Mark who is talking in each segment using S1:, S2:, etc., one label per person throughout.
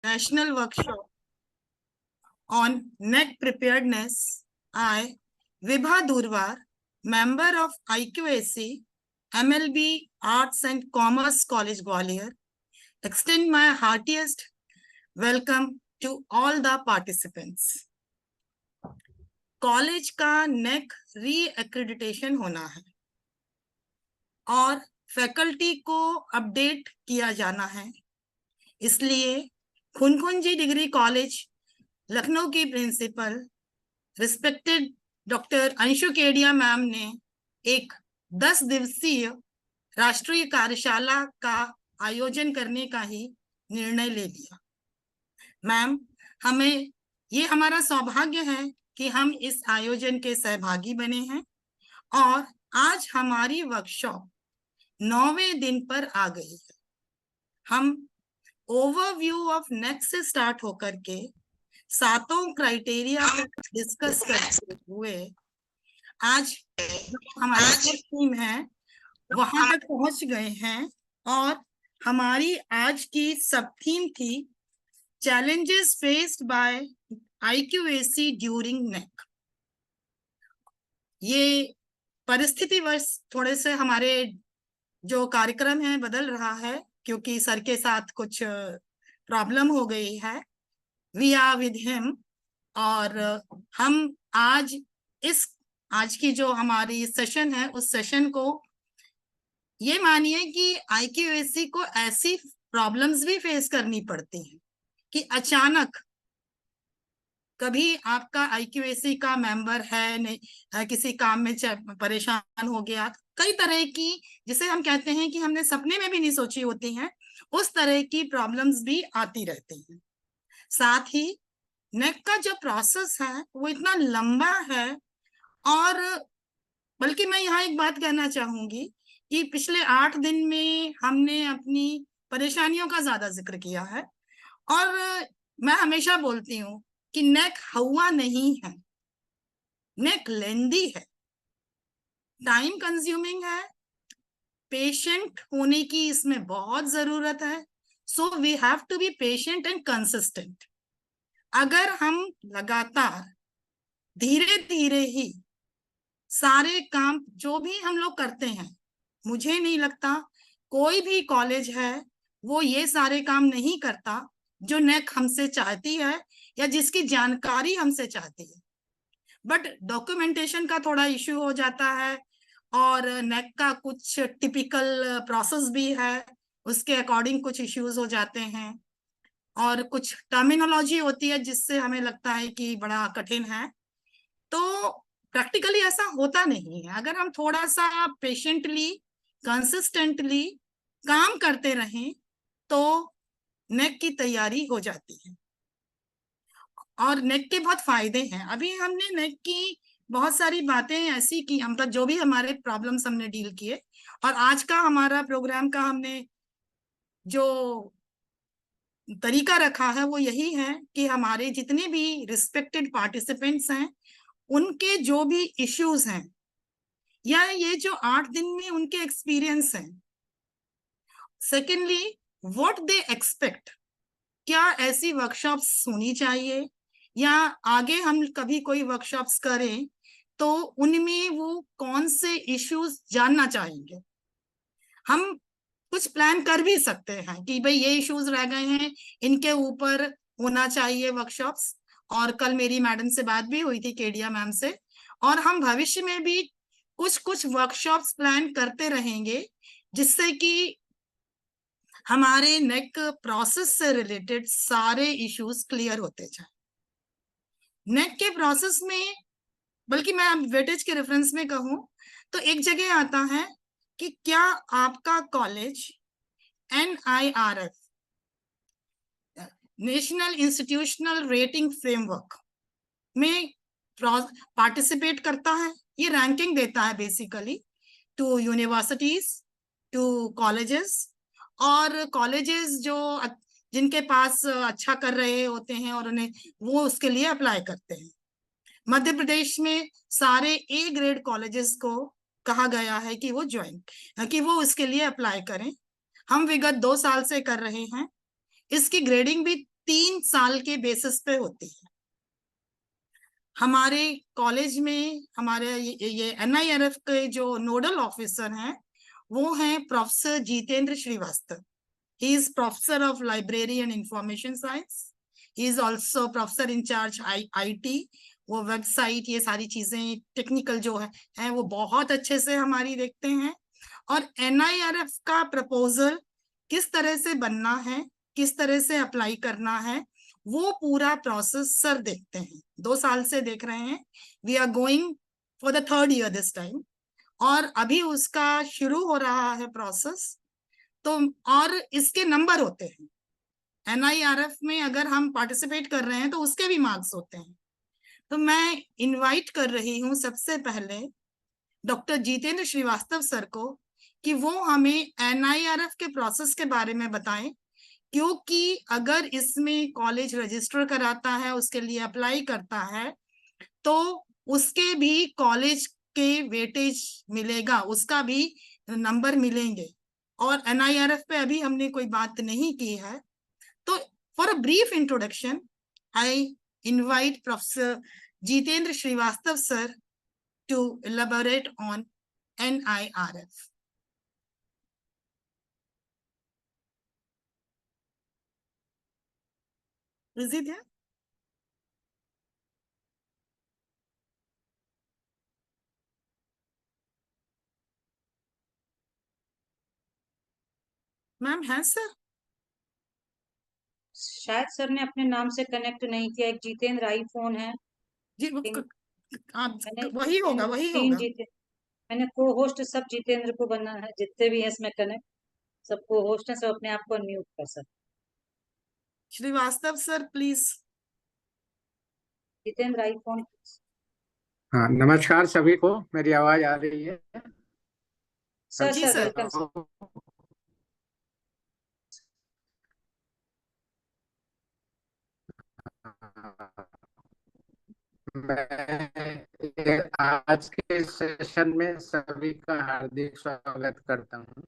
S1: national workshop on neck preparedness, I, Vibha Durwar, member of IQAC, MLB Arts and Commerce College Gwalior, extend my heartiest welcome to all the participants. College का नेक री accreditation होना है और faculty को update किया जाना है, इसलिए खुनखुनजी डिग्री कॉलेज लखनऊ की principal respected doctor Anshu Kedia ma'am ने एक 10 दिवसीय राष्ट्रीय कार्यशाला का आयोजन करने का ही निर्णय ले लिया। मैम, हमें ये हमारा सौभाग्य है कि हम इस आयोजन के सहभागी बने हैं और आज हमारी वर्कशॉप 9वें दिन पर आ गई है। हम ओवरव्यू ऑफ नेक से स्टार्ट होकर के 7 क्राइटेरिया को डिस्कस करते हुए आज हमारी टीम है वहां तक पहुंच गए हैं और हमारी आज की सब थीम थी challenges faced by IQAC during NAAC. ये परिस्थितिवश थोड़े से हमारे जो कार्यक्रम है बदल रहा है क्योंकि सर के साथ कुछ प्रॉब्लम हो गई है। वी आर विद हिम और हम आज की जो हमारी सेशन है उस सेशन को ये मानिए कि IQAC को ऐसी प्रॉब्लम्स भी फेस करनी पड़ती हैं कि अचानक कभी आपका IQAC का मेंबर है नहीं, किसी काम में परेशान हो गया, कई तरह की जिसे हम कहते हैं कि हमने सपने में भी नहीं सोची होती हैं, उस तरह की प्रॉब्लम्स भी आती रहती हैं। साथ ही नेक का जो प्रोसेस है वो इतना लंबा है और बल्कि मैं यहाँ एक बात कहना चाहूंगी कि पिछले 8 दिन में हमने अपनी परेशानियों का ज्यादा जिक्र किया है और मैं हमेशा बोलती हूँ कि नेक हवा नहीं है, नेक लेंदी है, टाइम कंज्यूमिंग है, पेशेंट होने की इसमें बहुत जरूरत है। So we have to be patient and consistent. अगर हम लगातार धीरे धीरे ही सारे काम जो भी हम लोग करते हैं, मुझे नहीं लगता कोई भी कॉलेज है वो ये सारे काम नहीं करता जो नेक हमसे चाहती है या जिसकी जानकारी हमसे चाहती है। बट डॉक्यूमेंटेशन का थोड़ा इश्यू हो जाता है और नेक का कुछ टिपिकल प्रोसेस भी है, उसके अकॉर्डिंग कुछ इश्यूज हो जाते हैं और कुछ टर्मिनोलॉजी होती है जिससे हमें लगता है कि बड़ा कठिन है। तो प्रैक्टिकली ऐसा होता नहीं है। अगर हम थोड़ा सा पेशेंटली कंसिस्टेंटली काम करते रहें तो नेक की तैयारी हो जाती है और नेक के बहुत फायदे हैं। अभी हमने नेक की बहुत सारी बातें ऐसी की, मतलब जो भी हमारे प्रॉब्लम्स हमने डील किए, और आज का हमारा प्रोग्राम का हमने जो तरीका रखा है वो यही है कि हमारे जितने भी रिस्पेक्टेड पार्टिसिपेंट्स हैं उनके जो भी इश्यूज हैं या ये जो 8 दिन में उनके एक्सपीरियंस हैं, सेकेंडली व्हाट दे एक्सपेक्ट, क्या ऐसी वर्कशॉप्स होनी चाहिए या आगे हम कभी कोई वर्कशॉप्स करें तो उनमें वो कौन से इश्यूज जानना चाहेंगे। हम कुछ प्लान कर भी सकते हैं कि भाई ये इश्यूज रह गए हैं, इनके ऊपर होना चाहिए वर्कशॉप्स। और कल मेरी मैडम से बात भी हुई थी, केडिया मैम से, और हम भविष्य में भी कुछ वर्कशॉप्स प्लान करते रहेंगे जिससे कि हमारे नेक प्रोसेस से रिलेटेड सारे इश्यूज क्लियर होते जाए। नेक के प्रोसेस में, बल्कि मैं वेटेज के रेफरेंस में कहूं तो एक जगह आता है कि क्या आपका college NIRF national institutional rating framework में पार्टिसिपेट करता है। ये रैंकिंग देता है basically to universities, to colleges, और कॉलेजेस जो जिनके पास अच्छा कर रहे होते हैं और उन्हें वो उसके लिए अप्लाई करते हैं। मध्य प्रदेश में सारे A ग्रेड कॉलेजेस को कहा गया है कि वो वो इसके लिए अप्लाई करें। हम विगत 2 साल से कर रहे हैं। इसकी ग्रेडिंग भी 3 साल के बेसिस पे होती है। हमारे कॉलेज में हमारे ये NIRF के जो नोडल ऑफिसर हैं वो हैं professor Jitendra Srivastava. He is professor of library and information science. He is also professor in charge IT। वो वेबसाइट ये सारी चीजें टेक्निकल जो है वो बहुत अच्छे से हमारी देखते हैं। और NIRF का प्रपोजल किस तरह से बनना है, किस तरह से अप्लाई करना है, वो पूरा प्रोसेस सर देखते हैं। 2 साल से देख रहे हैं। We are going for the 3rd year this time, और अभी उसका शुरू हो रहा है प्रोसेस। तो और इसके नंबर होते हैं। NIRF में अगर हम पार्टिसिपेट कर रहे हैं तो उसके भी मार्क्स होते हैं। तो मैं इनवाइट कर रही हूँ सबसे पहले डॉक्टर जितेंद्र श्रीवास्तव सर को कि वो हमें NIRF के प्रोसेस के बारे में बताएं, क्योंकि अगर इसमें कॉलेज रजिस्टर कराता है, उसके लिए अप्लाई करता है, तो उसके भी कॉलेज के वेटेज मिलेगा, उसका भी नंबर मिलेंगे। और NIRF पे अभी हमने कोई बात नहीं की है। तो for a brief introduction I invite professor Jitendra Srivastava sir to elaborate on NIRF. Is it there? Ma'am है सर?
S2: शायद सर ने अपने नाम से कनेक्ट नहीं किया। एक जितेंद्र आईफोन है
S1: जी
S2: मैंने
S1: वही होगा, वही
S2: 3
S1: होगा।
S2: जीते। मैंने को होस्ट सब जितेंद्र को बना है, जितने भी है इसमें कनेक्ट सब को होस्ट है, सब अपने आप को अनम्यूट कर सकते।
S1: Srivastava sir please.
S2: Jitendra iPhone.
S3: हाँ, नमस्कार सभी को। मेरी आवाज आ रही है?
S2: Sir
S1: ji
S2: sir
S1: sir.
S2: Welcome sir.
S3: मैं आज के सेशन में सभी का हार्दिक स्वागत करता हूँ।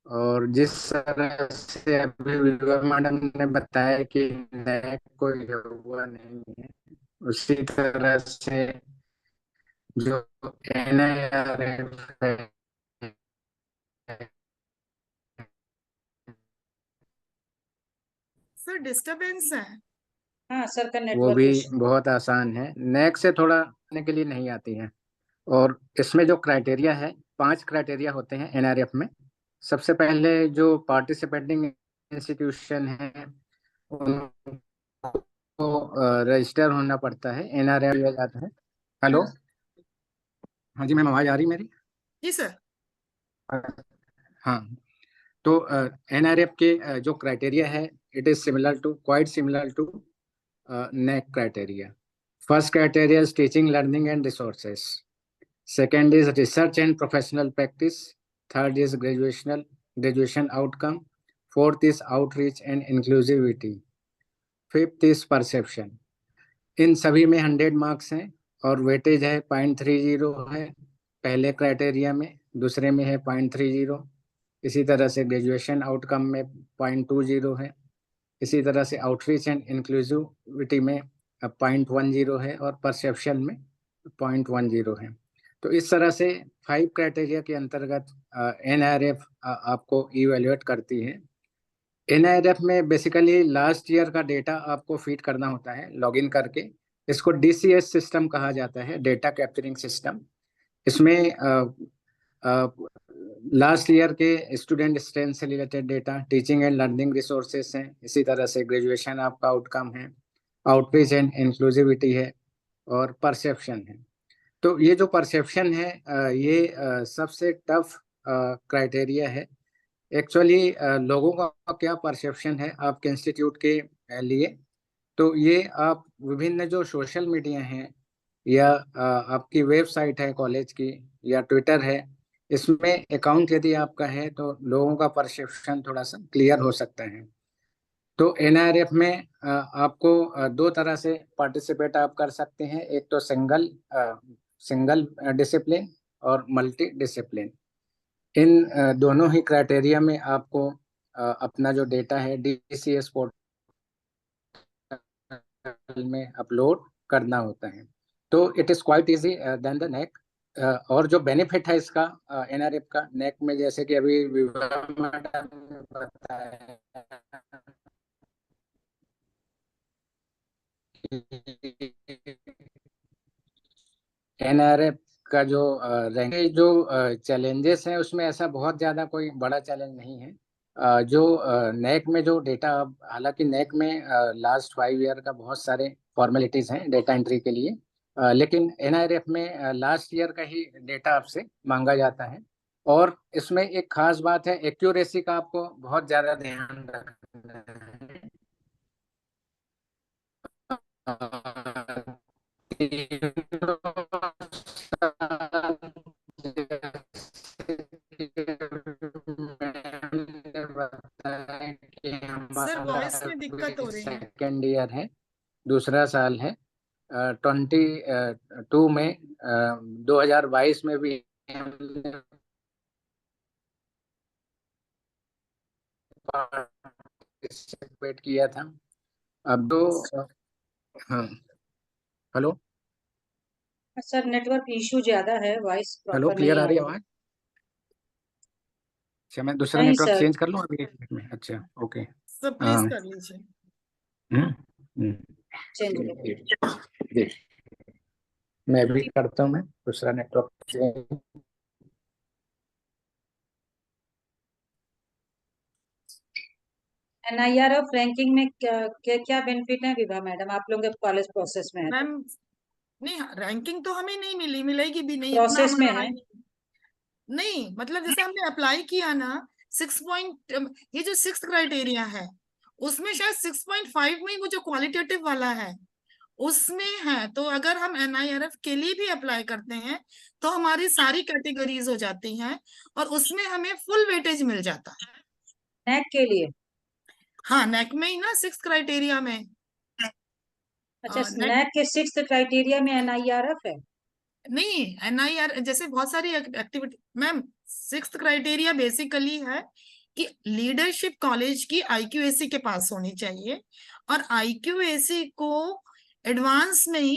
S3: और जिस तरह से अभी विभा मैडम ने बताया कि नया कोई हुआ नहीं है, उसी तरह से जो NIRF है
S1: सर डिस्टरबेंस है।
S2: हाँ सर का
S3: वो
S2: नेटवर्क
S3: भी
S2: इशू।
S3: बहुत आसान है, नेक से थोड़ा आने के लिए नहीं आती है। और इसमें जो क्राइटेरिया है, 5 क्राइटेरिया होते हैं NIRF में। सबसे पहले जो पार्टिसिपेटिंग इंस्टीट्यूशन है उनको रजिस्टर होना पड़ता है, NIRF लिया जाता है। हेलो, हाँ जी मैम, आवाज आ रही मेरी?
S1: जी सर।
S3: हाँ, तो NIRF के जो क्राइटेरिया है, it is similar to, quite similar to NAC criteria. First criteria is teaching, learning, and resources. Second is research and professional practice. Third is graduation outcome. Fourth is outreach and inclusivity. Fifth is perception. इन सभी में 100 marks हैं और weightage है 0.30 है पहले criteria में, दूसरे में है 0.30। इसी तरह से ग्रेजुएशन आउटकम में 0.20 है। इसी तरह से आउटरीच एंड इंक्लूसिविटी में 0.10 है और परसेप्शन में 0.10 है। तो इस तरह से 5 क्राइटेरिया के अंतर्गत NIRF आपको इवेल्युएट करती है। NIRF में बेसिकली लास्ट ईयर का डेटा आपको फीड करना होता है लॉगिन करके। इसको DCS सिस्टम कहा जाता है, डेटा कैप्चरिंग सिस्टम। इसमें लास्ट ईयर के स्टूडेंट स्ट्रेंथ से related data, teaching and learning resources हैं, इसी तरह से ग्रेजुएशन आपका आउटकम है, आउटरीच एंड इंक्लूसिविटी है और परसेप्शन है। तो ये जो परसेप्शन है ये सबसे टफ क्राइटेरिया है। एक्चुअली लोगों का क्या परसेप्शन है आपके इंस्टीट्यूट के लिए, तो ये आप विभिन्न जो सोशल मीडिया हैं या आपकी वेबसाइट है कॉलेज की या ट्विटर है, इसमें अकाउंट यदि आपका है तो लोगों का परसेप्शन थोड़ा सा क्लियर हो सकता है। तो NIRF में आपको 2 तरह से पार्टिसिपेट आप कर सकते हैं, एक तो सिंगल डिसिप्लिन और मल्टी डिसिप्लिन। इन दोनों ही क्राइटेरिया में आपको अपना जो डेटा है DCS पोर्टल पोर्टल में अपलोड करना होता है। तो it is quite easy then the NAAC. और जो बेनिफिट है इसका एनआरएफ का नेक में, जैसे कि अभी विभा मैडम ने बताया, एनआरएफ का जो रैंक जो चैलेंजेस हैं उसमें ऐसा बहुत ज़्यादा कोई बड़ा चैलेंज नहीं है। जो नेक में जो डेटा, हालांकि नेक में लास्ट 5 ईयर का बहुत सारे फॉर्मेलिटीज हैं डेटा एंट्री के लिए, लेकिन एनआरएफ में लास्ट ईयर का ही डेटा आपसे मांगा जाता है। और इसमें एक खास बात है, एक्यूरेसी का आपको बहुत ज़्यादा ध्यान रखना है।
S1: सर वॉइस में दिक्कत हो रही है।
S3: सेकेंड ईयर है, दूसरा साल है। 22 में 2022 में भी पार्टिसिपेट किया था। अब तो हाँ, हेलो
S2: सर नेटवर्क इशू ज्यादा है, वॉइस
S3: हेलो,
S2: प्रॉपर
S3: क्लियर
S2: नहीं
S3: आ
S2: आ
S3: रही है
S2: रही।
S3: आवाज? अच्छा, मैं दूसरा
S2: नहीं
S3: नेटवर्क
S2: सर,
S3: चेंज कर लूँ अभी 1 मिनट में? अच्छा, ओके।
S1: सर प्लीज कर लीजिए।
S2: चेंज कर
S3: देख, मैं भी करता हूँ, मैं दूसरा नेटवर्क चेंज।
S2: एनआईआरएफ रैंकिंग में क्या बेनिफिट है विभा मैडम, आप लोगों के कॉलेज प्रोसेस में है?
S1: मैम नहीं, रैंकिंग तो हमें नहीं मिली, मिलेगी भी नहीं, इतना
S2: प्रोसेस में
S1: हमारा
S2: है?
S1: नहीं, मतलब जैसे हमने अप्लाई किया ना 6 ये जो 6th क्राइटेरिया है उसमें शायद 6.5 में वो जो क्वालिटेटिव वाला है उसमें है। तो अगर हम एनआईआरएफ के लिए भी अप्लाई करते हैं तो हमारी सारी कैटेगरीज हो जाती हैं और उसमें हमें फुल वेटेज मिल जाता है।
S2: नेक के लिए?
S1: हाँ, नेक में ही ना 6th क्राइटेरिया में।
S2: अच्छा,
S1: नेक
S2: नेक के 6th क्राइटेरिया में एनआईआरएफ है?
S1: नहीं, एनआईआर जैसे बहुत सारी activity ma'am. 6th criteria basically है कि लीडरशिप कॉलेज की आईक्यूएसी के पास होनी चाहिए और आईक्यूएसी को एडवांस में ही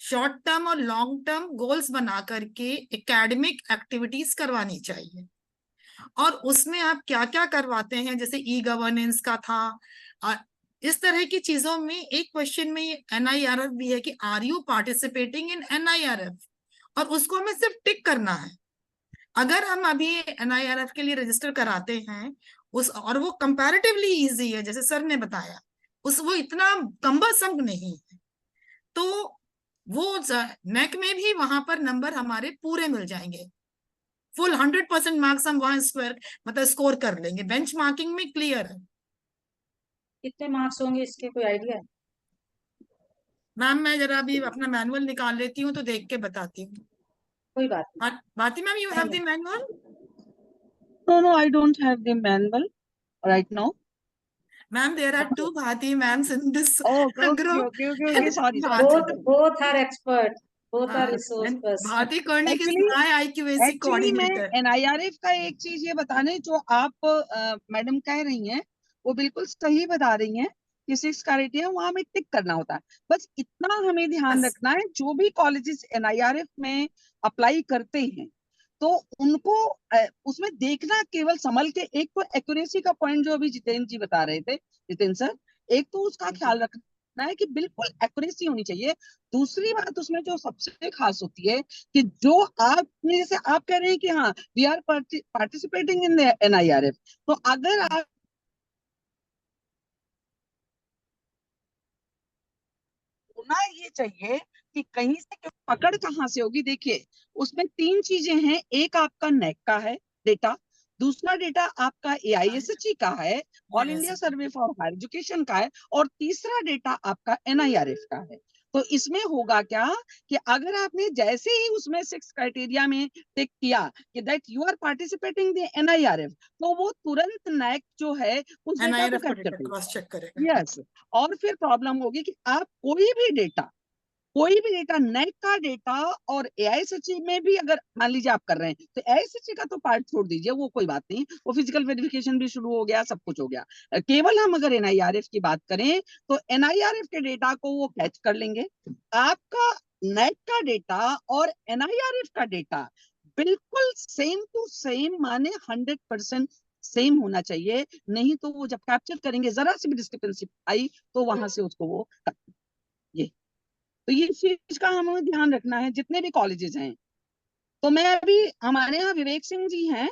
S1: शॉर्ट टर्म और लॉन्ग टर्म गोल्स बना करके एकेडमिक एक्टिविटीज करवानी चाहिए। और उसमें आप क्या क्या करवाते हैं, जैसे ई गवर्नेंस का था और इस तरह की चीजों में एक क्वेश्चन में एनआईआरएफ भी है कि are you participating in NIRF, और उसको हमें सिर्फ टिक करना है। अगर हम अभी एनआईआरएफ के लिए रजिस्टर कराते हैं उस, और वो कंपैरेटिवली इजी है जैसे सर ने बताया, वो इतना कम्बरसम नहीं है, तो वो नेक में भी वहां पर नंबर हमारे पूरे मिल जाएंगे। फुल 100% मार्क्स हम वहां स्क्वायर मतलब स्कोर कर लेंगे, बेंच मार्किंग में क्लियर है।
S2: कितने मार्क्स होंगे इसके, कोई आइडिया है?
S1: मैम मैं जरा अभी अपना मैनुअल निकाल लेती हूँ तो देख के बताती हूँ।
S2: कोई बात नहीं।
S1: Bharti ma'am, you have the manual?
S4: No, no, I don't have the manual right now.
S1: Ma'am, there are two Bharti ma'ams in this
S4: Oh, okay,
S1: group.
S4: okay. Sorry, sorry.
S2: both are expert, both are resource
S1: And
S2: person.
S1: Bharti Karnik is
S4: Actually,
S1: my IQAC
S4: actually मैं
S1: coordinator.
S4: NIRF का एक चीज ये बताने जो आप madam कह रही हैं वो बिल्कुल सही बता रही हैं कि 6 क्राइटेरिया वहां हमें टिक करना होता है। बस इतना हमें ध्यान
S1: Yes.
S4: रखना है, जो भी कॉलेजेस एनआईआरएफ में अप्लाई करते हैं तो उनको उसमें देखना केवल संभल के, एक तो एक्यूरेसी का पॉइंट जो अभी जितेंद्र जी बता रहे थे, जितेंद्र सर, एक तो उसका ख्याल रखना है कि बिल्कुल एक्यूरेसी होनी चाहिए। दूसरी बात उसमें जो सबसे खास होती है कि जो आप जैसे आप कह रहे हैं कि हाँ we are participating in NIRF, तो अगर आप होना ये चाहिए कि कहीं से पकड़ कहाँ से होगी। देखिए उसमें 3 चीजें हैं, एक आपका नेक का है डेटा, दूसरा डेटा आपका एआईएसएचई का है, all India survey for higher education का है, और तीसरा डेटा आपका एनआईआरएफ का है। तो इसमें होगा क्या कि अगर आपने जैसे ही उसमें 6 क्राइटेरिया में टिक किया कि that you are participating the NIRF, तो वो तुरंत नेक जो है उस डेटा को
S1: NIRF
S4: कैप्चर
S1: क्रॉस चेक
S4: करेगा।
S1: करेगा।
S4: यस, और फिर प्रॉब्लम होगी कि आप कोई भी डेटा कोई भी डेटा, नेट का डेटा और एआईएसएचई में भी अगर मान लीजिए आप कर रहे हैं तो एआईएसएचई का तो पार्ट छोड़ दीजिए, वो कोई बात नहीं, वो फिजिकल वेरिफिकेशन भी शुरू हो गया, सब कुछ हो गया। केवल हम अगर एनआईआरएफ की बात करें तो एनआईआरएफ के डेटा को वो कैच कर लेंगे। आपका नेट का डेटा और एनआईआरएफ का डेटा बिल्कुल सेम टू सेम, माने 100% सेम होना चाहिए, नहीं तो वो जब कैप्चर करेंगे जरा सी भी डिस्क्रिपेंसी आई तो वहां से उसको वो ये, तो ये चीज का हमें ध्यान रखना है जितने भी कॉलेजेस हैं। तो मैं अभी, हमारे यहाँ विवेक सिंह जी हैं,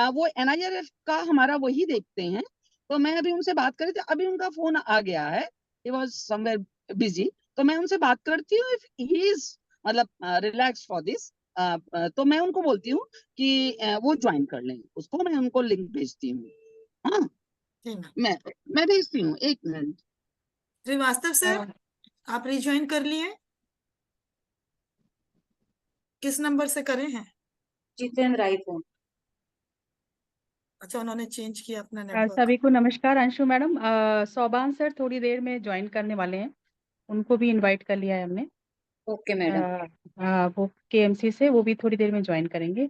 S4: वो एनआईआरएफ का हमारा वही देखते हैं, तो मैं अभी उनसे बात करी थी, अभी उनका फोन आ गया है, ही वाज समवेयर बिजी, तो मैं उनसे बात करती हूँ, इफ ही इज मतलब रिलैक्स फॉर दिस, तो मैं उनको बोलती हूँ कि वो ज्वाइन कर लें उसको, मैं उनको लिंक भेजती हूँ। हाँ,
S1: जी मैम।
S4: मैं भेजती हूँ, एक मिनट।
S1: श्रीवास्तव सर, आप रिज्वाइन कर लिए? किस नंबर से करे हैं?
S2: जितेंद्र आईफोन।
S1: अच्छा, उन्होंने चेंज किया अपना नेटवर्क।
S5: सभी को नमस्कार। अंशु मैडम, सोबान सर थोड़ी देर में ज्वाइन करने वाले हैं, उनको भी इनवाइट कर लिया है हमने।
S2: Okay madam.
S5: वो केएमसी से, वो भी थोड़ी देर में ज्वाइन करेंगे।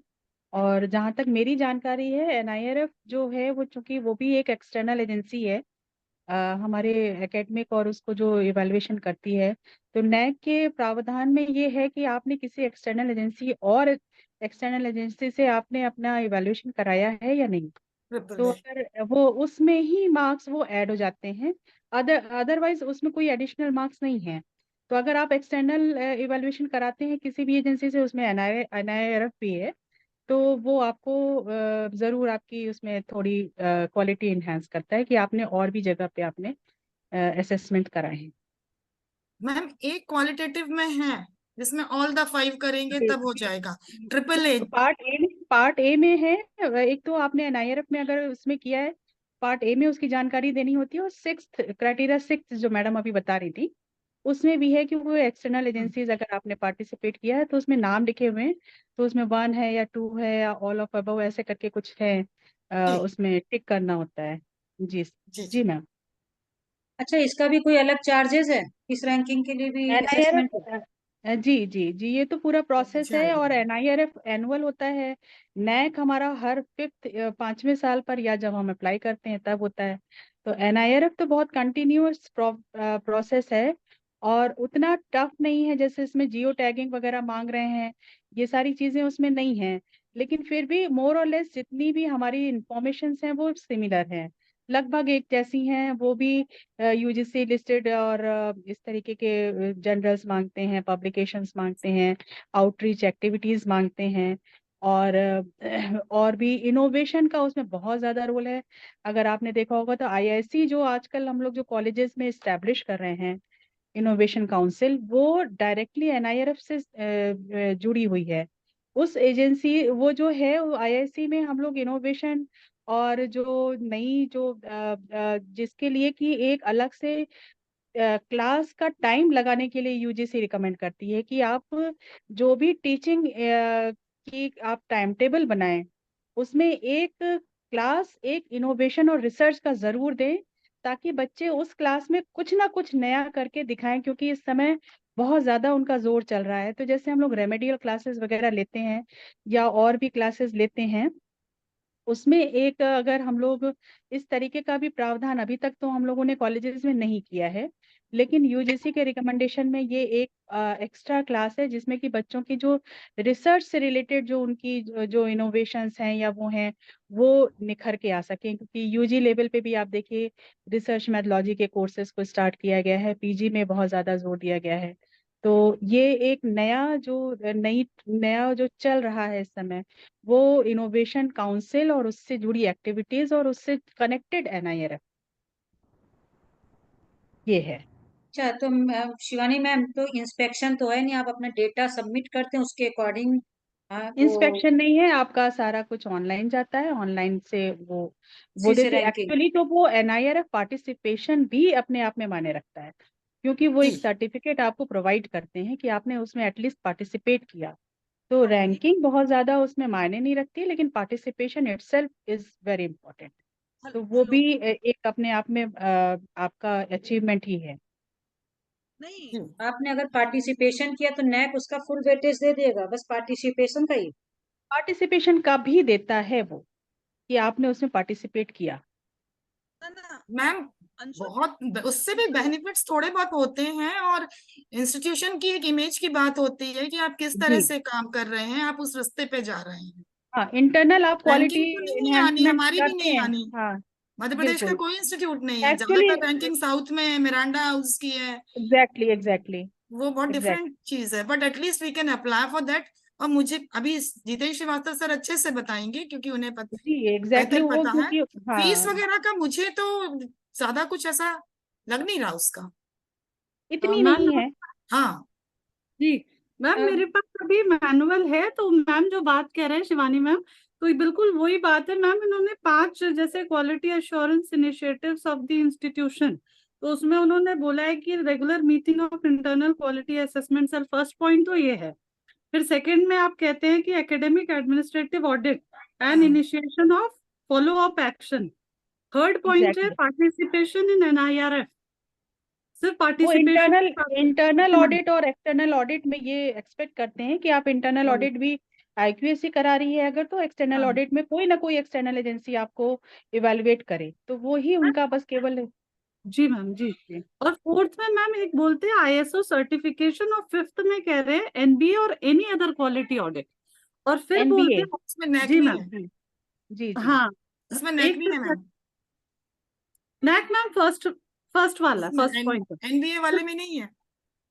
S5: और जहाँ तक मेरी जानकारी है, एनआईआरएफ जो है वो, चूंकि वो भी एक एक्सटर्नल एजेंसी है हमारे एकेडमिक, और उसको जो इवैल्यूएशन करती है, तो नैक के प्रावधान में ये है कि आपने किसी एक्सटर्नल एजेंसी से आपने अपना इवैल्यूएशन कराया है या नहीं।
S1: ट्रिपल
S5: तो
S1: ए।
S5: अगर वो उसमें ही मार्क्स वो ऐड हो जाते हैं, अदरवाइज उसमें कोई एडिशनल मार्क्स नहीं है। तो अगर आप एक्सटर्नल इवैल्यूएशन कराते हैं किसी भी एजेंसी से, उसमें एनआईआरएफ भी है, तो वो आपको ज़रूर आपकी उसमें थोड़ी क्वालिटी इन्हांस करता है कि आपने और भी जगह पे आपने असेसमेंट कराए हैं।
S1: मैम, एक क्वालिटेटिव में है जिसमें ऑल द 5 करेंगे तब हो जाएगा। Triple A.
S5: तो पार्ट ए में है, एक तो आपने एनआईआरएफ में अगर उसमें किया है, पार्ट ए में उसकी जानकारी देनी होती है, और क्राइटेरिया 6 जो मैडम अभी बता रही थी, उसमें भी है कि वो एक्सटर्नल एजेंसीज अगर आपने पार्टिसिपेट किया है तो उसमें नाम लिखे हुए हैं, तो उसमें 1 है या 2 है या ऑल ऑफ अबव ऐसे करके कुछ है,
S1: जी
S5: उसमें टिक करना होता है। जी
S1: जी
S5: जी
S1: जी।
S5: मैम।
S2: अच्छा, इसका भी कोई अलग चार्जेस है? इस रैंकिंग के लिए भी असेसमेंट है?
S5: एनआईआरएफ, जी जी जी, ये तो पूरा प्रोसेस है, और एनआईआरएफ एनुअल होता है। नैक हमारा हर 5वें साल पर, या जब हम अप्लाई करते हैं तब होता है। तो एनआईआरएफ तो बहुत कंटिन्यूअस प्रोसेस है, और उतना टफ नहीं है जैसे इसमें जियो टैगिंग वगैरह मांग रहे हैं, ये सारी चीजें उसमें नहीं है। लेकिन फिर भी मोर और लेस जितनी भी हमारी इंफॉर्मेशन हैं वो सिमिलर हैं, लगभग एक जैसी हैं। वो भी यूजीसी लिस्टेड, और इस तरीके के जर्नल्स मांगते हैं, पब्लिकेशंस मांगते हैं, आउटरीच एक्टिविटीज मांगते हैं, और और भी इनोवेशन का उसमें बहुत ज्यादा रोल है। अगर आपने देखा होगा तो आईआईसी जो आजकल हम लोग जो कॉलेजेस में इस्टेब्लिश कर रहे हैं, इनोवेशन काउंसिल, वो डायरेक्टली एनआईआरएफ से जुड़ी हुई है। उस एजेंसी वो जो है, वो आईआईसी में हम लोग इनोवेशन, और जो नई जो जिसके लिए कि एक अलग से क्लास का टाइम लगाने के लिए यूजीसी रिकमेंड करती है कि आप जो भी टीचिंग की आप टाइम टेबल बनाएं, उसमें एक क्लास, एक इनोवेशन और रिसर्च का जरूर दें, ताकि बच्चे उस क्लास में कुछ ना कुछ नया करके दिखाएं, क्योंकि इस समय बहुत ज्यादा उनका जोर चल रहा है। तो जैसे हम लोग रेमेडियल क्लासेस वगैरह लेते हैं या और भी क्लासेस लेते हैं, उसमें एक अगर हम लोग इस तरीके का भी प्रावधान अभी तक तो हम लोगों ने कॉलेजेस में नहीं किया है, लेकिन यूजीसी के रिकमेंडेशन में ये एक एक्स्ट्रा क्लास है जिसमें कि बच्चों की जो रिसर्च से रिलेटेड जो उनकी जो इनोवेशंस हैं या वो हैं, वो निखर के आ सकें। क्योंकि यूजी लेवल पे भी आप देखिए, रिसर्च मैथोलॉजी के कोर्सेज को स्टार्ट किया गया है, पीजी में बहुत ज्यादा जोर दिया गया है। तो ये एक नया जो चल रहा है इस समय, वो इनोवेशन काउंसिल और उससे जुड़ी एक्टिविटीज और उससे कनेक्टेड एनआईआरएफ ये है।
S2: अच्छा, तो शिवानी मैम, तो इंस्पेक्शन तो है नहीं, आप अपना डेटा सबमिट करते हैं उसके अकॉर्डिंग? वो
S5: इंस्पेक्शन नहीं है, आपका सारा कुछ ऑनलाइन जाता है, ऑनलाइन से वो
S2: उसी से
S5: देते।
S2: रैंकिंग?
S5: एक्चुअली तो वो एनआईआरएफ पार्टिसिपेशन भी अपने आप में मायने रखता है, क्योंकि वो
S1: जी
S5: एक सर्टिफिकेट आपको प्रोवाइड करते हैं कि आपने उसमें एटलीस्ट पार्टिसिपेट किया। तो रैंकिंग बहुत ज्यादा उसमें मायने नहीं रखती, लेकिन participation itself is very important. तो वो
S1: हेलो।
S5: भी एक अपने आप में आपका अचीवमेंट ही है।
S4: नहीं,
S1: जी।
S2: आपने अगर पार्टिसिपेशन किया तो नैक उसका फुल वेटेज दे देगा, बस पार्टिसिपेशन का ही।
S5: पार्टिसिपेशन का भी देता है वो, कि आपने उसमें पार्टिसिपेट किया।
S4: ना
S1: मैम
S4: अंशु,
S1: बहुत उससे भी बेनिफिट्स थोड़े बहुत होते हैं, और इंस्टीट्यूशन की एक इमेज की बात होती है कि आप किस तरह
S5: जी
S1: से काम कर रहे हैं, आप उस रास्ते पे जा रहे हैं।
S5: हाँ, इंटरनल आप क्वालिटी
S1: रैंकिंग तो नहीं आनी,
S5: एनहेंसमेंट
S1: हमारी भी
S5: करते
S1: नहीं
S5: हैं।
S1: आनी।
S5: हाँ
S1: मध्य प्रदेश का
S5: बिल्कुल,
S1: कोई इंस्टीट्यूट नहीं है,
S5: एक्चुअली
S1: ज्यादातर रैंकिंग साउथ में है, मिरांडा हाउस की है,
S5: एग्जैक्टली एग्जैक्टली
S1: वो बहुत
S5: एग्जैक्टली
S1: डिफरेंट चीज है, but at least we can apply for that. और मुझे अभी जितेंद्र श्रीवास्तव सर अच्छे से बताएंगे क्योंकि उन्हें
S5: जी एग्जैक्टली
S1: बेहतर
S5: वो,
S1: पता है।
S5: क्योंकि
S1: फीस
S5: हाँ
S1: वगैरह का मुझे तो ज्यादा कुछ ऐसा लग नहीं रहा उसका।
S5: इतनी
S6: मैम
S5: नहीं है।
S1: हाँ
S6: जी, मैम
S2: अब
S6: मेरे पास अभी मैनुअल है, तो मैम जो बात कह रहे हैं शिवानी मैम, तो ये बिल्कुल वही बात है मैम। इन्होंने 5 जैसे quality assurance initiatives of the institution, तो उसमें उन्होंने बोला है कि regular meeting of internal quality assessment, sir first point तो ये है। फिर सेकंड में आप कहते हैं कि academic administrative audit and initiation of follow up action. Third point है
S5: एग्जैक्टली
S6: पार्टिसिपेशन इन एनआईआरएफ, सिर्फ
S5: वो
S6: पार्टिसिपेशन।
S5: इंटरनल ऑडिट और एक्सटर्नल ऑडिट में ये एक्सपेक्ट करते हैं कि आप इंटरनल ऑडिट भी आईक्यूएसी करा रही है अगर, तो एक्सटर्नल ऑडिट में कोई ना कोई एक्सटर्नल एजेंसी आपको इवेलुएट करे, तो वो ही उनका बस केवल।
S6: जी मैम जी। और फोर्थ में मैम एक बोलते हैं आईएसओ सर्टिफिकेशन, और फिफ्थ में कह रहे हैं एनबीए और एनी अदर क्वालिटी ऑडिट, और फिर बोलते
S5: एनबीए
S6: हैं
S1: इसमें नैक
S6: जी
S1: भी
S6: मैम।
S1: है,
S5: जी जी जी
S6: हाँ,
S1: इसमें नैक
S6: एक
S1: भी है मैम।
S6: नैक मैम फर्स्ट वाला, फर्स्ट पॉइंट।
S1: एनबीए वाले में नहीं है।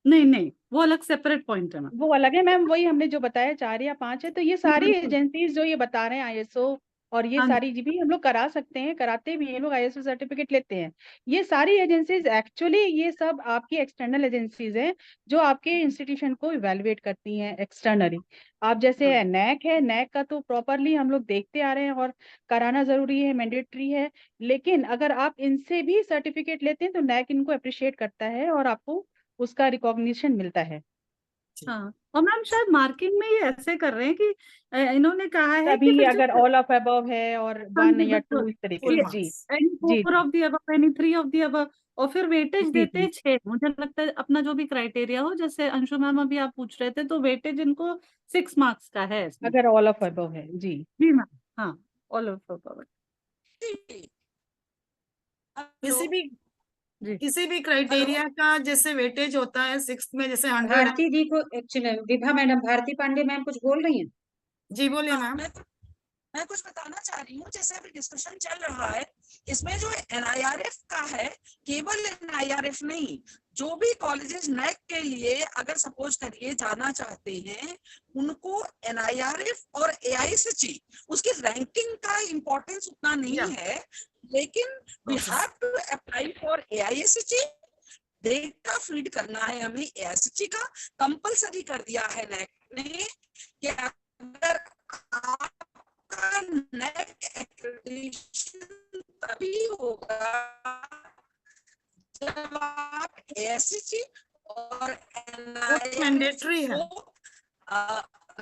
S6: नहीं नहीं, वो अलग सेपरेट पॉइंट है मैम।
S5: वो अलग है मैम, वही हमने जो बताया 4 या 5 है, तो ये सारी
S6: बिल्कुल।
S5: एजेंसीज जो ये बता रहे हैं आईएसओ और ये
S6: हाँ
S5: सारी जी भी हम लोग करा सकते हैं, कराते भी हैं लोग, आईएसओ सर्टिफिकेट लेते हैं। ये सारी एजेंसीज एक्चुअली ये सब आपकी एक्सटर्नल एजेंसीज हैं जो आपके इंस्टीट्यूशन को इवेलुएट करती हैं एक्सटर्नली। आप जैसे नैक है, नैक का तो प्रॉपरली हम लोग देखते आ रहे हैं और कराना जरूरी है, मैंडेटरी है। लेकिन अगर आप इनसे भी सर्टिफिकेट लेते हैं तो नैक इनको अप्रिशिएट करता है और आपको उसका रिकॉग्निशन मिलता है।
S6: हाँ, और मैम शायद मार्किंग में ये ऐसे कर रहे हैं कि इन्होंने कहा है कि
S5: तभी
S6: फिर
S5: अगर
S6: जो
S5: ऑल ऑफ अबव है और
S6: हाँ
S5: 1
S6: जी
S5: या
S6: बिल्कुल
S5: 2 इस तरीके
S1: फुल
S5: से। जी
S1: मार्क्स।
S6: एनी
S5: जी
S6: 4
S5: जी
S6: of the above, any 3 of the above, और फिर वेटेज
S5: जी
S6: देते
S5: जी
S6: हैं 6। मुझे लगता है अपना जो भी क्राइटेरिया हो, जैसे अंशु मैम अभी आप पूछ रहे थे, तो वेटेज इनको 6 मार्क्स का है इसमें।
S5: अगर ऑल ऑफ अबव है। जी
S6: जी मैम। हाँ, ऑल ऑफ अबव।
S1: किसी भी
S6: जी
S1: किसी भी क्राइटेरिया का जैसे वेटेज होता है, सिक्स में जैसे 100 है।
S2: भारती जी को actually Vibha madam, Bharti Pandey ma'am कुछ बोल रही हैं।
S1: जी बोलिए
S4: हाँ,
S1: मैम।
S4: मैं कुछ बताना चाह रही हूँ। जैसे अभी डिस्कशन चल रहा है, इसमें जो एनआईआरएफ का है, केवल एनआईआरएफ नहीं, जो भी कॉलेजेस नैक के लिए अगर सपोज करिए जाना चाहते हैं, उनको एनआईआरएफ और एआईएसएचई उसकी रैंकिंग का इंपॉर्टेंस उतना नहीं है, लेकिन we have to apply for AISHE. Data feed करना है हमें एआईएसएचई का, कंपलसरी कर दिया है नैक ने कि अगर आपका नेट एक्रेडिटेशन तभी होगा जब आप एआईएसएचई और एनआईआरएफ
S1: मैंडेटरी है
S4: को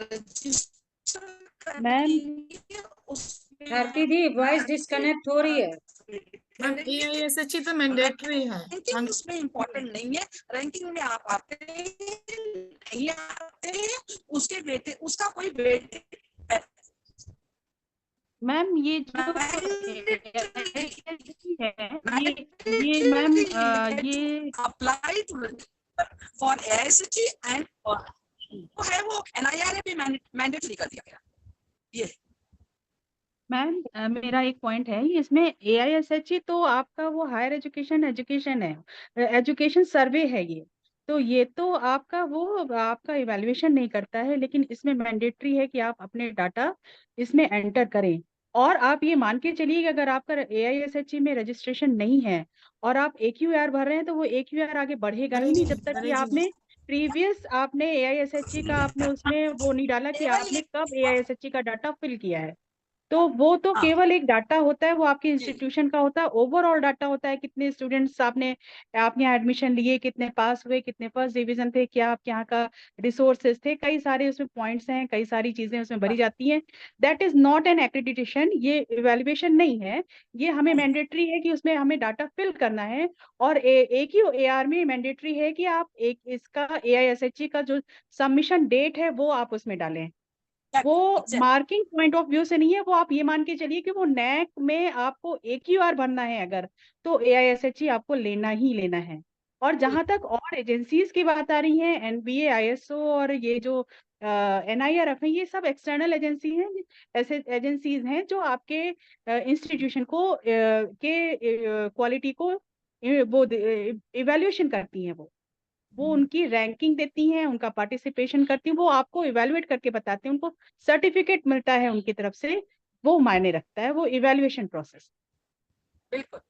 S4: रजिस्टर
S5: मैम
S4: करेंगे। उसमें
S2: भारती जी वॉइस डिस्कनेक्ट हो रही है।
S1: मैम, एआईएसएचई तो मैंडेटरी है।
S4: रैंकिंग उसमें इम्पोर्टेंट नहीं है। रैंकिंग में आप आते हैं नहीं आते हैं, उसके वेटे उसका कोई वेट
S5: मैम ये जो ये मैम ये
S4: अप्लाई फॉर एआईएसएचई एंड वो है, वो एनआईआरएफ भी मैंडेटरी कर दिया गया। ये
S5: मैम मेरा एक पॉइंट है इसमें, एआईएसएचई तो आपका वो हायर एजुकेशन है, एजुकेशन सर्वे है ये, तो ये तो आपका वो आपका इवैल्यूएशन नहीं करता है, लेकिन इसमें मैंडेटरी है कि आप अपने डाटा इसमें एंटर करें। और आप ये मान के चलिए कि अगर आपका एआईएसएचई में रजिस्ट्रेशन नहीं है और आप AQAR भर रहे हैं, तो वो AQAR आगे बढ़ेगा ही नहीं जब तक कि आपने प्रीवियस आपने एआईएसएचई का आपने उसमें वो नहीं डाला कि आपने कब एआईएसएचई का डाटा फिल किया है। तो वो तो
S1: हाँ।
S5: केवल एक डाटा होता है, वो आपके इंस्टीट्यूशन का होता है। ओवरऑल डाटा होता है कितने स्टूडेंट्स आपने यहाँ एडमिशन लिए, कितने पास हुए, कितने फर्स्ट डिवीजन थे, क्या आपके यहाँ का रिसोर्सेज थे, कई सारे उसमें पॉइंट्स हैं, कई सारी चीजें उसमें भरी जाती हैं। That is not N accreditation, ये इवेल्युएशन नहीं है। ये हमें मैंडेटरी है कि उसमें हमें डाटा फिल करना है। और एक ही एआर में मैंडेटरी है कि आप एक इसका AISHE का जो सबमिशन डेट है वो आप उसमें डालें। वो मार्किंग पॉइंट ऑफ व्यू से नहीं है, वो आप ये मान के चलिए कि वो नैक में आपको AQR भरना है अगर, तो AISHE आपको लेना ही लेना है। और जहां तक और एजेंसीज की बात आ रही है, NBA, ISO और ये जो NIRF है, ये सब एक्सटर्नल एजेंसी हैं, ऐसे एजेंसीज हैं जो आपके इंस्टीट्यूशन को के क्वालिटी को वो इवेल्युएशन करती हैं। वो उनकी रैंकिंग देती हैं, उनका पार्टिसिपेशन करती हैं, वो आपको इवेलुएट करके बताते हैं, उनको सर्टिफिकेट मिलता है उनकी तरफ से, वो मायने रखता है, वो इवेल्युएशन प्रोसेस।
S4: बिल्कुल।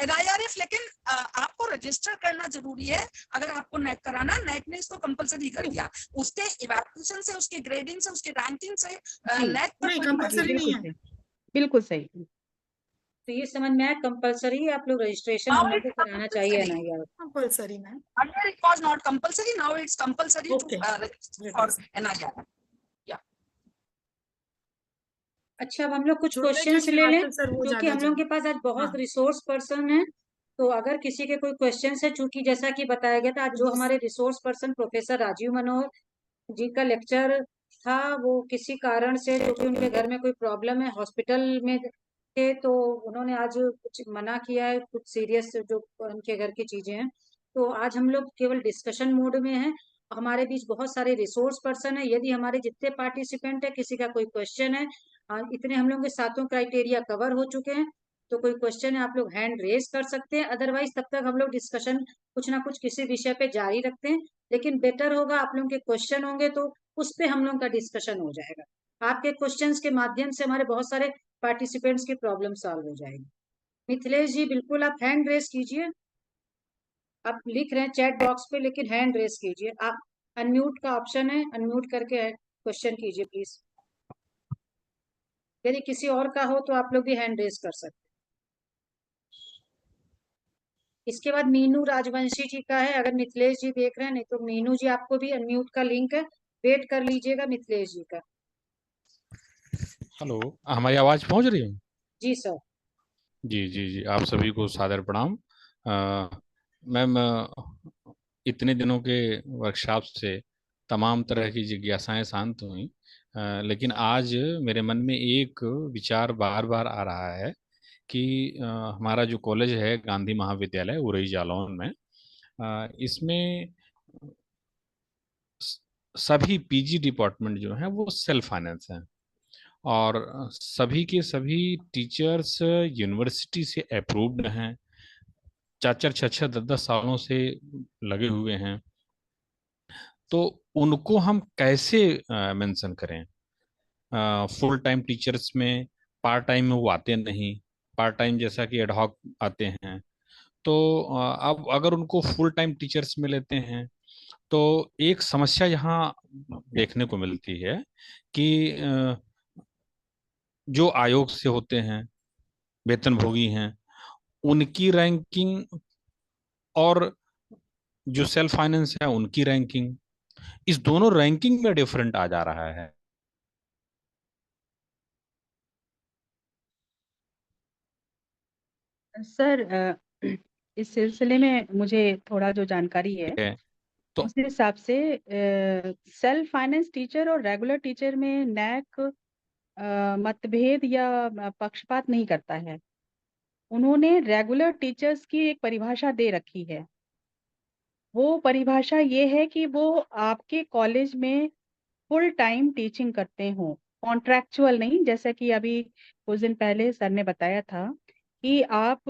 S4: NIRF लेकिन आपको रजिस्टर करना जरूरी है। अगर आपको नेट कराना, नेट ने इसको कंपलसरी कर दिया, उसके इवैल्यूएशन से, उसके ग्रेडिंग से, उसके रैंकिंग से नेट पर
S1: नहीं,
S4: कोई
S1: कंपल्सरी नहीं है।
S5: बिल्कुल सही।
S2: तो ये समझ में आया, कंपलसरी आप लोग रजिस्ट्रेशन हम लोग को कराना चाहिए NIRF।
S1: Compulsory ma'am.
S4: Earlier it was not compulsory, now it's compulsory
S1: Okay.
S4: to register for NIRF.
S2: अच्छा, अब हम लोग कुछ
S1: जुड़ने के
S2: क्वेश्चंस
S1: लिए
S2: ले लें,
S1: आजकल सर वो
S2: क्योंकि
S1: ज्यादा
S2: हम लोग के पास आज बहुत
S1: हाँ।
S2: रिसोर्स पर्सन है। तो अगर किसी के कोई क्वेश्चंस है, चूंकि जैसा कि बताया गया था, आज जो हमारे रिसोर्स पर्सन प्रोफेसर राजीव मनोहर जी का लेक्चर था, वो किसी कारण से, जो कि उनके घर में कोई प्रॉब्लम है, हॉस्पिटल में थे, तो उन्होंने आज कुछ मना किया है, कुछ सीरियस जो उनके घर की चीजें हैं। तो आज हम लोग केवल डिस्कशन मोड में हैं। हमारे बीच बहुत सारे रिसोर्स पर्सन है। यदि हमारे जितने पार्टिसिपेंट है, किसी का कोई क्वेश्चन है, इतने हम लोग के सातों क्राइटेरिया कवर हो चुके हैं, तो कोई क्वेश्चन है आप लोग हैंड रेज कर सकते हैं। अदरवाइज तब तक हम लोग डिस्कशन कुछ ना कुछ किसी विषय पे जारी रखते हैं। लेकिन बेटर होगा, आप लोगों के क्वेश्चन होंगे तो उस पे हम लोग का डिस्कशन हो जाएगा। आपके क्वेश्चंस के माध्यम से हमारे बहुत सारे पार्टिसिपेंट्स की प्रॉब्लम सॉल्व हो जाएगी। मिथिलेश जी, बिल्कुल आप हैंड रेज कीजिए। आप लिख रहे हैं चैट बॉक्स पे, लेकिन हैंड रेज कीजिए। आप अनम्यूट का ऑप्शन है, अनम्यूट करके क्वेश्चन कीजिए प्लीज। यदि किसी और का हो तो आप लोग भी हैंड रेज कर सकते हैं। इसके बाद मीनू राजवंशी जी का है। अगर मिथिलेश जी देख रहे हैं, नहीं तो मीनू जी आपको भी अनम्यूट का लिंक है, वेट कर लीजिएगा मिथिलेश जी का।
S7: हेलो, हमारी आवाज पहुंच रही है?
S2: जी सर।
S7: जी जी जी, आप सभी को सादर प्रणाम। मैम, इतने दिनों के वर्कशॉप से तमाम तरह की जिज्ञासाएं शांत हुई, लेकिन आज मेरे मन में एक विचार बार बार आ रहा है कि हमारा जो कॉलेज है गांधी महाविद्यालय उरई जालौन में, इसमें सभी पीजी डिपार्टमेंट जो हैं वो सेल्फ फाइनेंस हैं, और सभी के सभी टीचर्स यूनिवर्सिटी से अप्रूव्ड हैं, 4-4, 6-6, 10-10 सालों से लगे हुए हैं। तो उनको हम कैसे मेंशन करें? फुल टाइम टीचर्स में, पार्ट टाइम में वो आते नहीं, पार्ट टाइम जैसा कि एडहॉक आते हैं। तो अब अगर उनको फुल टाइम टीचर्स में लेते हैं, तो एक समस्या यहाँ देखने को मिलती है कि जो आयोग से होते हैं, वेतनभोगी हैं, उनकी रैंकिंग और जो सेल्फ फाइनेंस है उनकी रैंकिंग, इस दोनों रैंकिंग में डिफरेंट आ जा रहा है।
S5: सर, इस सिलसिले में मुझे थोड़ा जो जानकारी है,
S7: तो
S5: उस हिसाब से सेल्फ फाइनेंस टीचर और रेगुलर टीचर में नैक मतभेद या पक्षपात नहीं करता है। उन्होंने रेगुलर टीचर्स की एक परिभाषा दे रखी है। वो परिभाषा ये है कि वो आपके कॉलेज में फुल टाइम टीचिंग करते हो, कॉन्ट्रैक्चुअल नहीं। जैसा कि अभी कुछ दिन पहले सर ने बताया था कि आप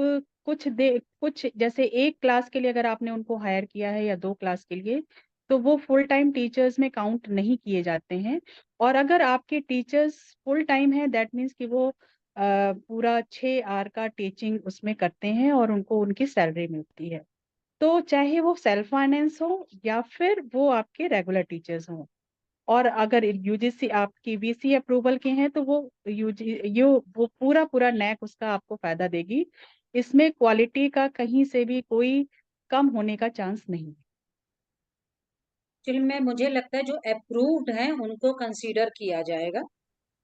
S5: कुछ जैसे एक क्लास के लिए अगर आपने उनको हायर किया है या 2 क्लास के लिए, तो वो फुल टाइम टीचर्स में काउंट नहीं किए जाते हैं। और अगर आपके टीचर्स फुल टाइम है, दैट मीन्स कि वो पूरा 6 आवर का टीचिंग उसमें करते हैं और उनको उनकी सैलरी मिलती है। तो चाहे वो सेल्फ फाइनेंस हो या फिर वो आपके रेगुलर टीचर्स हों, और अगर यूजीसी आपकी वीसी अप्रूवल के हैं तो वो वो पूरा नैक उसका आपको फायदा देगी। इसमें क्वालिटी का कहीं से भी कोई कम होने का चांस नहीं।
S2: एक्चुअली में मुझे लगता है जो अप्रूव्ड हैं उनको कंसीडर किया जाएगा,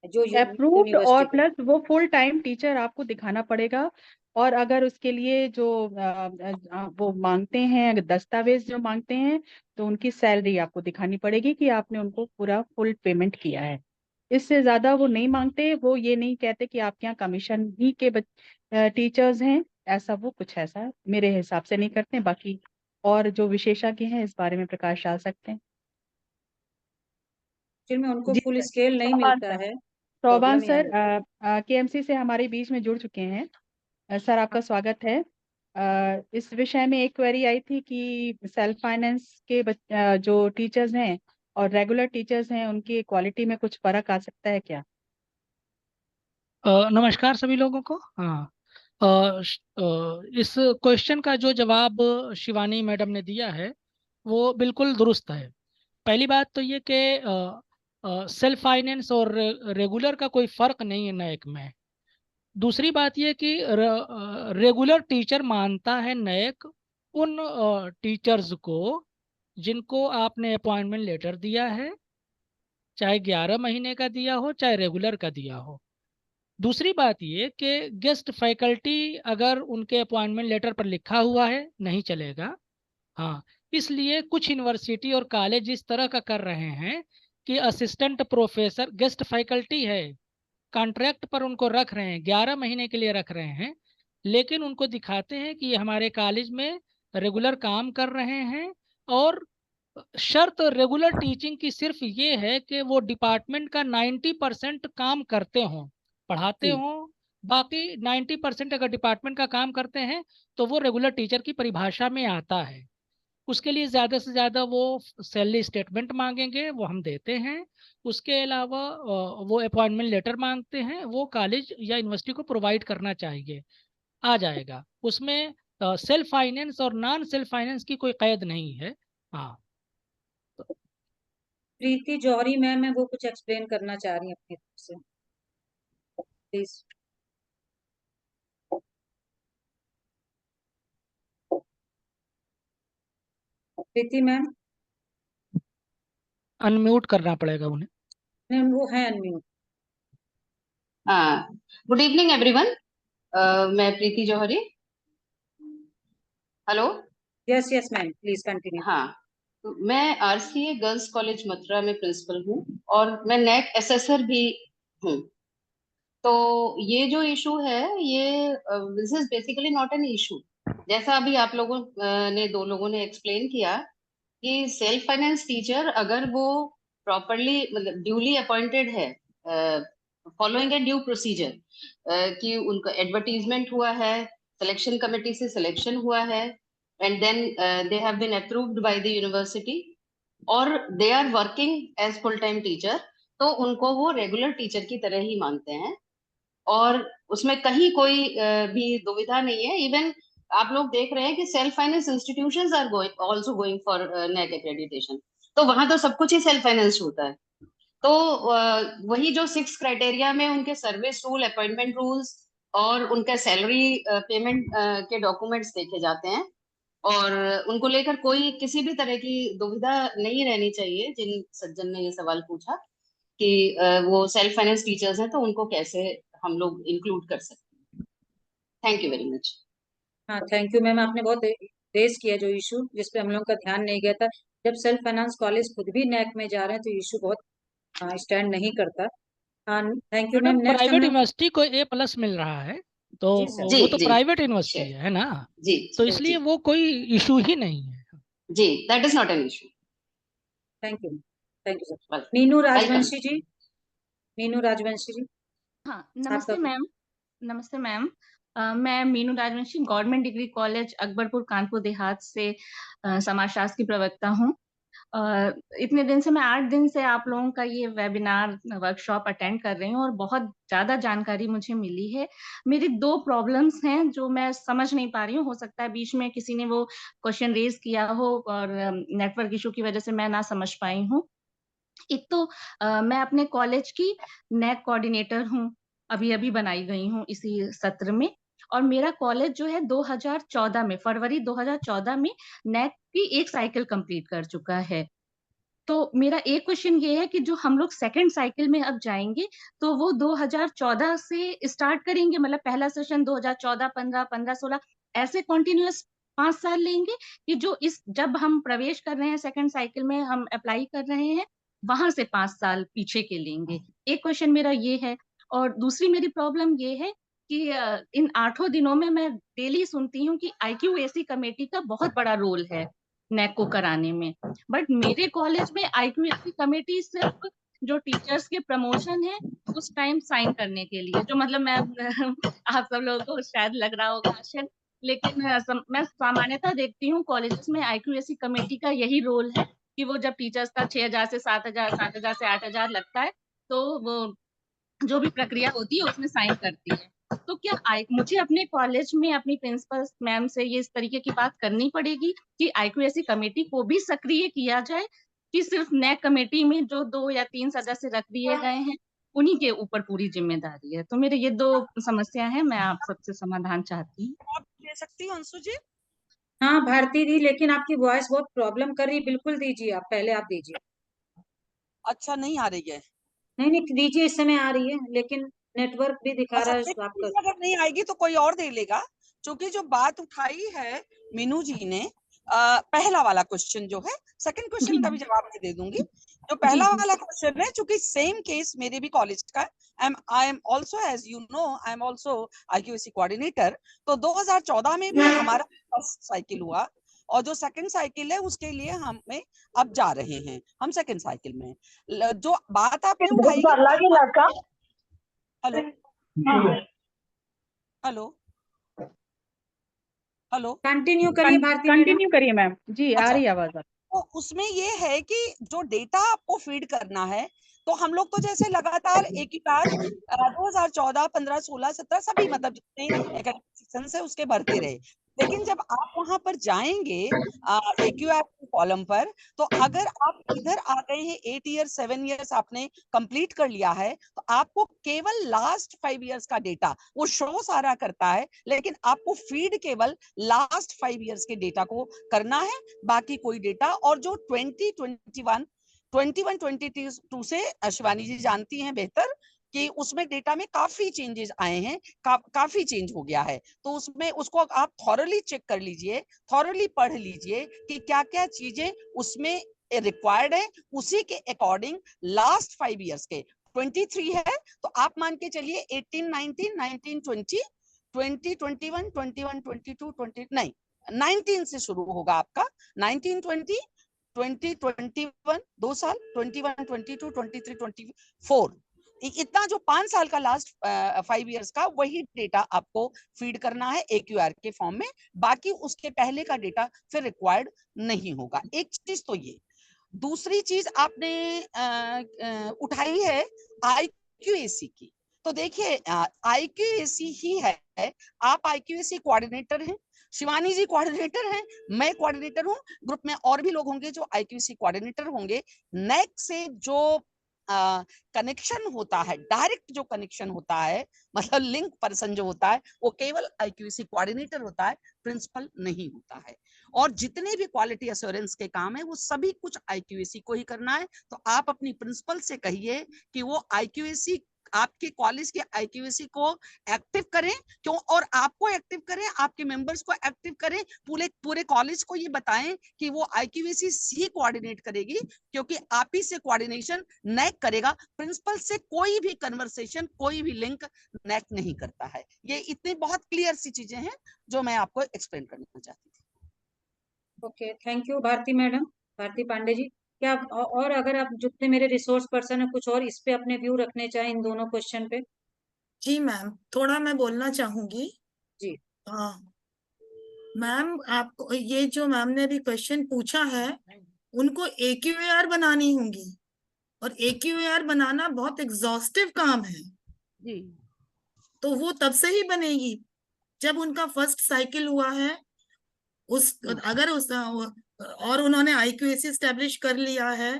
S2: जो
S5: अप्रूव्ड और
S2: यूनिवर्सिटी
S5: प्लस वो फुल टाइम टीचर आपको दिखाना पड़ेगा। और अगर उसके लिए जो वो मांगते हैं, अगर दस्तावेज जो मांगते हैं, तो उनकी सैलरी आपको दिखानी पड़ेगी कि आपने उनको पूरा फुल पेमेंट किया है। इससे ज्यादा वो नहीं मांगते। वो ये नहीं कहते कि आपके यहाँ कमीशन ही के टीचर्स हैं, ऐसा वो कुछ ऐसा मेरे हिसाब से नहीं करते। बाकी और जो विशेषज्ञ हैं इस बारे में प्रकाश डाल सकते हैं।
S2: एक्चुअली में उनको
S5: जी
S2: फुल
S5: सर।
S2: स्केल नहीं
S5: शोभान
S2: मिलता
S5: सर,
S2: है,
S5: शोभान
S2: प्रॉब्लम यह
S5: सर
S2: है।
S5: केएमसी से हमारे बीच में जुड़ चुके हैं। सर आपका स्वागत है। इस विषय में एक क्वेरी आई थी कि सेल्फ फाइनेंस के जो टीचर्स हैं और रेगुलर टीचर्स हैं उनकी क्वालिटी में कुछ फर्क आ सकता है क्या?
S8: नमस्कार सभी लोगों को। हाँ, इस क्वेश्चन का जो जवाब शिवानी मैडम ने दिया है वो बिल्कुल दुरुस्त है। पहली बात तो ये कि सेल्फ फाइनेंस और रेगुलर का कोई फर्क नहीं है नैक में। दूसरी बात ये कि रेगुलर टीचर मानता है नैक उन टीचर्स को जिनको आपने अपॉइंटमेंट लेटर दिया है, चाहे 11 महीने का दिया हो चाहे रेगुलर का दिया हो। दूसरी बात ये कि गेस्ट फैकल्टी अगर उनके अपॉइंटमेंट लेटर पर लिखा हुआ है नहीं चलेगा। हाँ, इसलिए कुछ यूनिवर्सिटी और कॉलेज इस तरह का कर रहे हैं कि असिस्टेंट प्रोफेसर गेस्ट फैकल्टी है, कॉन्ट्रैक्ट पर उनको रख रहे हैं, 11 महीने के लिए रख रहे हैं, लेकिन उनको दिखाते हैं कि ये हमारे कॉलेज में रेगुलर काम कर रहे हैं। और शर्त रेगुलर टीचिंग की सिर्फ ये है कि वो डिपार्टमेंट का 90% काम करते हों, पढ़ाते हों। बाकी 90% अगर डिपार्टमेंट का काम करते हैं तो वो रेगुलर टीचर की परिभाषा में आता है। उसके लिए ज़्यादा से ज़्यादा वो सैलरी स्टेटमेंट मांगेंगे, वो हम देते हैं। उसके अलावा वो अपॉइंटमेंट लेटर मांगते हैं, वो कॉलेज या यूनिवर्सिटी को प्रोवाइड करना चाहिए, आ जाएगा। उसमें सेल्फ फाइनेंस और नॉन सेल्फ फाइनेंस की कोई कैद नहीं है। हाँ,
S2: प्रीति जौहरी मैम है, वो कुछ एक्सप्लेन करना चाह रही है अपनी तरफ से, प्लीज। प्रीति मैम,
S8: अनम्यूट करना पड़ेगा उन्हें।
S2: मैम वो है अनम्यूट।
S9: Good evening everyone. मैं Preeti Johari. Hello.
S2: Yes yes ma'am, please continue.
S9: हाँ, तो मैं आरसीए गर्ल्स कॉलेज मथुरा में प्रिंसिपल हूँ और मैं नेक एसेसर भी हूँ। तो ये जो इशू है ये this is basically not an issue. जैसा अभी आप लोगों ने दो लोगों ने एक्सप्लेन किया कि सेल्फ फाइनेंस टीचर अगर वो प्रॉपरली मतलब ड्यूली अपॉइंटेड है, फॉलोइंग ए ड्यू प्रोसीजर, कि उनका एडवर्टीजमेंट हुआ है, सिलेक्शन कमेटी से सिलेक्शन हुआ है, and then they have been approved by the university और they are working as full time teacher, तो उनको वो रेगुलर टीचर की तरह ही मानते हैं और उसमें कहीं कोई भी दुविधा नहीं है। इवन आप लोग देख रहे हैं कि self finance institutions are going also going for NAAC accreditation, तो वहां तो सब कुछ ही सेल्फ फाइनेंस होता है। तो वही जो 6 क्राइटेरिया में उनके सर्विस रूल, अपॉइंटमेंट रूल्स और उनका सैलरी पेमेंट के डॉक्यूमेंट्स देखे जाते हैं और उनको लेकर कोई किसी भी तरह की दुविधा नहीं रहनी चाहिए। जिन सज्जन ने ये सवाल पूछा कि वो सेल्फ फाइनेंस टीचर्स हैं तो उनको कैसे हम लोग इंक्लूड कर सकते हैं। Thank you very much.
S2: हाँ थैंक यू मैम, आपने बहुत रेस किया जो इशू जिसपे हम लोग का ध्यान नहीं गया था। जब सेल्फ फाइनेंस कॉलेज खुद भी नैक में जा रहे हैं तो इशू बहुत स्टैंड नहीं करता। हाँ thank you
S8: madam,
S2: ma'am. Next
S8: private
S2: हमें
S8: यूनिवर्सिटी को A+ मिल रहा है तो
S2: जी सर।
S9: जी
S8: वो तो
S9: जी
S8: प्राइवेट यूनिवर्सिटी है ना,
S9: जी
S8: तो
S9: जी
S8: इसलिए वो कोई इशू ही नहीं है।
S9: जी, that is not an issue.
S2: Thank you sir. Meenu
S9: welcome.
S2: Rajvanshi ji, Meenu Rajvanshi ji.
S10: हाँ,
S2: आपका
S10: नमस्ते मैम। नमस्ते मैम। मैं Meenu Rajvanshi government degree college Akbarpur Kanpur Dehat से समाजशास्त्र की प्रवक्ता हूँ। इतने दिन से मैं 8 दिन से आप लोगों का ये वेबिनार वर्कशॉप अटेंड कर रही हूँ और बहुत ज़्यादा जानकारी मुझे मिली है। मेरी 2 प्रॉब्लम्स हैं जो मैं समझ नहीं पा रही हूँ। हो सकता है बीच में किसी ने वो क्वेश्चन रेज़ किया हो और नेटवर्क इश्यू की वजह से मैं ना समझ पाई हूँ। एक तो मैं अपने कॉलेज की नैक कोऑर्डिनेटर हूँ, अभी अभी बनाई गई हूँ इसी सत्र में। और मेरा कॉलेज जो है 2014 में, फरवरी 2014 में नैक की एक साइकिल कंप्लीट कर चुका है। तो मेरा एक क्वेश्चन ये है कि जो हम लोग सेकंड साइकिल में अब जाएंगे, तो वो 2014 से स्टार्ट करेंगे, मतलब पहला सेशन 2014, 15, 15, 16 ऐसे कंटिन्यूअस 5 साल लेंगे, कि जो इस जब हम प्रवेश कर रहे हैं सेकंड साइकिल में, हम अप्लाई कर रहे हैं, वहां से 5 साल पीछे के लेंगे। एक क्वेश्चन मेरा ये है। और दूसरी मेरी प्रॉब्लम ये है कि इन 8 दिनों में मैं डेली सुनती हूँ कि IQAC कमेटी का बहुत बड़ा रोल है नैक को कराने में। बट मेरे कॉलेज में IQAC कमेटी सिर्फ जो टीचर्स के प्रमोशन है उस टाइम साइन करने के लिए, जो मतलब मैं आप सब लोगों को शायद लग रहा होगा आश्चर्य, लेकिन मैं सामान्यतः देखती हूँ कॉलेजेस में IQAC कमेटी का यही रोल है कि वो जब टीचर्स का 6,000 से 7,000, 7,000 से 8,000 लगता है, तो वो जो भी प्रक्रिया होती है उसमें साइन करती है। तो क्या मुझे अपने कॉलेज में अपनी प्रिंसिपल मैम से ये इस तरीके की बात करनी पड़ेगी कि IQAC कमेटी को भी सक्रिय किया जाए, कि सिर्फ नैक कमेटी में जो 2 या 3 सदस्य रख दिए गए हैं उन्हीं के ऊपर पूरी जिम्मेदारी है? तो मेरे ये 2 समस्या है, मैं आप सबसे समाधान चाहती हूँ।
S4: आप दे सकती हो अंशु जी?
S2: हाँ भारती दी, लेकिन आपकी वॉइस बहुत प्रॉब्लम कर रही, बिल्कुल दीजिए, आप पहले आप दीजिए।
S4: अच्छा, नहीं आ रही है?
S2: नहीं नहीं दीजिए, इस समय आ रही है, लेकिन नेटवर्क भी दिखा
S4: अच्छा,
S2: रहा है
S4: देखिए,
S2: आपका।
S4: अगर नहीं आएगी तो कोई और दे लेगा, क्योंकि जो बात उठाई है मीनू जी ने, पहला वाला क्वेश्चन जो है, सेकंड क्वेश्चन का भी जवाब मैं दे दूंगी। जो पहला वाला क्वेश्चन है, चूंकि सेम केस मेरे भी कॉलेज का है, I am also, as you know, I am also IQAC coordinator. तो 2014 में भी हमारा फर्स्ट साइकिल हुआ, और जो सेकंड साइकिल है उसके लिए हमें अब जा रहे हैं, हम सेकंड साइकिल में। जो बात आपने उठाई, हेलो हेलो हेलो,
S2: कंटिन्यू करिए भारती मैडम।
S5: कंटिन्यू करिए मैम जी, आ
S4: अच्छा,
S5: रही है आवाज आप।
S4: तो उसमें ये है कि जो डेटा आपको फीड करना है, तो हम लोग तो जैसे लगातार एक ही बार 2014, 15, 16, 17 सभी, मतलब जितने एकेडमिक सेक्शन है उसके भरते रहे। लेकिन जब आप वहां पर जाएंगे AQAC कॉलम पर, तो अगर आप इधर आ गए हैं 8 ईयर 7 ईयर्स आपने कंप्लीट कर लिया है, तो आपको केवल लास्ट 5 ईयर्स का डेटा वो शो सारा करता है, लेकिन आपको फीड केवल लास्ट 5 ईयर्स के डेटा को करना है, बाकी कोई डेटा। और जो 2021, 22 से शिवानी जी जानती हैं बेहतर कि उसमें डेटा में काफी चेंजेस आए हैं, काफी चेंज हो गया है। तो उसमें उसको आप थॉरली चेक कर लीजिए, थॉरली पढ़ लीजिए कि क्या क्या चीजें उसमें रिक्वायर्ड है, उसी के अकॉर्डिंग लास्ट 5 ईयर्स के 23 है, तो आप मान के चलिए 18, 19, 19, 20, 20, 21, 21, 22, 20 नहीं 19 से शुरू होगा आपका, 19, 20, 20, 21 2 साल, 21, 22, 23, 24, इतना जो 5 साल का लास्ट 5 ईयर्स का, वही डेटा आपको फीड करना है AQR के फॉर्म में। बाकी उसके पहले का डेटा फिर रिक्वायर्ड नहीं होगा। एक चीज तो ये, दूसरी चीज आपने उठाई है IQAC की। तो देखिए IQAC ही है, आप IQAC कोऑर्डिनेटर हैं, शिवानी जी कोऑर्डिनेटर हैं, मैं कोऑर्डिनेटर हूं, ग्रुप में और भी लोग होंगे जो IQAC कोऑर्डिनेटर होंगे। नेक से जो कनेक्शन होता है, डायरेक्ट जो कनेक्शन होता है, मतलब लिंक पर्सन जो होता है, वो केवल IQAC कोऑर्डिनेटर होता है, प्रिंसिपल नहीं होता है। और जितने भी क्वालिटी एश्योरेंस के काम है वो सभी कुछ IQAC को ही करना है। तो आप अपनी प्रिंसिपल से कहिए कि वो IQAC, आपके कॉलेज के IQAC को एक्टिव करें, क्यों, और आपको एक्टिव करें, आपके मेंबर्स को एक्टिव करें, पूरे कॉलेज को ये बताएं कि वो IQAC सी कोऑर्डिनेट करेगी, क्योंकि आप ही से कोऑर्डिनेशन नैक करेगा। प्रिंसिपल से कोई भी कन्वर्सेशन, कोई भी लिंक नैक नहीं करता है। ये इतनी बहुत क्लियर सी चीजें हैं जो मैं आपको एक्सप्लेन करना चाहती थी।
S2: Okay, thank you Bharti madam, Bharti Pandey ji. क्या और अगर आप जितने मेरे रिसोर्स पर्सन है, कुछ और इस पे अपने व्यू रखने चाहें इन दोनों क्वेश्चन पे?
S1: जी मैम, थोड़ा मैं बोलना चाहूंगी।
S2: जी
S1: हाँ मैम, आपको ये जो मैम ने अभी क्वेश्चन पूछा है, उनको AQAR बनानी होंगी, और AQAR बनाना बहुत एग्जॉस्टिव काम है।
S5: जी
S1: तो वो तब से ही बनेगी जब उनका फर्स्ट साइकिल हुआ है, अगर उन्होंने IQAC एस्टेब्लिश कर लिया है,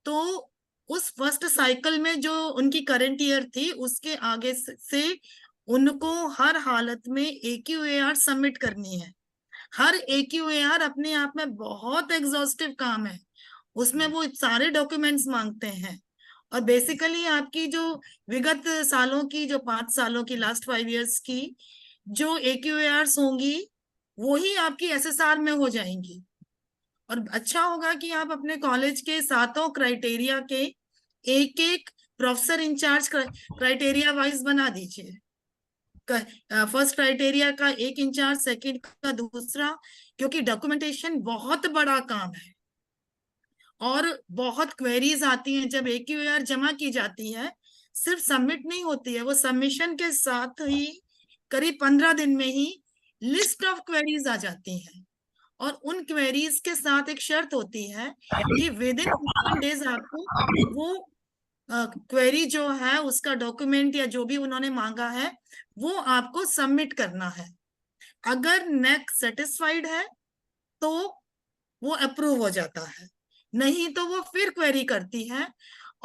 S1: तो उस फर्स्ट साइकिल में जो उनकी करंट ईयर थी उसके आगे से उनको हर हालत में AQAR सबमिट करनी है। हर AQAR अपने आप में बहुत एग्जॉस्टिव काम है, उसमें वो सारे डॉक्यूमेंट्स मांगते हैं। और बेसिकली आपकी जो विगत सालों की, जो 5 सालों की, लास्ट 5 इयर्स की जो AQARs होंगी वो ही आपकी SSR में हो जाएंगी। और अच्छा होगा कि आप अपने कॉलेज के सातों क्राइटेरिया के एक एक प्रोफेसर इंचार्ज क्राइटेरिया वाइज बना दीजिए। फर्स्ट क्राइटेरिया का एक इंचार्ज, सेकंड का दूसरा, क्योंकि डॉक्यूमेंटेशन बहुत बड़ा काम है और बहुत क्वेरीज आती हैं। जब AQAR जमा की जाती है, सिर्फ सबमिट नहीं होती है, वो सबमिशन के साथ ही करीब 15 दिन में ही लिस्ट ऑफ क्वेरीज आ जाती हैं। और उन क्वेरीज के साथ एक शर्त होती है कि विद इन 15 डेज आपको वो क्वेरी जो है उसका डॉक्यूमेंट या जो भी उन्होंने मांगा है वो आपको सबमिट करना है। अगर नेक सेटिस्फाइड है तो वो अप्रूव हो जाता है, नहीं तो वो फिर क्वेरी करती है।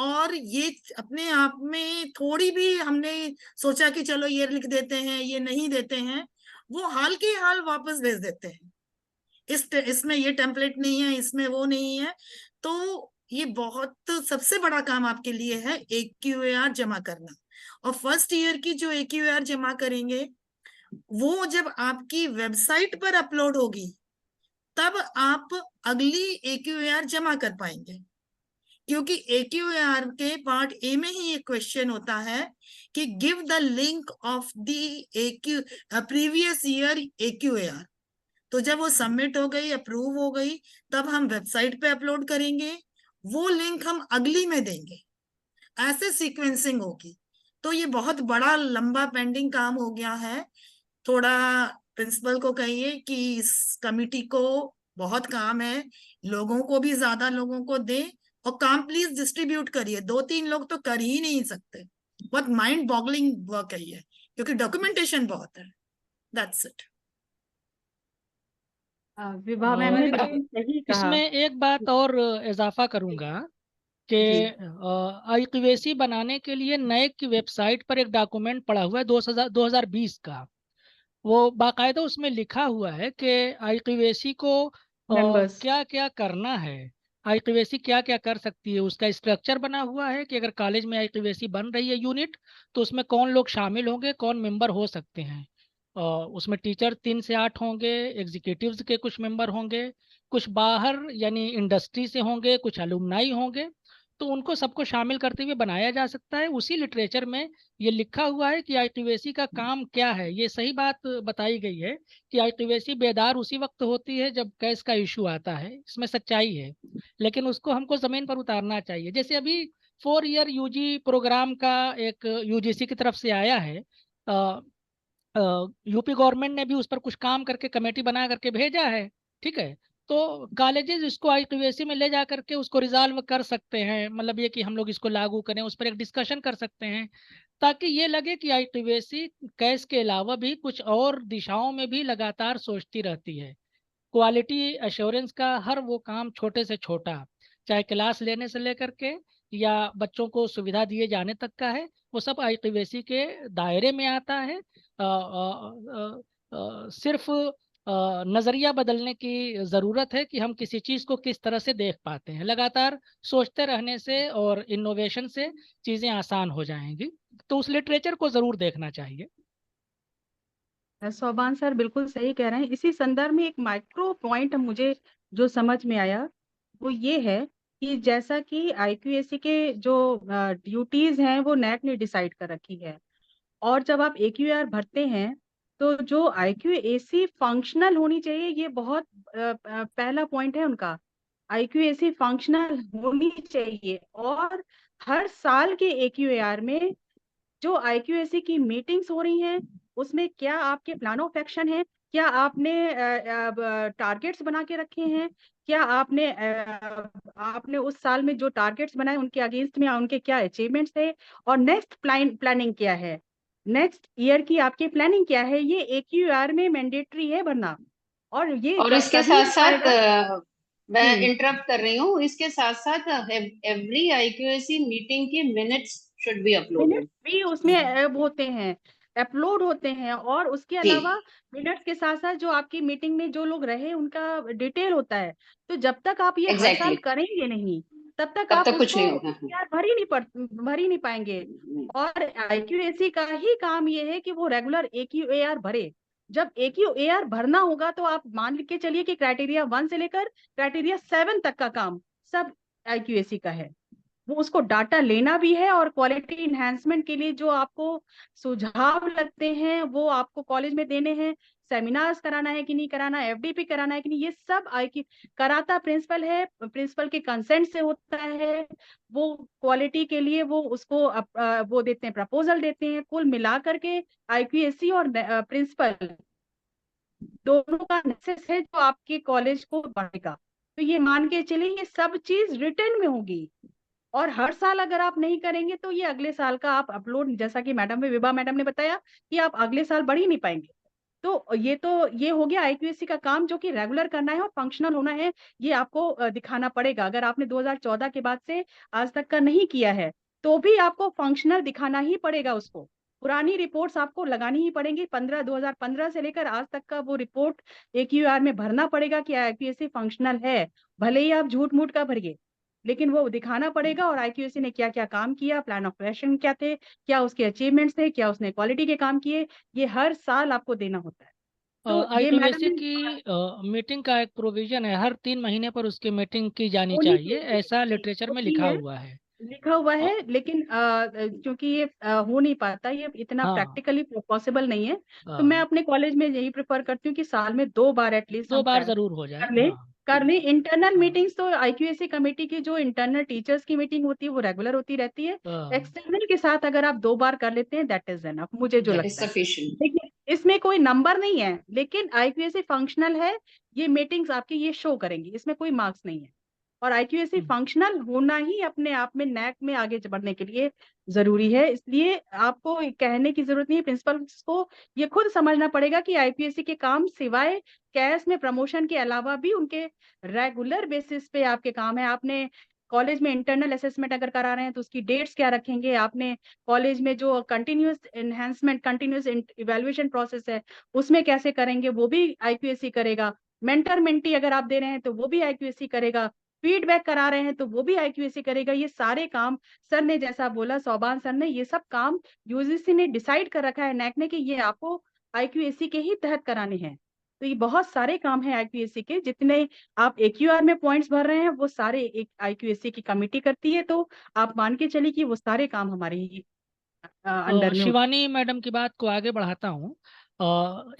S1: और ये अपने आप में थोड़ी भी हमने सोचा कि चलो ये लिख देते हैं, ये नहीं देते हैं, वो हाल के हाल वापस भेज देते हैं। इसमें ये टेम्पलेट नहीं है, इसमें वो नहीं है। तो ये बहुत सबसे बड़ा काम आपके लिए है AQAR जमा करना। और फर्स्ट ईयर की जो AQAR जमा करेंगे वो जब आपकी वेबसाइट पर अपलोड होगी तब आप अगली AQAR जमा कर पाएंगे, क्योंकि AQAR के पार्ट A में ही एक क्वेश्चन होता है कि give the link of the previous year AQAR। तो जब वो सबमिट हो गई, अप्रूव हो गई, तब हम वेबसाइट पे अपलोड करेंगे, वो लिंक हम अगली में देंगे, ऐसे सीक्वेंसिंग होगी। तो ये बहुत बड़ा लंबा पेंडिंग काम हो गया है। थोड़ा प्रिंसिपल को कहिए कि इस कमिटी को बहुत काम है, लोगों को भी ज्यादा लोगों को दे और काम प्लीज डिस्ट्रीब्यूट करिए। 2-3 लोग तो कर ही नहीं सकते, बहुत माइंड बॉगलिंग वर्क है ये, क्योंकि डॉक्यूमेंटेशन बहुत है। That's it.
S2: विभा मैम ने
S8: और
S2: बिल्कुल सही कहा।
S8: इसमें एक बात और इजाफा करूंगा कि IQAC बनाने के लिए NAAC की वेबसाइट पर एक डॉक्यूमेंट पड़ा हुआ है 2020 का। वो बाकायदा उसमें लिखा हुआ है कि IQAC को
S5: Members.
S8: क्या क्या करना है, IQAC क्या क्या कर सकती है, उसका स्ट्रक्चर बना हुआ है कि अगर कॉलेज में IQAC बन रही है यूनिट तो उसमें कौन लोग शामिल होंगे, कौन मेंबर हो सकते हैं। उसमें टीचर 3 से 8 होंगे, एग्जीक्यूटिव्स के कुछ मेंबर होंगे, कुछ बाहर यानी इंडस्ट्री से होंगे, कुछ अलुमनाई होंगे। तो उनको सबको शामिल करते हुए बनाया जा सकता है। उसी लिटरेचर में ये लिखा हुआ है कि IQAC का काम क्या है। ये सही बात बताई गई है कि IQAC बेदार उसी वक्त होती है जब कैश का इशू आता है, इसमें सच्चाई है, लेकिन उसको हमको जमीन पर उतारना चाहिए। जैसे अभी 4 ईयर UG प्रोग्राम का एक UGC की तरफ से आया है, यूपी गवर्नमेंट ने भी उस पर कुछ काम करके कमेटी बना करके भेजा है, ठीक है। तो कॉलेजेस इसको IQAC में ले जा करके उसको रिजॉल्व कर सकते हैं, मतलब ये कि हम लोग इसको लागू करें, उस पर एक डिस्कशन कर सकते हैं, ताकि ये लगे कि IQAC कैश के अलावा भी कुछ और दिशाओं में भी लगातार सोचती रहती है। क्वालिटी एश्योरेंस का हर वो काम छोटे से छोटा, चाहे क्लास लेने से लेकर के या बच्चों को सुविधा दिए जाने तक का है, वो सब IQAC के दायरे में आता है। सिर्फ नज़रिया बदलने की ज़रूरत है कि हम किसी चीज़ को किस तरह से देख पाते हैं। लगातार सोचते रहने से और इनोवेशन से चीज़ें आसान हो जाएंगी। तो उस लिटरेचर को ज़रूर देखना चाहिए।
S5: सोबान सर बिल्कुल सही कह रहे हैं। इसी संदर्भ में एक माइक्रो पॉइंट मुझे जो समझ में आया वो ये है कि जैसा कि IQAC के जो ड्यूटीज हैं वो NAAC ने डिसाइड कर रखी है, और जब आप AQAR भरते हैं तो जो IQAC फंक्शनल होनी चाहिए, ये बहुत पहला पॉइंट है उनका। IQAC फंक्शनल होनी चाहिए, और हर साल के AQAR में जो IQAC की मीटिंग्स हो रही हैं उसमें क्या आपके प्लान ऑफ एक्शन है, क्या आपने टारगेट्स बना के रखे हैं, क्या आपने उस साल में जो टारगेट्स बनाए उनके अगेंस्ट में उनके क्या अचीवमेंट्स थे, और नेक्स्ट प्लानिंग क्या है, नेक्स्ट ईयर की आपकी प्लानिंग क्या है, ये AQAR में मैंडेटरी है भरना। और ये
S9: और इसके साथ साथ मैं
S5: जी।
S9: इंटरप्ट कर रही हूँ, इसके साथ साथ एवरी IQAC मीटिंग के minutes should be uploaded.
S5: Minutes भी उसमें होते हैं, अपलोड होते हैं, और उसके
S9: जी
S5: अलावा मिनट्स के साथ साथ जो आपकी मीटिंग में जो लोग रहे उनका डिटेल होता है। तो जब तक आप ये हर साल
S9: एग्जैक्टली,
S5: करेंगे नहीं, तब तक
S9: तब
S5: आप
S9: तक कुछ
S5: उसको
S9: नहीं होगा।
S5: यार भर ही नहीं पाएंगे। और IQAC का ही काम ये है कि वो रेगुलर AQAR भरे। जब AQAR भरना होगा तो आप मान के चलिए कि क्राइटेरिया 1 से लेकर क्राइटेरिया 7 तक का काम सब IQAC का है। वो उसको डाटा लेना भी है, और क्वालिटी इन्हांसमेंट के लिए जो आपको सुझाव लगते हैं वो आपको कॉलेज में देने हैं। सेमिनार्स कराना है कि नहीं कराना, FDP कराना है कि नहीं, ये सब कराता प्रिंसिपल है। प्रिंसिपल के कंसेंट से होता है। वो क्वालिटी के लिए वो उसको वो देते हैं, प्रपोजल देते हैं। कुल मिला करके IQAC और प्रिंसिपल दोनों का नेक्सस है जो आपके कॉलेज को बढ़ेगा। तो ये मान के चलिए ये सब चीज रिटर्न में होगी। और हर साल अगर आप नहीं करेंगे तो ये अगले साल का आप अपलोड, जैसा कि विभा मैडम ने बताया कि आप अगले साल बढ़ ही नहीं पाएंगे। तो ये हो गया IQAC का काम, जो कि रेगुलर करना है और फंक्शनल होना है। ये आपको दिखाना पड़ेगा। अगर आपने 2014 के बाद से आज तक का नहीं किया है तो भी आपको फंक्शनल दिखाना ही पड़ेगा उसको। पुरानी रिपोर्ट्स आपको लगानी ही पड़ेंगी। 2015 से लेकर आज तक का वो रिपोर्ट AQAR में भरना पड़ेगा कि IQAC फंक्शनल है। भले ही आप झूठ मूठ का भरिए, लेकिन वो दिखाना पड़ेगा। और IQAC ने क्या क्या काम किया, प्लान ऑफ एक्शन क्या थे, क्या उसके अचीवमेंट्स थे, क्या उसने क्वालिटी के काम किए, ये हर साल आपको देना होता है। तो ये मैडम
S8: IQAC
S5: ने
S8: की मीटिंग का एक प्रोविजन है, हर 3 महीने पर उसकी मीटिंग की जानी
S5: होनी
S8: चाहिए,
S5: चाहिए।
S8: ऐसा
S5: जी,
S8: लिटरेचर में
S5: होती
S8: लिखा
S5: है,
S8: हुआ है।
S5: लिखा हुआ
S8: अ,
S5: है। लेकिन क्योंकि ये हो नहीं पाता, ये इतना
S8: हाँ
S5: प्रैक्टिकली पॉसिबल नहीं है, तो मैं
S8: हाँ,
S5: अपने कॉलेज में यही प्रेफर करती हूँ कि साल में 2 बार एटलीस्ट
S8: 2
S5: हम
S8: बार जरूर हो जाए।
S5: कर लें।
S8: हाँ
S5: कर लें इंटरनल
S8: हाँ
S5: मीटिंग्स। तो IQAC कमेटी की जो इंटरनल टीचर्स की मीटिंग होती है वो रेगुलर होती रहती है।
S8: हाँ।
S5: एक्सटर्नल के साथ अगर आप 2 बार कर लेते हैं दैट इज एनफ, मुझे जो
S9: दैट इज
S5: लगता है।
S9: सफिशिएंट।
S5: देखिए इसमें कोई नंबर नहीं है, लेकिन IQAC फंक्शनल है। ये मीटिंग्स आपकी ये शो करेंगी, इसमें कोई मार्क्स नहीं है। और IQAC फंक्शनल होना ही अपने आप में NAC में आगे बढ़ने के लिए जरूरी है। इसलिए आपको कहने की जरूरत नहीं है, प्रिंसिपल्स को ये खुद समझना पड़ेगा कि IQAC के काम सिवाय कैस में प्रमोशन के अलावा भी उनके रेगुलर बेसिस पे आपके काम है। आपने कॉलेज में इंटरनल असेसमेंट अगर करा रहे हैं तो उसकी डेट्स क्या रखेंगे, आपने कॉलेज में जो continuous enhancement, continuous evaluation process है उसमें कैसे करेंगे, वो भी IQAC करेगा। मेंटर मेंटी अगर आप दे रहे हैं तो वो भी IQAC करेगा। फीडबैक करा रहे हैं तो वो भी IQAC करेगा। ये सारे काम सर ने जैसा बोला, सौबान सर ने, ये सब काम UGC ने डिसाइड कर रखा है, NAC ने, कि ये आपको IQAC के ही तहत कराने हैं। तो ये बहुत सारे काम हैं IQAC के। जितने आप AQR में पॉइंट्स भर रहे हैं वो सारे एक IQAC की कमेटी करती है। तो आप मान के चलिए कि वो सारे काम हमारे ही अंडर में होते
S8: शिवानी मैडम की बात को आगे बढ़ाता हूँ।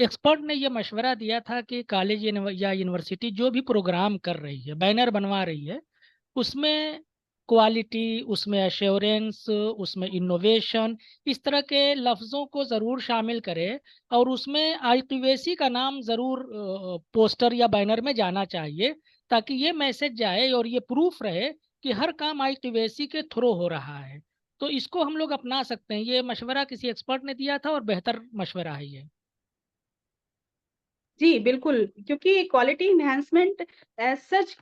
S8: एक्सपर्ट ने ये मशवरा दिया था कि कॉलेज या यूनिवर्सिटी जो भी प्रोग्राम कर रही है, बैनर बनवा रही है, उसमें क्वालिटी, उसमें एश्योरेंस, उसमें इनोवेशन, इस तरह के लफ्ज़ों को ज़रूर शामिल करे। और उसमें IQAC का नाम ज़रूर पोस्टर या बैनर में जाना चाहिए, ताकि ये मैसेज जाए और ये प्रूफ रहे कि हर काम IQAC के थ्रू हो रहा है। तो इसको हम लोग अपना सकते हैं। ये मशवरा किसी एक्सपर्ट ने दिया था और बेहतर मशवरा है ये।
S5: जी बिल्कुल, क्योंकि क्वालिटी इन्हांसमेंट एज सच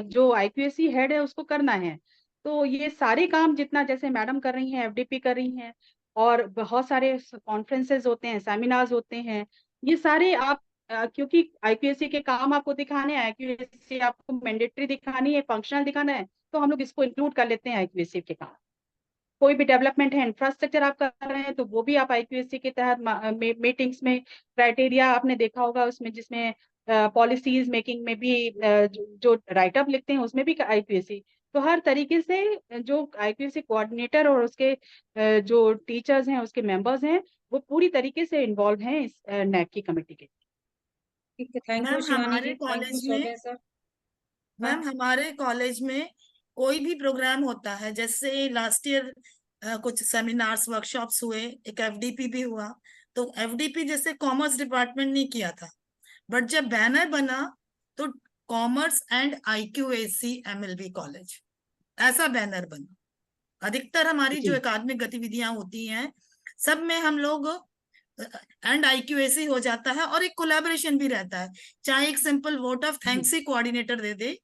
S5: जो IQAC हेड है उसको करना है। तो ये सारे काम जितना जैसे मैडम कर रही हैं, FDP कर रही हैं, और बहुत सारे कॉन्फ्रेंसेज होते हैं, सेमिनार्स होते हैं, ये सारे आप क्योंकि IQAC के काम आपको दिखाने हैं, IQAC आपको मैंडेटरी दिखानी है, फंक्शनल दिखाना है, तो हम लोग इसको इंक्लूड कर लेते हैं IQAC के काम। कोई भी डेवलपमेंट है, इंफ्रास्ट्रक्चर आप कर रहे हैं, तो वो भी आप IQAC के तहत मीटिंग्स में क्राइटेरिया आपने देखा होगा उसमें, जिसमें पॉलिसीज मेकिंग में भी जो राइटअप लिखते हैं उसमें भी IQAC। तो हर तरीके से जो IQAC कोऑर्डिनेटर और उसके जो टीचर्स हैं, उसके मेंबर्स हैं, वो पूरी तरीके से इन्वॉल्व हैं इस NAC की कमेटी के।
S2: ठीक है, थैंक यू
S1: मैम
S2: शिवानी
S1: हमारे
S2: जी, थैंक यू
S1: कॉलेज में
S2: शोभा सर।
S1: मैम हमारे कॉलेज में कोई भी प्रोग्राम होता है, जैसे लास्ट ईयर कुछ सेमिनार्स वर्कशॉप्स हुए, एक FDP भी हुआ। तो FDP जैसे कॉमर्स डिपार्टमेंट ने किया था, बट जब बैनर बना तो commerce and IQAC MLB college, ऐसा बैनर बना। अधिकतर हमारी जो
S5: जी
S1: एकाडमिक गतिविधियां होती हैं सब में हम लोग एंड IQAC हो जाता है और एक कोलैबोरेशन भी रहता है। चाहे एक सिंपल वोट ऑफ थैंक्स ही कोऑर्डिनेटर दे दे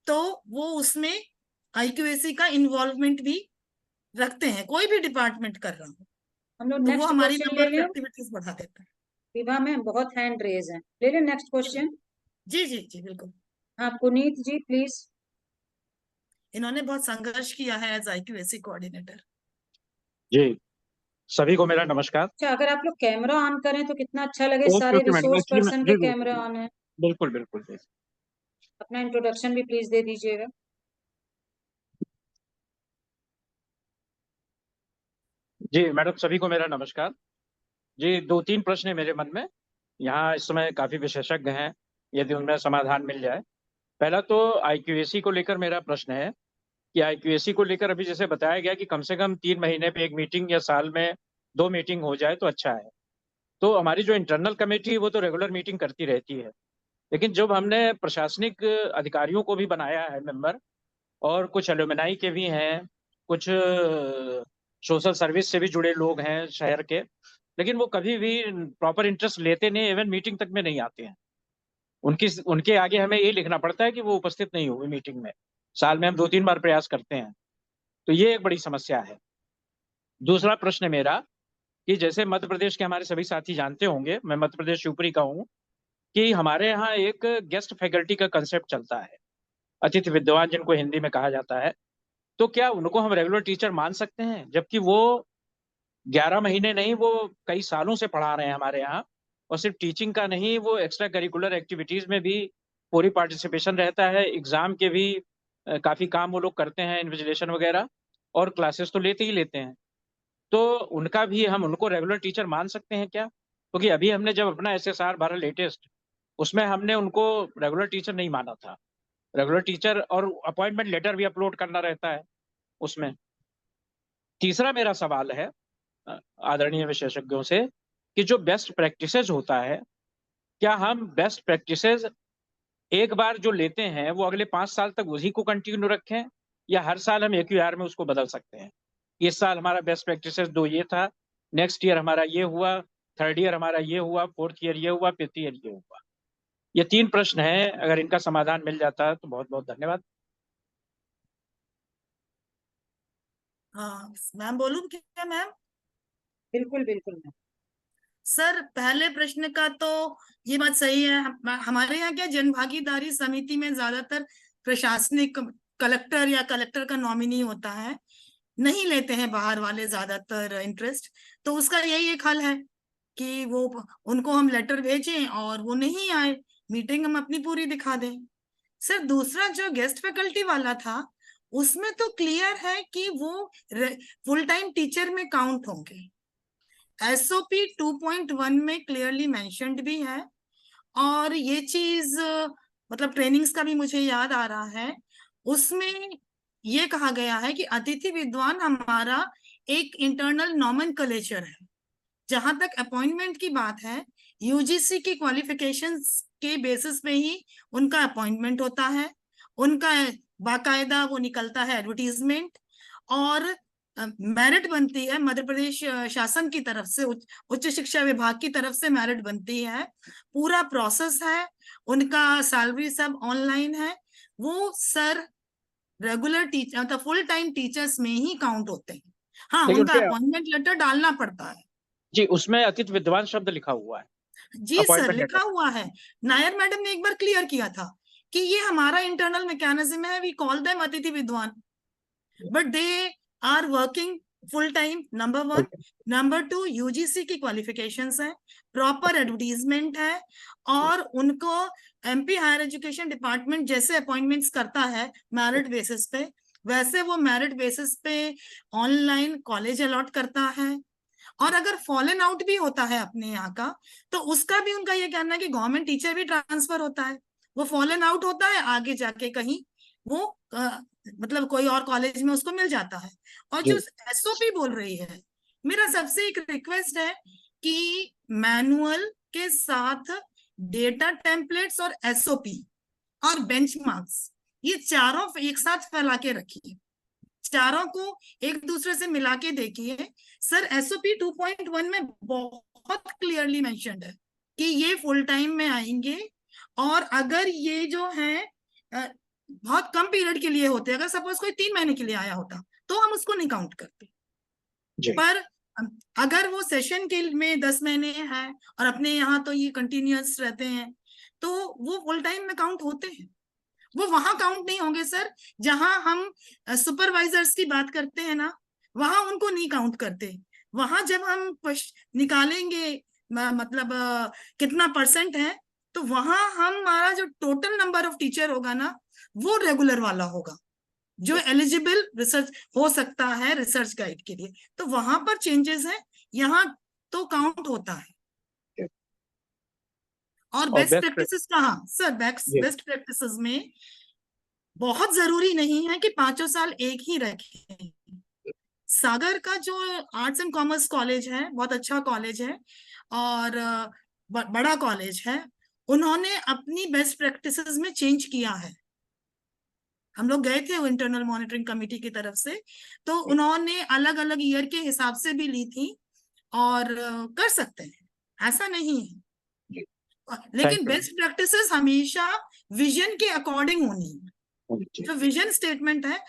S1: तो वो उसमें IQAC का इन्वॉल्वमेंट भी रखते हैं, कोई भी डिपार्टमेंट कर रहा हो
S2: हम लोग
S1: तो वो
S2: नेक्स्ट
S1: हमारी
S2: क्वेश्चन
S1: नंबर
S2: ले
S1: ऑफ
S2: लें।
S1: एक्टिविटीज बढ़ा देता है।
S2: विभा में बहुत हैंड रेज है, ले लें नेक्स्ट क्वेश्चन।
S1: जी जी जी बिल्कुल।
S2: हाँ पुनीत जी प्लीज।
S1: इन्होंने बहुत संघर्ष किया है एज IQAC कोऑर्डिनेटर।
S11: जी, सभी को मेरा नमस्कार।
S2: अच्छा, अगर आप लोग कैमरा ऑन करें तो कितना अच्छा लगे,
S11: ओके
S2: सारे
S11: okay madam,
S2: resource
S11: actually
S2: person
S11: जी
S2: के
S11: बिल्कुल
S2: कैमरा ऑन है।
S11: बिल्कुल बिल्कुल जी।
S2: अपना इंट्रोडक्शन भी प्लीज दे दीजिएगा।
S11: जी मैडम, सभी को मेरा नमस्कार। जी, 2-3 प्रश्न है मेरे मन में। यहाँ इस समय काफी विशेषज्ञ हैं, यदि उनमें समाधान मिल जाए। पहला तो IQAC को लेकर मेरा प्रश्न है कि IQAC को लेकर अभी जैसे बताया गया कि कम से कम 3 महीने पे 1 मीटिंग या साल में 2 मीटिंग हो जाए तो अच्छा है। तो हमारी जो इंटरनल कमेटी है वो तो रेगुलर मीटिंग करती रहती है, लेकिन जब हमने प्रशासनिक अधिकारियों को भी बनाया है मेंबर, और कुछ एलुमनाई के भी हैं, कुछ सोशल सर्विस से भी जुड़े लोग हैं शहर के, लेकिन वो कभी भी प्रॉपर इंटरेस्ट लेते नहीं, इवन मीटिंग तक में नहीं आते हैं। उनके आगे हमें ये लिखना पड़ता है कि वो उपस्थित नहीं हुए मीटिंग में। साल में हम 2-3 बार प्रयास करते हैं, तो ये एक बड़ी समस्या है। दूसरा प्रश्न मेरा कि जैसे मध्य प्रदेश के हमारे सभी साथी जानते होंगे, मैं मध्य प्रदेश शिवपुरी का हूँ, कि हमारे यहाँ एक गेस्ट फैकल्टी का कंसेप्ट चलता है, अतिथि विद्वान जिनको हिंदी में कहा जाता है। तो क्या उनको हम रेगुलर टीचर मान सकते हैं, जबकि वो 11 महीने नहीं, वो कई सालों से पढ़ा रहे हैं हमारे यहाँ, और सिर्फ टीचिंग का नहीं, वो एक्स्ट्रा करिकुलर एक्टिविटीज में भी पूरी पार्टिसिपेशन रहता है। एग्जाम के भी काफी काम वो लोग करते हैं, इन्विजिलेशन वगैरह, और क्लासेस तो लेते ही लेते हैं। तो उनका भी हम उनको रेगुलर टीचर मान सकते हैं क्या? क्योंकि अभी हमने जब अपना SSR भरा लेटेस्ट, उसमें हमने उनको रेगुलर टीचर नहीं माना था। रेगुलर टीचर और अपॉइंटमेंट लेटर भी अपलोड करना रहता है उसमें। तीसरा मेरा सवाल है आदरणीय विशेषज्ञों से कि जो बेस्ट प्रैक्टिसेस होता है, क्या हम बेस्ट प्रैक्टिसेस एक बार जो लेते हैं वो अगले 5 साल तक उसी को कंटिन्यू रखें, या हर साल हम AQR में उसको बदल सकते हैं? इस साल हमारा बेस्ट प्रैक्टिसेस 2 ये था, नेक्स्ट ईयर हमारा ये हुआ, थर्ड ईयर हमारा ये हुआ, फोर्थ ईयर ये हुआ, फिफ्थ ईयर ये हुआ। ये 3 प्रश्न हैं, अगर इनका समाधान मिल जाता है तो बहुत बहुत धन्यवाद।
S1: हाँ मैम, बोलूं क्या मैम?
S2: बिल्कुल बिल्कुल मैम।
S1: सर, पहले प्रश्न का तो ये बात सही है। हमारे यहाँ क्या जनभागीदारी समिति में ज्यादातर प्रशासनिक कलेक्टर या कलेक्टर का नॉमिनी होता है, नहीं लेते हैं बाहर वाले ज्यादातर इंटरेस्ट। तो उसका यही एक हल है कि वो उनको हम लेटर भेजें और वो नहीं आए, मीटिंग हम अपनी पूरी दिखा दें। सर, दूसरा जो गेस्ट फैकल्टी वाला था उसमें तो क्लियर है कि वो फुल टाइम टीचर में काउंट होंगे। SOP 2.1 में क्लियरली मेंशन्ड भी है, और ये चीज मतलब ट्रेनिंग्स का भी मुझे याद आ रहा है, उसमें ये कहा गया है कि अतिथि विद्वान हमारा एक इंटरनल नॉमेनक्लेचर है। जहां तक अपॉइंटमेंट की बात है, UGC की क्वालिफिकेशंस के बेसिस पे ही उनका अपॉइंटमेंट होता है, उनका बाकायदा वो निकलता है एडवर्टीजमेंट, और मेरिट बनती है मध्य प्रदेश शासन की तरफ से, उच्च शिक्षा विभाग की तरफ से मेरिट बनती है। पूरा प्रोसेस है, उनका सैलरी सब ऑनलाइन है। वो सर रेगुलर टीचर मतलब फुल टाइम टीचर्स में ही काउंट होते हैं। हाँ,
S11: लेकिन
S1: उनका अपॉइंटमेंट लेटर डालना पड़ता है।
S11: जी, उसमें अतिथि विद्वान शब्द लिखा हुआ है।
S1: जी सर,
S11: अपॉइंटमेंट
S1: लिखा
S11: लेटर।
S1: हुआ है। नायर मैडम ने एक बार क्लियर किया था कि ये हमारा इंटरनल मैकेनिज्म है, we call them atithi vidwan, but they are working full time, number 1। Number 2, UGC की क्वालिफिकेशंस है, प्रॉपर एडवर्टीजमेंट है, और उनको MP हायर एजुकेशन डिपार्टमेंट जैसे अपॉइंटमेंट्स करता है मेरिट बेसिस पे, वैसे वो मेरिट बेसिस पे ऑनलाइन कॉलेज अलॉट करता है। और अगर फॉलन आउट भी होता है अपने यहाँ का, तो उसका भी उनका ये कहना है कि गवर्नमेंट टीचर भी ट्रांसफर होता है। वो फॉलन आउट होता है, आगे जाके कहीं वो मतलब कोई और कॉलेज में उसको मिल जाता है। और जो SOP बोल रही है, मेरा सबसे एक रिक्वेस्ट है कि मैनुअल के साथ डेटा टेम्पलेट्स और SOP और बेंचमार्क्स, ये चारों एक साथ फैला के रखिए। चारों को एक दूसरे से मिला के देखिए सर, एसओपी 2.1 में बहुत क्लियरली मेंशन्ड है कि ये फुल टाइम में आएंगे, और अगर ये जो है बहुत कम पीरियड के लिए होते, अगर सपोज कोई 3 महीने के लिए आया होता तो हम उसको नहीं काउंट करते, पर अगर वो सेशन के में 10 महीने हैं और अपने यहाँ तो ये कंटिन्यूअस रहते हैं, तो वो फुल टाइम में काउंट होते हैं। वो वहां काउंट नहीं होंगे सर जहां हम सुपरवाइजर्स की बात करते हैं ना, वहां उनको नहीं काउंट करते। वहां जब हम निकालेंगे मतलब कितना परसेंट है, तो वहां हमारा जो टोटल नंबर ऑफ टीचर होगा ना, वो रेगुलर वाला होगा जो एलिजिबल रिसर्च हो सकता है रिसर्च गाइड के लिए। तो वहां पर चेंजेस है, यहाँ तो काउंट होता है। और बेस्ट प्रैक्टिसेस कहाँ सर? बेस्ट प्रैक्टिसेस में बहुत जरूरी नहीं है कि 5 साल एक ही रखें। सागर का जो आर्ट्स एंड कॉमर्स कॉलेज है, बहुत अच्छा कॉलेज है और बड़ा कॉलेज है, उन्होंने अपनी बेस्ट प्रैक्टिसेस में चेंज किया है। हम लोग गए थे वो इंटरनल मॉनिटरिंग कमेटी की तरफ से, तो उन्होंने अलग अलग ईयर के हिसाब से भी ली थी, और कर सकते हैं, ऐसा नहीं है। लेकिन बेस्ट प्रैक्टिसेस हमेशा विजन के अकॉर्डिंग होनी है। जो विजन स्टेटमेंट है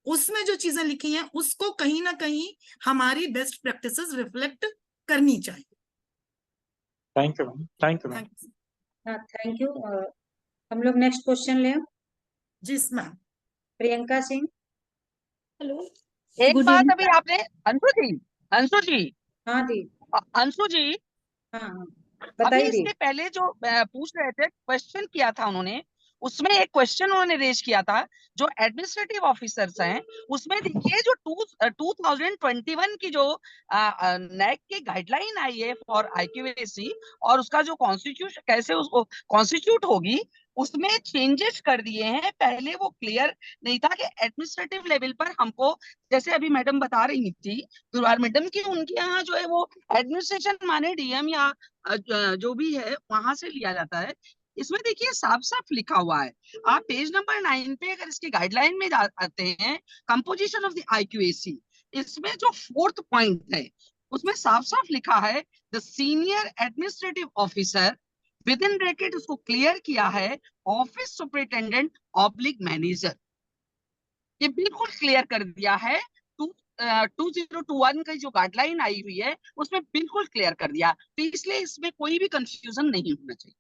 S1: उसमें जो चीजें लिखी हैं उसको कहीं ना कहीं हमारी बेस्ट प्रैक्टिसेस रिफ्लेक्ट करनी चाहिए।
S11: Thank you ma'am, thank you ma'am.
S2: हाँ थैंक यू। हम लोग नेक्स्ट क्वेश्चन लें।
S1: जी मैम।
S2: प्रियंका सिंह।
S12: हेलो,
S4: एक
S12: गुड
S4: बात
S12: इवनिंग।
S4: अभी आपने अंशु जी
S2: हाँ दी।
S4: अंशु जी,
S2: हाँ हाँ
S4: अभी
S2: बताइए दी।
S4: इसके पहले जो पूछ रहे थे, क्वेश्चन किया था उन्होंने, उसमें एक क्वेश्चन उन्होंने रेज किया था जो एडमिनिस्ट्रेटिव ऑफिसर्स हैं, उसमें देखिए जो 2021 की जो नैक की गाइडलाइन आई है फॉर आईक्यूएसी, और उसका जो कॉन्स्टिट्यूशन कैसे उसको कॉन्स्टिट्यूट होगी, उसमें चेंजेस कर दिए हैं। पहले वो क्लियर नहीं था कि एडमिनिस्ट्रेटिव लेवल पर हमको, जैसे अभी मैडम बता रही थी दुर्वार मैडम की, उनके यहाँ जो है वो एडमिनिस्ट्रेशन माने डीएम या जो भी है वहां से लिया जाता है। इसमें देखिए साफ साफ लिखा हुआ है, आप पेज नंबर 9 पे अगर इसकी गाइडलाइन में आते हैं, कंपोजिशन ऑफ द आईक्यूएसी, इसमें जो 4th पॉइंट है उसमें साफ साफ लिखा है the senior administrative officer, with in bracket उसको क्लियर किया है ऑफिस सुपरिटेंडेंट ऑब्लिक मैनेजर। ये बिल्कुल क्लियर कर दिया है। 2021 की जो गाइडलाइन आई हुई है उसमें बिल्कुल क्लियर कर दिया, तो इसलिए इसमें कोई भी कंफ्यूजन नहीं होना चाहिए।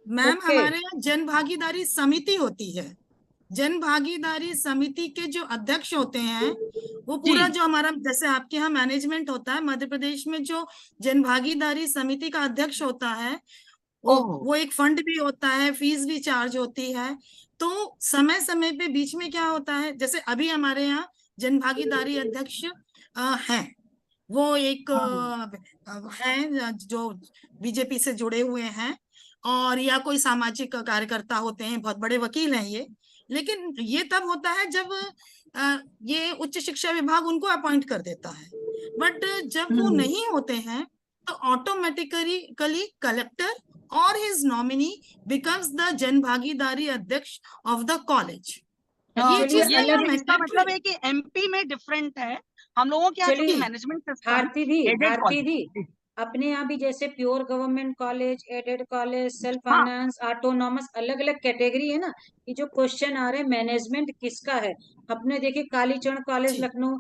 S1: मैम हमारे यहाँ जन भागीदारी समिति होती है, जन भागीदारी समिति के जो अध्यक्ष होते हैं वो पूरा जो हमारा जैसे आपके यहाँ मैनेजमेंट होता है, मध्य प्रदेश में जो जन भागीदारी समिति का अध्यक्ष होता है वो एक फंड भी होता है, फीस भी चार्ज होती है। तो समय समय पे बीच में क्या होता है, जैसे अभी हमारे यहाँ जन भागीदारी अध्यक्ष हैं, वो एक है जो बीजेपी से जुड़े हुए हैं, और या कोई सामाजिक कार्यकर्ता होते हैं, बहुत बड़े वकील हैं ये। लेकिन ये तब होता है जब ये उच्च शिक्षा विभाग उनको अपॉइंट कर देता है, बट जब वो नहीं होते हैं तो ऑटोमेटिकली कलेक्टर और हिज नॉमिनी बिकम्स द जन भागीदारी अध्यक्ष ऑफ द कॉलेज। ये चीज
S4: इसका मतलब है कि एमपी में डिफरेंट है, हम लोगों के यहाँ मैनेजमेंट सिस्टम।
S2: भारती दी अपने यहाँ भी जैसे pure government college, added college, self finance, autonomous, अलग अलग कैटेगरी है ना। ये जो क्वेश्चन आ रहे हैं मैनेजमेंट किसका है, अपने देखिए कालीचरण कॉलेज लखनऊ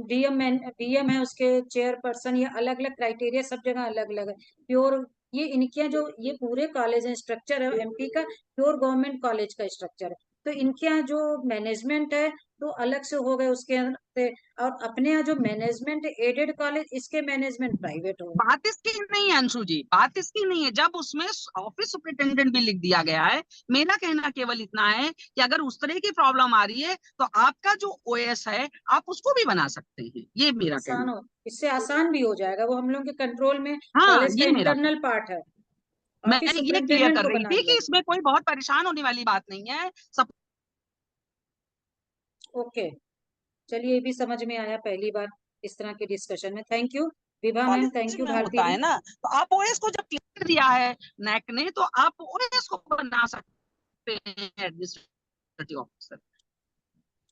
S2: डीएम है उसके चेयरपर्सन, या अलग अलग क्राइटेरिया सब जगह अलग अलग है। प्योर ये इनके जो ये पूरे कॉलेज है, स्ट्रक्चर है एमपी का प्योर गवर्नमेंट कॉलेज का स्ट्रक्चर है, तो इनके यहाँ जो मैनेजमेंट है तो अलग से हो गए उसके अंदर, और अपने यहाँ जो मैनेजमेंट एडेड कॉलेज इसके मैनेजमेंट प्राइवेट हो।
S4: बात इसकी नहीं है अंशु जी, बात इसकी नहीं है, जब उसमें ऑफिस सुपरिटेंडेंट भी लिख दिया गया है। मेरा कहना केवल इतना है कि अगर उस तरह की प्रॉब्लम आ रही है तो आपका जो ओएस है आप उसको भी बना सकते हैं, ये मेरा कहना है।
S2: इससे आसान भी हो जाएगा, वो हम लोग के कंट्रोल में
S4: हाँ,
S2: कॉलेज का इंटरनल पार्ट है।
S4: मैं ये क्लियर कर रही थी कि इसमें कोई बहुत परेशान होने वाली बात नहीं है सब।
S2: ओके चलिए, ये भी समझ में आया पहली बार इस तरह के डिस्कशन में। Thank you Vibha ma'am, thank you Bharti.
S4: होता है ना, तो आप ओएस को जब क्लियर दिया है नैक ने, तो आप ओएस को बना सकते हैं एडमिनिस्ट्रेटिव ऑफिसर।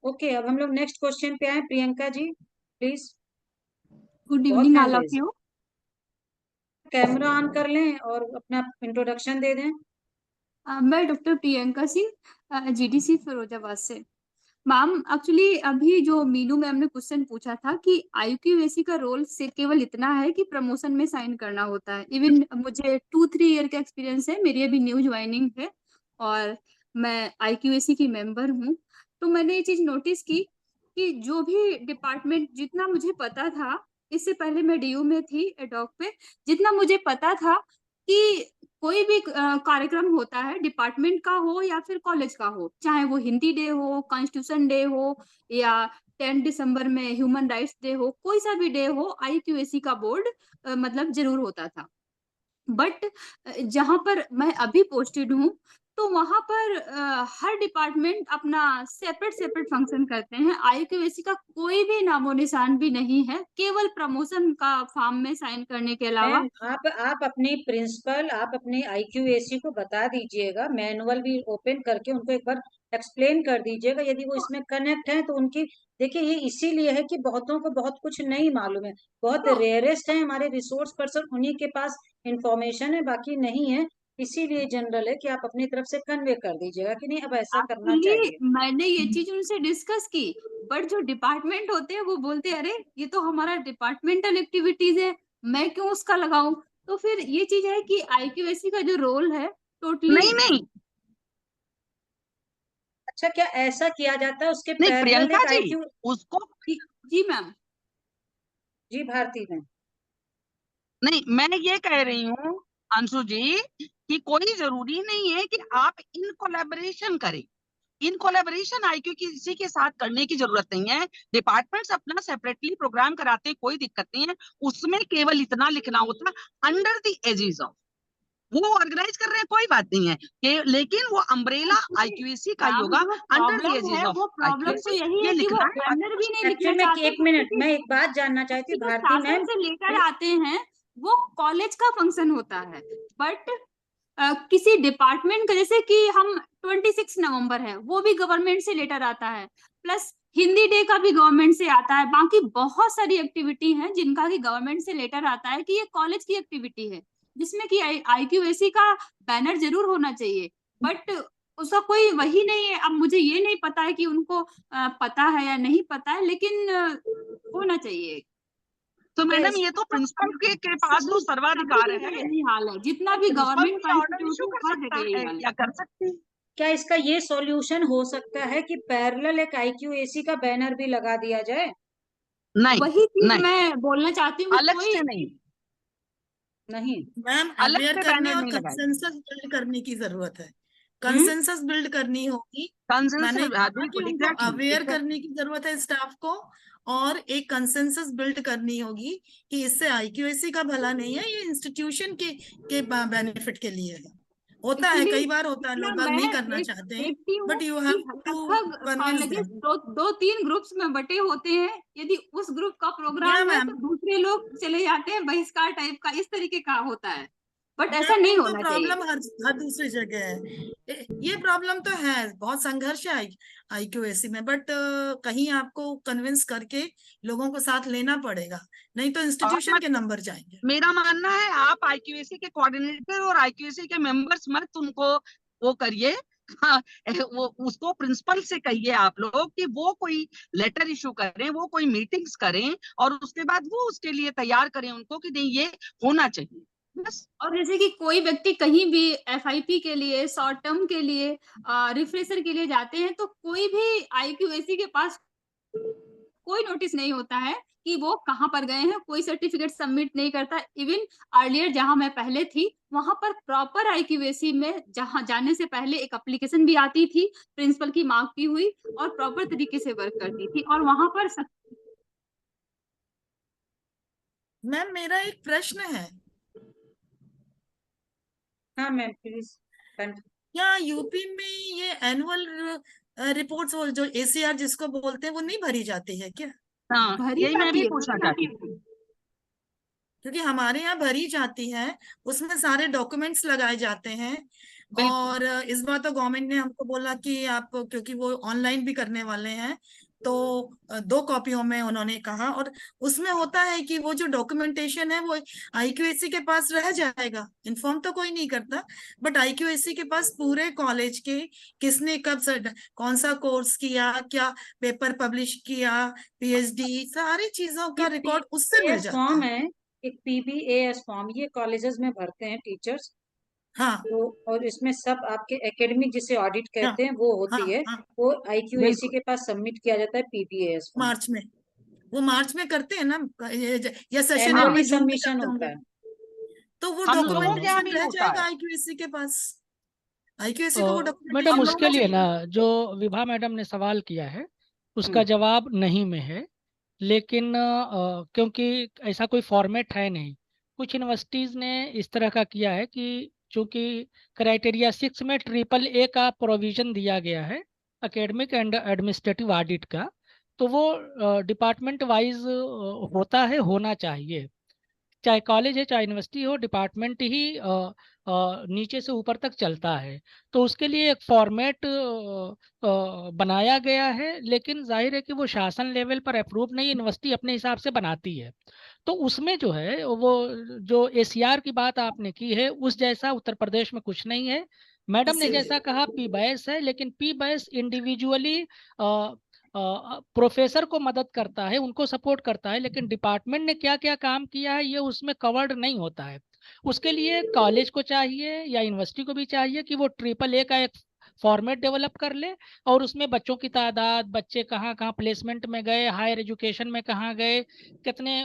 S2: ओके, अब हम लोग नेक्स्ट क्वेश्चन पे आए। प्रियंका जी प्लीज।
S12: गुड
S2: बहुत
S12: evening
S2: hand
S12: all of
S2: raise.
S12: You.
S2: Camera on कर लें और अपना इंट्रोडक्शन दे दें।
S12: मैं डॉक्टर प्रियंका सिंह जीडीसी फिरोजाबाद से। मैम एक्चुअली अभी जो मीनू मैम ने क्वेश्चन पूछा था कि आईक्यूएसी का रोल सिर्फ केवल इतना है कि प्रमोशन में साइन करना होता है। इवन मुझे 2-3 ईयर का एक्सपीरियंस है, मेरी अभी न्यू ज्वाइनिंग है और मैं आईक्यूएसी की मेंबर हूँ। तो मैंने ये चीज नोटिस की कि जो भी डिपार्टमेंट, जितना मुझे पता था, इससे पहले मैं डीयू में थी एडॉक पे, जितना मुझे पता था कि कोई भी कार्यक्रम होता है, डिपार्टमेंट का हो या फिर कॉलेज का हो, चाहे वो हिंदी डे हो, कॉन्स्टिट्यूशन डे हो या 10 दिसंबर में ह्यूमन राइट्स डे हो, कोई सा भी डे हो, आईक्यूएसी का बोर्ड मतलब जरूर होता था। बट जहां पर मैं अभी पोस्टेड हूँ तो वहां पर हर डिपार्टमेंट अपना सेपरेट सेपरेट फंक्शन करते हैं। आईक्यूएसी का कोई भी नामो निशान भी नहीं है, केवल प्रमोशन का फॉर्म में साइन करने के अलावा।
S2: मैम आप अपनी प्रिंसिपल, आप अपने आईक्यूएसी को बता दीजिएगा, मैनुअल भी ओपन करके उनको एक बार एक्सप्लेन कर दीजिएगा। यदि वो इसमें कनेक्ट है तो उनकी, देखिए ये इसीलिए है कि बहुतों को बहुत कुछ नहीं मालूम है, बहुत रेयरेस्ट है हमारे रिसोर्स पर्सन, उन्हीं के पास इंफॉर्मेशन है, बाकी नहीं है। इसीलिए जनरल है कि आप अपनी तरफ से कन्वे कर दीजिएगा कि नहीं अब ऐसा करना
S12: एक्चुअली
S2: चाहिए।
S12: मैंने ये चीज उनसे डिस्कस की, बट जो डिपार्टमेंट होते हैं वो बोलते हैं अरे ये तो हमारा डिपार्टमेंटल एक्टिविटीज है, मैं क्यों उसका लगाऊं। तो फिर ये चीज है कि आईक्यूएसी का जो रोल है टोटली
S4: नहीं
S2: अच्छा, क्या ऐसा किया जाता है उसके
S4: नहीं
S2: पैरेलल
S4: प्रियंका
S2: एक
S4: जी,
S2: आईक्यू?
S4: उसको
S12: जी मैम।
S2: जी भारती मैम।
S4: नहीं, मैं ये कह रही हूँ अंशु जी कि कोई जरूरी नहीं है कि आप इन कोलैबोरेशन करें। इन कोलैबोरेशन आईक्यू किसी के साथ करने की जरूरत नहीं है। डिपार्टमेंट्स अपना सेपरेटली प्रोग्राम कराते हैं, कोई दिक्कत नहीं है। उसमें केवल इतना लिखना होता अंडर द एजिज ऑफ, वो ऑर्गेनाइज कर रहे हैं, कोई बात नहीं है कि, लेकिन वो अम्ब्रेला आईक्यूएसी का ही होगा, अंडर द एजिज ऑफ
S12: वो प्रॉब्लम तो
S4: आईक्यूएसी,
S12: यही
S4: ये
S12: है कि वो
S4: लिखना है।
S12: बैनर भी नहीं लिखना
S2: एक्चुअल में
S12: चाहते
S2: एक मिनट, मैं एक बात जानना चाहती हूँ
S12: जो
S2: भारती
S12: शासन
S2: मैम।
S12: से लेकर आते हैं वो कॉलेज का फंक्शन होता है। बट किसी डिपार्टमेंट का, जैसे कि हम 26 नवंबर है, वो भी गवर्नमेंट से लेटर आता है, प्लस हिंदी डे का भी गवर्नमेंट से आता है, बाकी बहुत सारी एक्टिविटी हैं जिनका कि गवर्नमेंट से लेटर आता है कि ये कॉलेज की एक्टिविटी है, जिसमें कि आईक्यूएसी का बैनर जरूर होना चाहिए। बट उसका कोई वही नहीं है। अब मुझे ये नहीं पता है कि उनको पता है या नहीं पता है, लेकिन होना चाहिए।
S4: तो मैडम ये तो प्रिंसिपल के पास तो सर्वाधिकार है,
S12: यही हाल है, जितना भी
S4: प्रिंसिपल
S12: गवर्नमेंट का
S4: ऑर्डर इशू कर
S12: हर
S4: सकता
S12: जगह यही
S4: है
S12: हाल
S4: या
S12: है।
S4: कर सकती है।
S2: क्या इसका ये सॉल्यूशन हो सकता है कि पैरेलल एक आईक्यूएसी का बैनर भी लगा दिया जाए?
S4: नहीं
S12: वही चीज
S4: नहीं,
S12: मैं बोलना चाहती हूँ कि
S4: अलग
S12: कोई
S4: से नहीं,
S2: नहीं
S1: मैम
S4: अलग
S1: अवेयर
S4: से
S1: करने
S4: बैनर
S1: और
S4: नहीं लगाए।
S1: कंसेंसस बिल्ड करने की जरूरत है। कंसेंसस बिल्ड करनी होगी। मैंने
S4: कंसेंसस,
S1: कहा कि
S4: बिल्कुल
S1: उनको
S4: एग्जैक्टली
S1: अवेयर करने की जरूरत है स्टाफ को, और एक कंसेंसस बिल्ड करनी होगी कि इससे आईक्यूएसी का भला नहीं है, ये इंस्टीट्यूशन के बेनिफिट के लिए है। होता है, कई बार होता है, लोग बाग नहीं करना चाहते हैं,
S12: देखती हूँ
S1: बट यू
S12: कि
S1: हैव टू
S12: लगभग
S1: कन्विंस
S12: कॉलेजेस
S1: देम।
S12: 2-3 ग्रुप्स में बटे होते हैं। यदि उस ग्रुप का
S1: या
S12: प्रोग्राम है
S1: मैम,
S12: तो दूसरे लोग चले जाते हैं, बहिष्कार टाइप का, इस तरीके का होता है। बट ऐसा
S1: मैम
S12: नहीं
S1: ये तो
S12: होना चाहिए।
S1: प्रॉब्लम हर दूसरी जगह है। ये प्रॉब्लम तो है, बहुत संघर्ष है आईक्यूएसी में, बट कहीं आपको कन्विंस करके लोगों को साथ लेना पड़ेगा, नहीं तो इंस्टीट्यूशन के नंबर जाएंगे।
S4: मेरा मानना है आप आईक्यूएसी के कोऑर्डिनेटर और आईक्यूएसी के मेंबर्स मत उनको वो करिए। हाँ, वो उसको प्रिंसिपल से कहिए आप लोग कि वो कोई लेटर इशू करें, वो कोई मीटिंग्स करें, और उसके बाद वो उसके लिए तैयार करें उनको कि नहीं ये होना चाहिए बस।
S12: और जैसे कि कोई व्यक्ति कहीं भी एफआईपी के लिए, शॉर्ट टर्म के लिए, रिफ्रेशर के लिए जाते हैं, तो कोई भी आईक्यूएसी के पास कोई नोटिस नहीं होता है कि वो कहाँ पर गए हैं, कोई सर्टिफिकेट सबमिट नहीं करता। इवन अर्लियर जहां मैं पहले थी, वहां पर प्रॉपर आईक्यूएसी में जहां जाने से पहले एक एप्लीकेशन भी आती थी, प्रिंसिपल की मार्क की हुई, और प्रॉपर तरीके से वर्क करती थी, और वहां पर
S1: मैम मेरा एक प्रश्न है,
S2: हाँ मैम प्लीज।
S1: क्या यूपी में ये एनुअल रिपोर्ट्स जो एसीआर जिसको बोलते हैं वो नहीं भरी जाती है क्या?
S4: हाँ,
S12: भरी
S4: यही मैं
S12: जाती
S4: भी
S12: है,
S4: पूछना चाहती थी।
S1: क्योंकि हमारे यहाँ भरी जाती है, उसमें सारे डॉक्यूमेंट्स लगाए जाते हैं, और इस बार तो गवर्नमेंट ने हमको बोला कि आप, क्योंकि वो ऑनलाइन भी करने वाले हैं, तो 2 कॉपियों में उन्होंने कहा। और उसमें होता है कि वो जो डॉक्यूमेंटेशन है वो IQAC के पास रह जाएगा, इन्फॉर्म तो कोई नहीं करता, बट IQAC के पास पूरे कॉलेज के किसने कब कौन सा कोर्स किया, क्या पेपर पब्लिश किया, PhD, सारी चीजों का रिकॉर्ड उससे मिल जाता
S2: फॉर्म
S1: है।
S2: है, एक PBAS फॉर्म, ये कॉलेजेस में भरते हैं टीचर्स।
S1: हाँ
S2: तो और इसमें सब आपके एकेडमिक जिसे ऑडिट
S1: हाँ
S2: कहते हैं वो
S1: हाँ
S2: होती है,
S1: हाँ,
S2: वो IQAC
S1: बिल्कुल।
S2: के पास सबमिट किया जाता है PBAS फॉर्म।
S1: मार्च में, वो मार्च में करते हैं ना, या सेशन
S2: एनुअली
S1: में जून में
S2: सबमिशन
S1: करते
S2: होता
S1: होंगे,
S2: है।
S1: तो वो
S4: हम लोगों के यहाँ
S1: डॉक्यूमेंटेशन
S4: नहीं
S1: रह
S4: होता
S1: जाएगा
S4: है।
S1: IQAC के पास। IQAC को वो
S8: मैडम
S1: डॉक्यूमेंटेशन
S8: उसके
S1: मिलना
S8: लिए ना
S1: चाहिए।
S8: जो विभा मैडम ने सवाल किया है उसका जवाब नहीं में है, लेकिन क्योंकि ऐसा कोई फॉर्मेट है नहीं। कुछ यूनिवर्सिटीज़ ने इस तरह का किया है कि चूंकि क्राइटेरिया 6 में AAA का प्रोविजन दिया गया है एकेडमिक एंड एडमिनिस्ट्रेटिव ऑडिट का, तो वो डिपार्टमेंट वाइज होता है, होना चाहिए। चाहे कॉलेज है चाहे यूनिवर्सिटी हो, डिपार्टमेंट ही नीचे से ऊपर तक चलता है। तो उसके लिए एक फॉर्मेट बनाया गया है, लेकिन जाहिर है कि वो शासन लेवल पर अप्रूव नहीं, यूनिवर्सिटी अपने हिसाब से बनाती है। तो उसमें जो है वो जो ACR की बात आपने की है उस जैसा उत्तर प्रदेश में कुछ नहीं है। मैडम ने जैसा कहा PBAS है, लेकिन PBAS इंडिविजुअली प्रोफेसर को मदद करता है, उनको सपोर्ट करता है, लेकिन डिपार्टमेंट ने क्या क्या काम किया है ये उसमें कवर्ड नहीं होता है। उसके लिए कॉलेज को चाहिए या यूनिवर्सिटी को भी चाहिए कि वो AAA का एक फॉर्मेट डेवलप कर ले, और उसमें बच्चों की तादाद, बच्चे कहाँ कहाँ प्लेसमेंट में गए, हायर एजुकेशन में कहाँ गए, कितने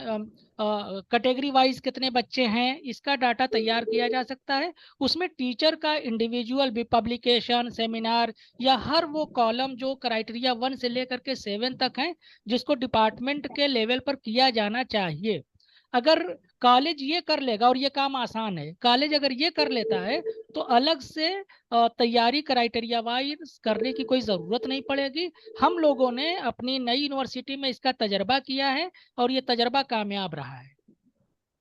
S8: कैटेगरी वाइज कितने बच्चे हैं, इसका डाटा तैयार किया जा सकता है। उसमें टीचर का इंडिविजुअल भी पब्लिकेशन, सेमिनार या हर वो कॉलम जो क्राइटेरिया 1 से लेकर के 7 तक है जिसको डिपार्टमेंट के लेवल पर किया जाना चाहिए। अगर कॉलेज ये कर लेगा, और ये काम आसान है, कॉलेज अगर ये कर लेता है तो अलग से तैयारी क्राइटेरिया वाइज करने की कोई ज़रूरत नहीं पड़ेगी। हम लोगों ने अपनी नई यूनिवर्सिटी में इसका तजर्बा किया है और ये तजर्बा कामयाब रहा है।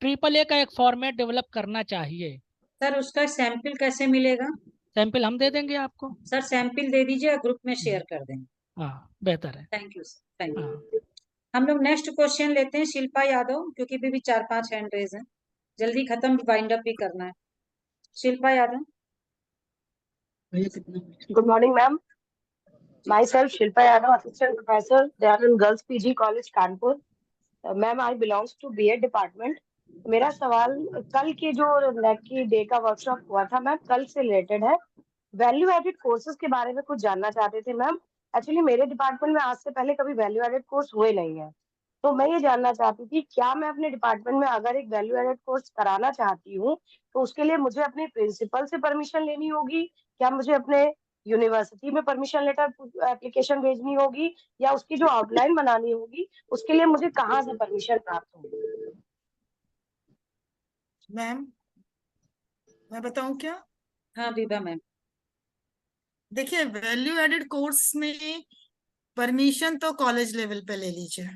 S8: AAA का एक फॉर्मेट डेवलप करना चाहिए।
S2: सर उसका सैंपल कैसे मिलेगा?
S8: सैंपल हम दे देंगे आपको।
S2: सर सैंपल दे दीजिए, ग्रुप में शेयर कर देंगे।
S8: हाँ बेहतर है।
S2: थैंक यू सर, थैंक
S8: हाँ
S2: यू। हम लोग नेक्स्ट क्वेश्चन लेते हैं शिल्पा यादव, क्योंकि अभी भी 4-5 हैंड रेज हैं, जल्दी खत्म, वाइंड अप भी करना है। Shilpa Yadav.
S13: Good morning, ma'am. Myself, Shilpa Yadav, Assistant Professor, Dayanand Girls PG College, Kanpur. Ma'am, I belongs to BEd department. मेरा सवाल कल के जो नेट की डे का वर्कशॉप हुआ था मैम, कल से रिलेटेड है। वैल्यू एडेड कोर्सेज के बारे में कुछ जानना चाहते थे मैम। एक्चुअली मेरे डिपार्टमेंट में आज से पहले कभी वैल्यू एडेड कोर्स हुए नहीं है, तो मैं ये जानना चाहती थी क्या मैं अपने डिपार्टमेंट में अगर एक वैल्यू एडेड कोर्स कराना चाहती हूँ तो उसके लिए मुझे अपने प्रिंसिपल से परमिशन लेनी होगी, क्या मुझे अपने यूनिवर्सिटी में परमिशन लेटर एप्लीकेशन भेजनी होगी, या उसकी जो आउटलाइन बनानी होगी उसके लिए मुझे कहाँ से परमिशन प्राप्त होगी?
S1: मैम मैं बताऊं क्या?
S2: हाँ विभा मैम।
S1: देखिए, वैल्यू एडेड कोर्स में परमिशन तो कॉलेज लेवल पे ले लीजिए,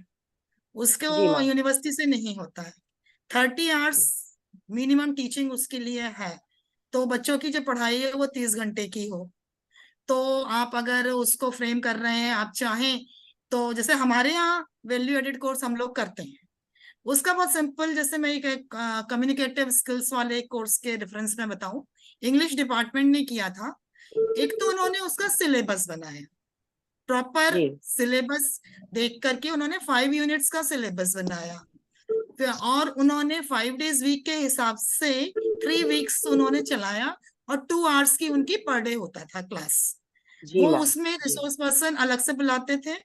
S1: उसको
S13: जी मैम।
S1: यूनिवर्सिटी से नहीं होता है। 30 आवर्स मिनिमम टीचिंग उसके लिए है, तो बच्चों की जो पढ़ाई है वो 30 घंटे की हो, तो आप अगर उसको फ्रेम कर रहे हैं, आप चाहें तो, जैसे हमारे यहाँ वैल्यू एडेड कोर्स हम लोग करते हैं, उसका बहुत सिंपल, जैसे मैं एक कम्युनिकेटिव स्किल्स वाले कोर्स के रेफरेंस में बताऊं, इंग्लिश डिपार्टमेंट ने किया था। एक तो उन्होंने उसका सिलेबस बनाया, प्रॉपर सिलेबस देख करके उन्होंने 5 यूनिट्स का सिलेबस बनाया, और उन्होंने 5 डेज वीक के हिसाब से 3 वीक्स उन्होंने चलाया, और 2 आवर्स की उनकी पर डे होता था क्लास। वो उसमें रिसोर्स पर्सन अलग से बुलाते थे।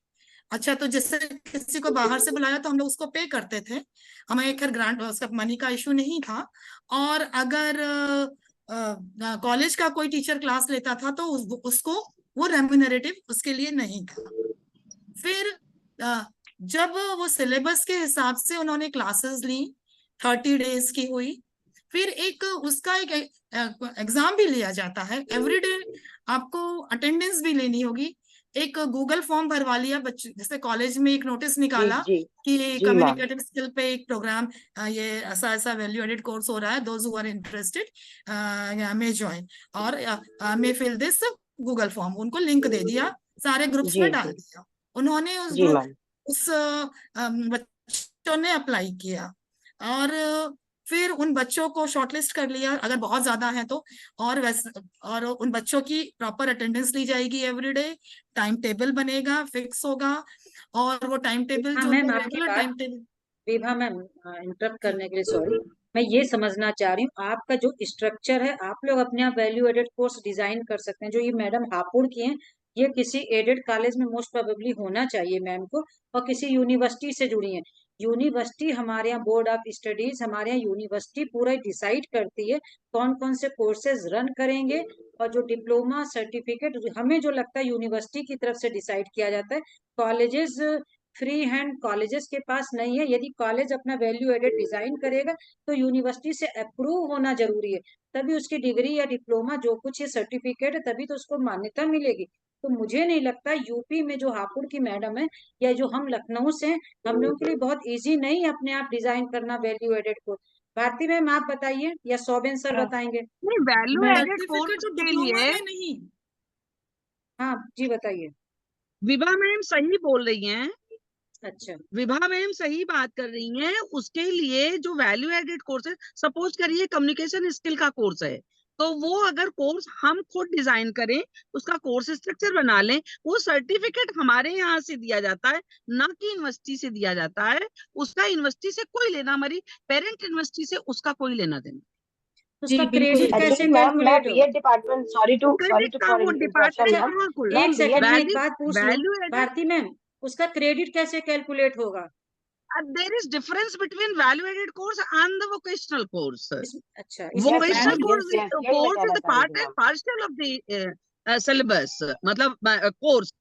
S1: अच्छा, तो जैसे किसी को बाहर से बुलाया तो हम लोग उसको पे करते थे, हमें खैर ग्रांट उसका मनी का इशू नहीं था। और अगर कॉलेज का कोई टीचर क्लास लेता था तो उसको वो रेम्यूनरेटिव उसके लिए नहीं था। फिर जब वो सिलेबस के हिसाब से उन्होंने क्लासेस ली, 30 डेज की हुई, फिर एक उसका एक एग्जाम भी लिया जाता है, एवरीडे आपको अटेंडेंस भी लेनी होगी, एक गूगल फॉर्म भरवा लिया बच्चे, जैसे कॉलेज में एक नोटिस निकाला
S13: जी
S1: कि
S13: जी मैम।
S1: कम्युनिकेटिव स्किल पे एक प्रोग्राम, ये ऐसा ऐसा वैल्यू एडेड कोर्स हो रहा है, those who are interested may join और may fill this Google form. उनको लिंक दे दिया, सारे ग्रुप्स
S13: जी
S1: में डाल
S13: जी
S1: दिया। उन्होंने
S13: जी मैम।
S1: उस बच्चों ने अप्लाई किया और फिर उन बच्चों को शॉर्टलिस्ट कर लिया अगर बहुत ज्यादा है तो, और वैसे और उन बच्चों की प्रॉपर अटेंडेंस ली जाएगी एवरीडे, टाइम टेबल बनेगा, फिक्स होगा, और वो टाइम टेबल
S2: हाँ
S1: जो
S2: मैम,
S1: है
S2: आपकी
S1: रेगुलर
S2: बात
S1: time table.
S2: Vibha ma'am, interrupt करने के लिए सॉरी, मैं ये समझना चाह रही हूँ आपका जो स्ट्रक्चर है, आप लोग अपने आप वैल्यू एडेड कोर्स डिजाइन कर सकते हैं। जो ये मैडम हापुड़ की हैं, ये किसी एडेड कॉलेज में मोस्ट प्रोबेबली होना चाहिए मैम को, और किसी यूनिवर्सिटी से जुड़ी हैं। यूनिवर्सिटी हमारे यहाँ बोर्ड ऑफ स्टडीज, हमारे यहाँ यूनिवर्सिटी पूरा डिसाइड करती है कौन कौन से कोर्सेज रन करेंगे, और जो डिप्लोमा सर्टिफिकेट हमें जो लगता है यूनिवर्सिटी की तरफ से डिसाइड किया जाता है। कॉलेजेस फ्री हैंड कॉलेजेस के पास नहीं है। यदि कॉलेज अपना वैल्यू एडेड डिजाइन करेगा तो यूनिवर्सिटी से अप्रूव होना जरूरी है, तभी उसकी डिग्री या डिप्लोमा जो कुछ है सर्टिफिकेट है, तभी तो उसको मान्यता मिलेगी। तो मुझे नहीं लगता यूपी में जो हापुड़ की मैडम है या जो हम लखनऊ से हैं, हम लोगों के लिए बहुत इजी नहीं है अपने आप डिजाइन करना वैल्यू एडेड को। भारती मैम आप बताइए या सौबेन सर बताएंगे?
S4: नहीं, वैल्यू
S2: मैं
S4: एडेड कोर्स
S1: सर्टिफिकेट तो
S4: के
S1: डिप्लोमा
S4: लिए
S1: में नहीं।
S2: हाँ जी बताइए।
S4: विभा मैम सही बोल रही हैं,
S2: अच्छा
S4: विभा मैम सही बात कर रही हैं। उसके लिए जो वैल्यू एडेड कोर्स है, सपोज करिए कम्युनिकेशन स्किल का कोर्स है, तो वो अगर कोर्स हम खुद डिजाइन करें, उसका कोर्स स्ट्रक्चर बना लें, वो सर्टिफिकेट हमारे यहाँ से दिया जाता है, ना कि यूनिवर्सिटी से दिया जाता है। उसका यूनिवर्सिटी से कोई लेना, हमारी पेरेंट यूनिवर्सिटी से उसका कोई लेना देना।
S2: उसका
S6: बिल्कुल।
S2: क्रेडिट कैसे
S13: एक्चुअली मैम, मैं
S2: कैलकुलेट होगा?
S13: BEd department, sorry to
S4: credit का
S13: फॉर
S4: वो
S13: इंटरप्शन
S4: डिपार्टमेंट
S13: मैम।
S4: बिल्कुल
S13: मैम
S2: एक सेकंड मैं एक
S13: बीएड
S2: बात पूछ लूं,
S4: वैल्यू एडेड,
S2: भारती मैम, उसका क्रेडिट कैसे कैलकुलेट होगा?
S4: there is difference between value added course and the vocational course.
S2: अच्छा
S13: यस
S2: इसमें
S13: ma'am,
S4: Vocational
S13: yes
S4: course
S13: yes, यही मैं
S4: course
S13: कहना
S4: is
S13: चाह रही
S4: part
S13: थी
S4: and
S13: ma'am.
S4: parcel of the syllabus, मतलब कोर्स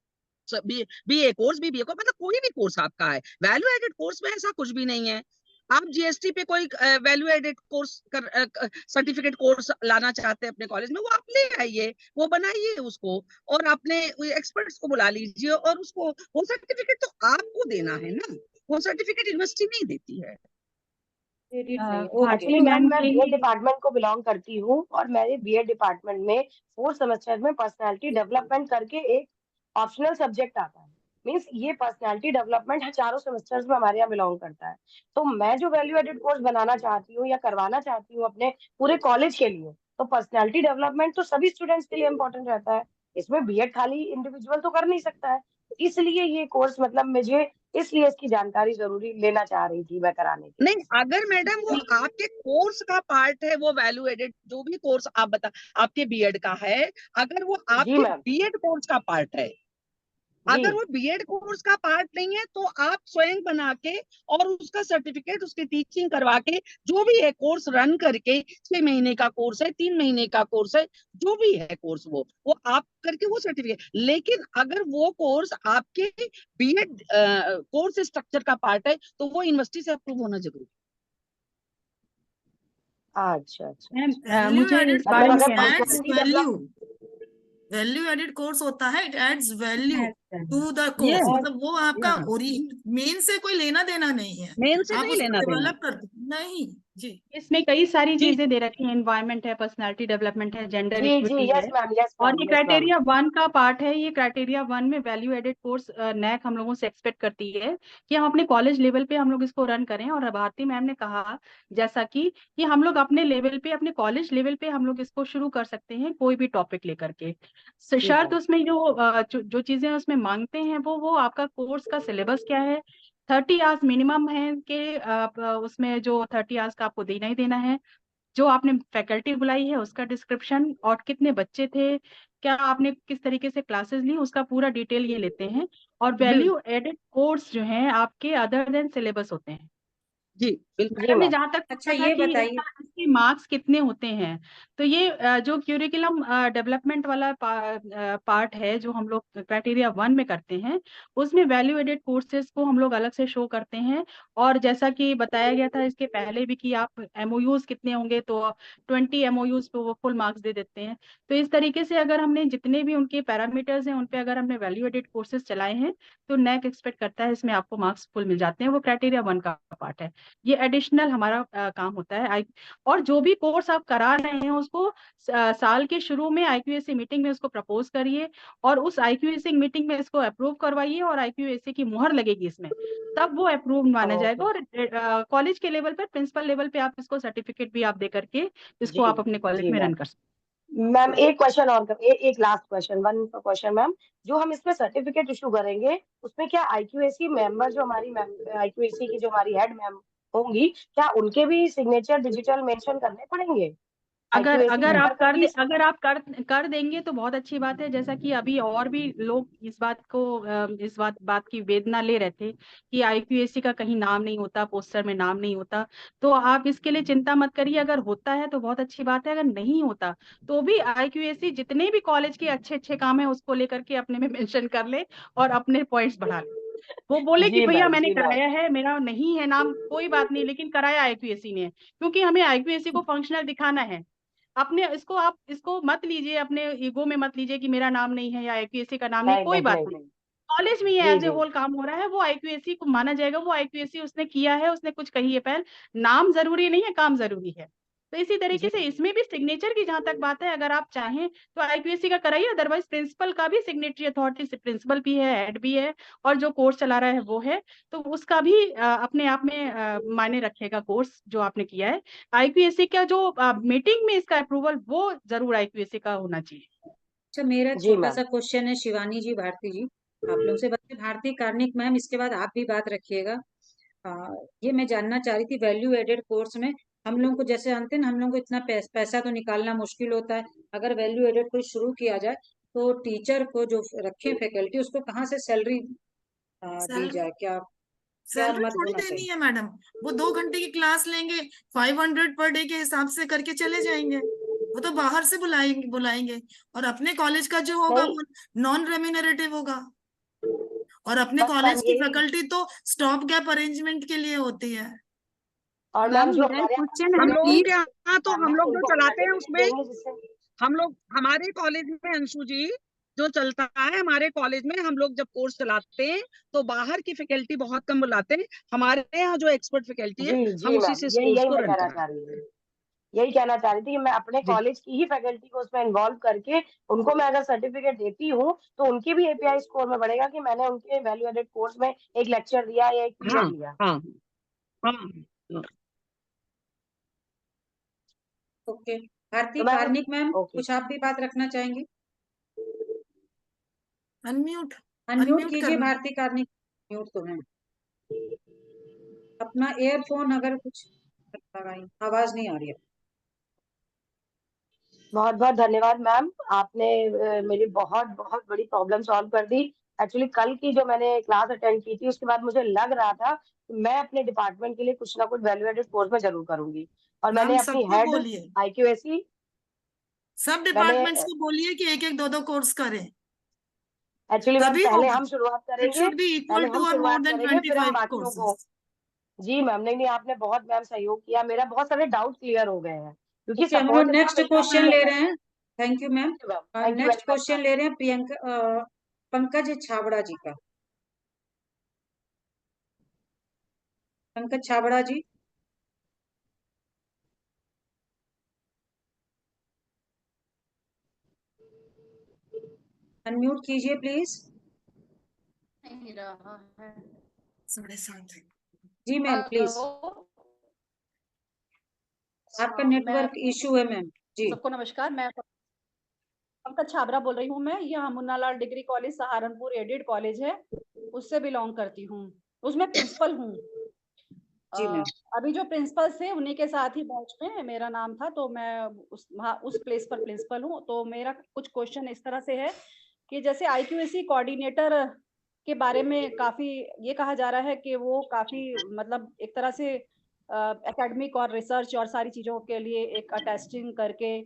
S4: बीए कोर्स बीबीए को, मतलब कोई भी कोर्स आपका है। वैल्यू एडेड कोर्स में ऐसा कुछ भी नहीं है। आप जीएसटी पे कोई value added course certificate course लाना चाहते हैं अपने कॉलेज में, वो आप ले आइए, वो बनाइए उसको, और अपने एक्सपर्ट्स को बुला लीजिए, और उसको वो सर्टिफिकेट तो आपको देना है ना, वो सर्टिफिकेट यूनिवर्सिटी नहीं देती है।
S2: क्रेडिट नहीं ओके।
S13: एक्चुअली मैम मैं बीएड डिपार्टमेंट को बिलोंग करती हूँ, और मेरे बीएड डिपार्टमेंट में 4 सेमेस्टर में पर्सनालिटी डेवलपमेंट करके एक ऑप्शनल सब्जेक्ट आता है। मीन्स ये पर्सनालिटी डेवलपमेंट चारों सेमेस्टर्स में हमारे यहाँ बिलोंग करता है। तो मैं जो वैल्यू एडेड कोर्स बनाना चाहती हूँ या करवाना चाहती हूँ अपने पूरे कॉलेज के लिए, तो पर्सनालिटी डेवलपमेंट तो सभी स्टूडेंट्स के लिए इम्पोर्टेंट रहता है। इसमें बीएड खाली इंडिविजुअल तो कर नहीं सकता है। इसलिए ये कोर्स, मतलब मुझे इसलिए इसकी जानकारी जरूरी लेना चाह रही थी मैं कराने के लिए।
S4: नहीं, अगर मैडम वो आपके कोर्स का पार्ट है, वो वैल्यू एडेड जो भी कोर्स आप बता आपके बीएड का है, अगर वो
S13: जी
S4: आपके
S13: मैम,
S4: बीएड कोर्स का पार्ट है,
S13: जी
S4: अगर वो बीएड कोर्स का पार्ट नहीं है, तो आप स्वयं बना के और उसका सर्टिफिकेट, उसकी टीचिंग करवा के, जो भी है कोर्स रन करके, 6 महीने का कोर्स है, 3 महीने का कोर्स है, जो भी है कोर्स, वो आप करके वो सर्टिफिकेट। लेकिन अगर वो कोर्स आपके बीएड कोर्स स्ट्रक्चर का पार्ट है, तो वो यूनिवर्सिटी से अप्रूव होना जरूरी है।
S13: अच्छा अच्छा।
S5: मैम
S1: वैल्यू
S5: मुझे
S1: एडेड
S5: इस बारे
S13: मतलब
S5: में
S13: अगर
S1: कोर्स
S5: कहना
S1: adds
S13: personality
S1: value,
S13: develop,
S1: value added course होता है, इट एड्स वैल्यू
S5: है
S1: टू द
S4: ये
S1: कोर्स,
S2: और
S1: मतलब वो आपका मेन से कोई लेना देना नहीं है,
S4: मेन से
S1: आप
S4: नहीं
S1: उसको
S4: लेना देना।
S1: डेवलप करते नहीं। जी
S5: इसमें कई सारी
S4: जी
S5: चीजें दे रखी हैं, एनवायरनमेंट है, पर्सनालिटी डेवलपमेंट है, जेंडर
S13: जी जी,
S5: इक्विटी
S13: यस
S5: है,
S13: मैम, यस
S5: और
S13: मैम,
S5: ये
S13: यस मैम।
S5: क्राइटेरिया 1 का पार्ट है। ये क्राइटेरिया 1 में वैल्यू एडेड कोर्स नैक हम लोगों से एक्सपेक्ट करती है कि हम अपने कॉलेज लेवल पे हम लोग इसको रन करें। और भारती मैम ने कहा जैसा कि हम लोग अपने लेवल पे, अपने कॉलेज लेवल पे हम लोग इसको शुरू कर सकते हैं कोई भी टॉपिक लेकर के।
S13: जी
S5: शर्त
S13: मैम,
S5: उसमें जो चीजें उसमें मांगते हैं वो आपका कोर्स का सिलेबस क्या है, 30 आवर्स मिनिमम है कि आप उसमें जो 30 आवर्स का आपको देना ही देना है, जो आपने फैकल्टी बुलाई है उसका डिस्क्रिप्शन, और कितने बच्चे थे, क्या आपने किस तरीके से क्लासेस ली, उसका पूरा डिटेल ये लेते हैं। और
S4: बिल्कुल
S5: वैल्यू एडेड कोर्स जो हैं आपके अदर देन सिलेबस होते हैं।
S4: जी बिल्कुल।
S2: जी
S5: मैडम ने
S2: मैम।
S5: जहाँ तक
S2: अच्छा
S5: पूछा था
S2: ये
S5: कि
S2: बताइए,
S5: इसके मार्क्स कितने होते हैं, तो ये जो क्यूरिकुलम डेवलपमेंट वाला पार्ट है जो हम लोग क्राइटेरिया 1 में करते हैं, उसमें वैल्यू एडेड कोर्सेज को हम लोग अलग से शो करते हैं। और जैसा कि बताया गया था इसके पहले भी कि आप एमओयूज कितने होंगे, तो 20 एमओयूज पे वो फुल मार्क्स दे देते हैं। तो इस तरीके से अगर हमने जितने भी उनके पैरामीटर्स हैं उन पे अगर हमने वैल्यू एडेड कोर्सेज चलाए हैं, तो नैक एक्सपेक्ट करता है इसमें आपको मार्क्स फुल मिल जाते हैं। वो क्राइटेरिया 1 का पार्ट है, ये एडिशनल हमारा काम होता है। और जो भी कोर्स आप करा रहे हैं उसको साल के शुरू में आईक्यूएसी मीटिंग में उसको प्रपोज करिए, और उस आईक्यूएसी मीटिंग में इसको अप्रूव करवाइए, और आईक्यूएसी की मुहर लगेगी इसमें, तब वो अप्रूव माना जाएगा। और कॉलेज के लेवल पर, प्रिंसिपल लेवल पे आप इसको सर्टिफिकेट भी आप दे करके इसको
S13: जी
S5: आप अपने कॉलेज
S13: जी
S5: में रन
S13: मैम।
S5: कर सकते
S13: मैम एक क्वेश्चन और एक last question, one question ma'am. जो हम इसमें सर्टिफिकेट इशू करेंगे उसमें क्या आईक्यूएसी मेंबर, जो हमारी आईक्यूएसी की जो हमारी हेड मैम होंगी, क्या उनके भी सिग्नेचर डिजिटल मेंशन करने पड़ेंगे?
S5: अगर
S13: आईक्यूएसी
S5: अगर
S13: मेंबर
S5: आप
S13: को
S5: कर
S13: भी
S5: दे अगर आप कर देंगे तो बहुत अच्छी बात है। जैसा कि अभी और भी लोग इस बात की वेदना ले रहे थे कि आईक्यूएसी का कहीं नाम नहीं होता, पोस्टर में नाम नहीं होता, तो आप इसके लिए चिंता मत करिए। अगर होता है तो बहुत अच्छी बात है, अगर नहीं होता तो भी आईक्यूएसी जितने भी कॉलेज के अच्छे अच्छे काम है उसको लेकर के अपने में मेंशन कर ले और अपने पॉइंट्स बढ़ा ले। वो बोले कि
S13: जी
S5: भैया
S13: मैम,
S5: मैंने
S13: जी मैम।
S5: कराया है, मेरा नहीं है नाम, कोई बात नहीं, लेकिन कराया आईक्यूएसी ने, क्योंकि हमें आईक्यूएसी को फंक्शनल दिखाना है। अपने इसको आप इसको मत लीजिए, अपने ईगो में मत लीजिए कि मेरा नाम नहीं है या आईक्यूएसी का नाम नहीं,
S13: नहीं
S5: कोई
S13: नहीं
S5: बात
S13: नहीं
S5: नहीं।
S13: नहीं।
S5: कॉलेज में ये
S13: जी
S5: एज ए
S13: जी।
S5: होल काम हो रहा है, वो आईक्यूएसी को माना जाएगा। वो आईक्यूएसी उसने किया है, उसने कुछ कही है पहल, नाम जरूरी नहीं है, काम जरूरी है। तो इसी तरीके
S13: जी
S5: से इसमें भी सिग्नेचर की जहां तक बात है, अगर आप चाहें तो आईक्यूएसी का कराइए, अदरवाइज प्रिंसिपल का भी सिग्नेटरी अथॉरिटी से, प्रिंसिपल भी है, हेड भी है, और जो कोर्स चला रहा है वो है, तो उसका भी अपने आप में मायने रखेगा कोर्स जो आपने किया है। आईक्यूएसी का जो मीटिंग में इसका अप्रूवल, वो जरूर आईक्यूएसी का होना चाहिए।
S2: अच्छा मेरा
S13: जी
S2: छोटा
S13: मैम।
S2: सा क्वेश्चन है शिवानी जी, भारती जी, आप लोग से बताइए, भारती कार्निक मैम, इसके बाद आप भी बात रखिएगा। ये मैं जानना चाह रही थी, वैल्यू एडेड कोर्स में हम लोग को, जैसे जानते हैं ना, हम लोग को इतना पैसा तो निकालना मुश्किल होता है। अगर वैल्यू एडेड कोई शुरू किया जाए तो टीचर को जो रखे फैकल्टी, उसको कहाँ से सैलरी दी जाए? क्या क्या
S1: सैलरी
S2: मत
S1: थोड़ी
S2: होना
S1: देनी
S2: चाहिए?
S1: है मैडम, वो 2 घंटे की क्लास लेंगे, 500 पर डे के हिसाब से करके चले जाएंगे। वो तो बाहर से बुलाएंगे बुलाएंगे और अपने कॉलेज का जो होगा
S13: नहीं
S1: वो नॉन रेम्यूनरेटिव होगा। और अपने
S13: बस मैम
S1: कॉलेज की
S13: यही।
S1: फैकल्टी तो स्टॉप गैप अरेंजमेंट के लिए होती है।
S13: और
S12: मैम
S13: मैम जो
S12: मेरा एक
S13: हमारे यहाँ
S12: क्वेश्चन है
S4: हम
S13: student
S4: लोगों
S12: प्लीज।
S4: के यहाँ तो हम
S13: मैम
S4: लोग जो
S13: उनको हम
S4: चलाते हैं
S13: सर्टिफिकेट
S4: उसमें,
S13: देंगे जिससे।
S4: हम लोग हमारे कॉलेज में, अंशु जी, जो चलता है हमारे कॉलेज में, हम लोग जब कोर्स चलाते हैं तो बाहर की फैकल्टी बहुत कम बुलाते हैं। हमारे यहाँ जो एक्सपर्ट फैकल्टी है,
S13: जी
S4: हम
S13: जी
S4: उसी
S13: मैम,
S4: से इस
S13: यही
S4: कोर्स
S13: यही
S4: को
S13: मैं
S4: रन
S13: कहना
S4: कराते
S13: चाह रही थी। यही कहना चाह रही थी कि मैं अपने
S4: हैं। जी
S13: कॉलेज की ही फैकल्टी को उसमें इन्वॉल्व करके उनको मैं अगर सर्टिफिकेट देती हूँ तो उनकी भी एपीआई स्कोर में बढ़ेगा कि मैंने उनके वैल्यू एडेड कोर्स में एक लेक्चर दिया या एक
S4: हाँ
S13: पीरियड लिया।
S4: हाँ हाँ।
S2: ओके, भारती
S13: तो मैम।
S2: Karnik ma'am,
S13: okay.
S2: कुछ आप भी बात रखना चाहेंगे?
S1: अनम्यूट
S2: अनम्यूट
S1: अनम्यूट
S2: कीजिए
S1: करना।
S2: भारती कार्निक। म्यूट तो है। अपना एयरफोन अगर कुछ लगाई, आवाज नहीं आ रही है।
S13: बहुत बहुत धन्यवाद मैम, आपने मेरी बहुत बहुत बड़ी प्रॉब्लम सॉल्व कर दी। एक्चुअली कल की जो मैंने क्लास अटेंड की थी उसके बाद मुझे लग रहा था कि मैं अपने डिपार्टमेंट के लिए कुछ ना कुछ वैल्यू एडेड कोर्स में जरूर करूंगी। और
S1: मैम
S13: मैंने अपनी
S1: सबको
S13: हेड
S1: बोलिए,
S13: आईक्यूएसी
S1: सब
S13: मैंने
S1: डिपार्टमेंट्स को बोलिए कि एक एक दो दो कोर्स करें,
S13: एक्चुअली मैम
S1: तभी
S13: पहले
S1: होगा।
S13: हम शुरुआत
S1: इट
S13: करेंगे।
S1: शुड बी
S13: पहले
S1: इक्वल टू
S13: हम
S1: और मोर
S13: शुरुआत
S1: देन
S13: करेंगे फिर हम
S1: 25
S13: बाकियों को।
S1: कोर्सेज।
S13: जी मैम, नहीं नहीं, आपने बहुत मैम सहयोग किया, मेरा बहुत सारे डाउट क्लियर हो गए हैं क्योंकि
S2: ओके, हम लोग
S13: सपोर्ट इतना
S2: नेक्स्ट
S13: मिलता
S2: क्वेश्चन
S13: है।
S2: ले रहे हैं। Thank you ma'am.
S13: Thank you
S2: next
S13: very much
S2: question
S13: ma'am.
S2: ले रहे हैं प्रियंका पंकज छाबड़ा जी का। पंकज छाबड़ा जी, अनम्यूट कीजिए प्लीज।
S5: नहीं रहा है।
S1: 7:30।
S2: जी मैम प्लीज,
S5: हेलो।
S2: आपका
S5: मैं
S2: नेटवर्क इशू है मैम जी।
S5: सबको नमस्कार, मैं पंकज छाबरा बोल रही हूँ। मैं यहाँ Munnalal degree college Saharanpur added college है, उससे बिलोंग करती हूँ, उसमें प्रिंसिपल हूँ।
S2: जी मैम।
S5: अभी जो प्रिंसिपल थे उन्हीं के साथ ही बैच में मेरा नाम था, तो मैं उस प्लेस पर प्रिंसिपल हूँ। तो मेरा कुछ क्वेश्चन इस तरह से है कि जैसे आईक्यूएसी कोऑर्डिनेटर के बारे में काफी ये कहा जा रहा है कि वो काफी मतलब एक तरह से
S14: एकेडमिक और रिसर्च और सारी चीज़ों के लिए एक अटेस्टिंग करके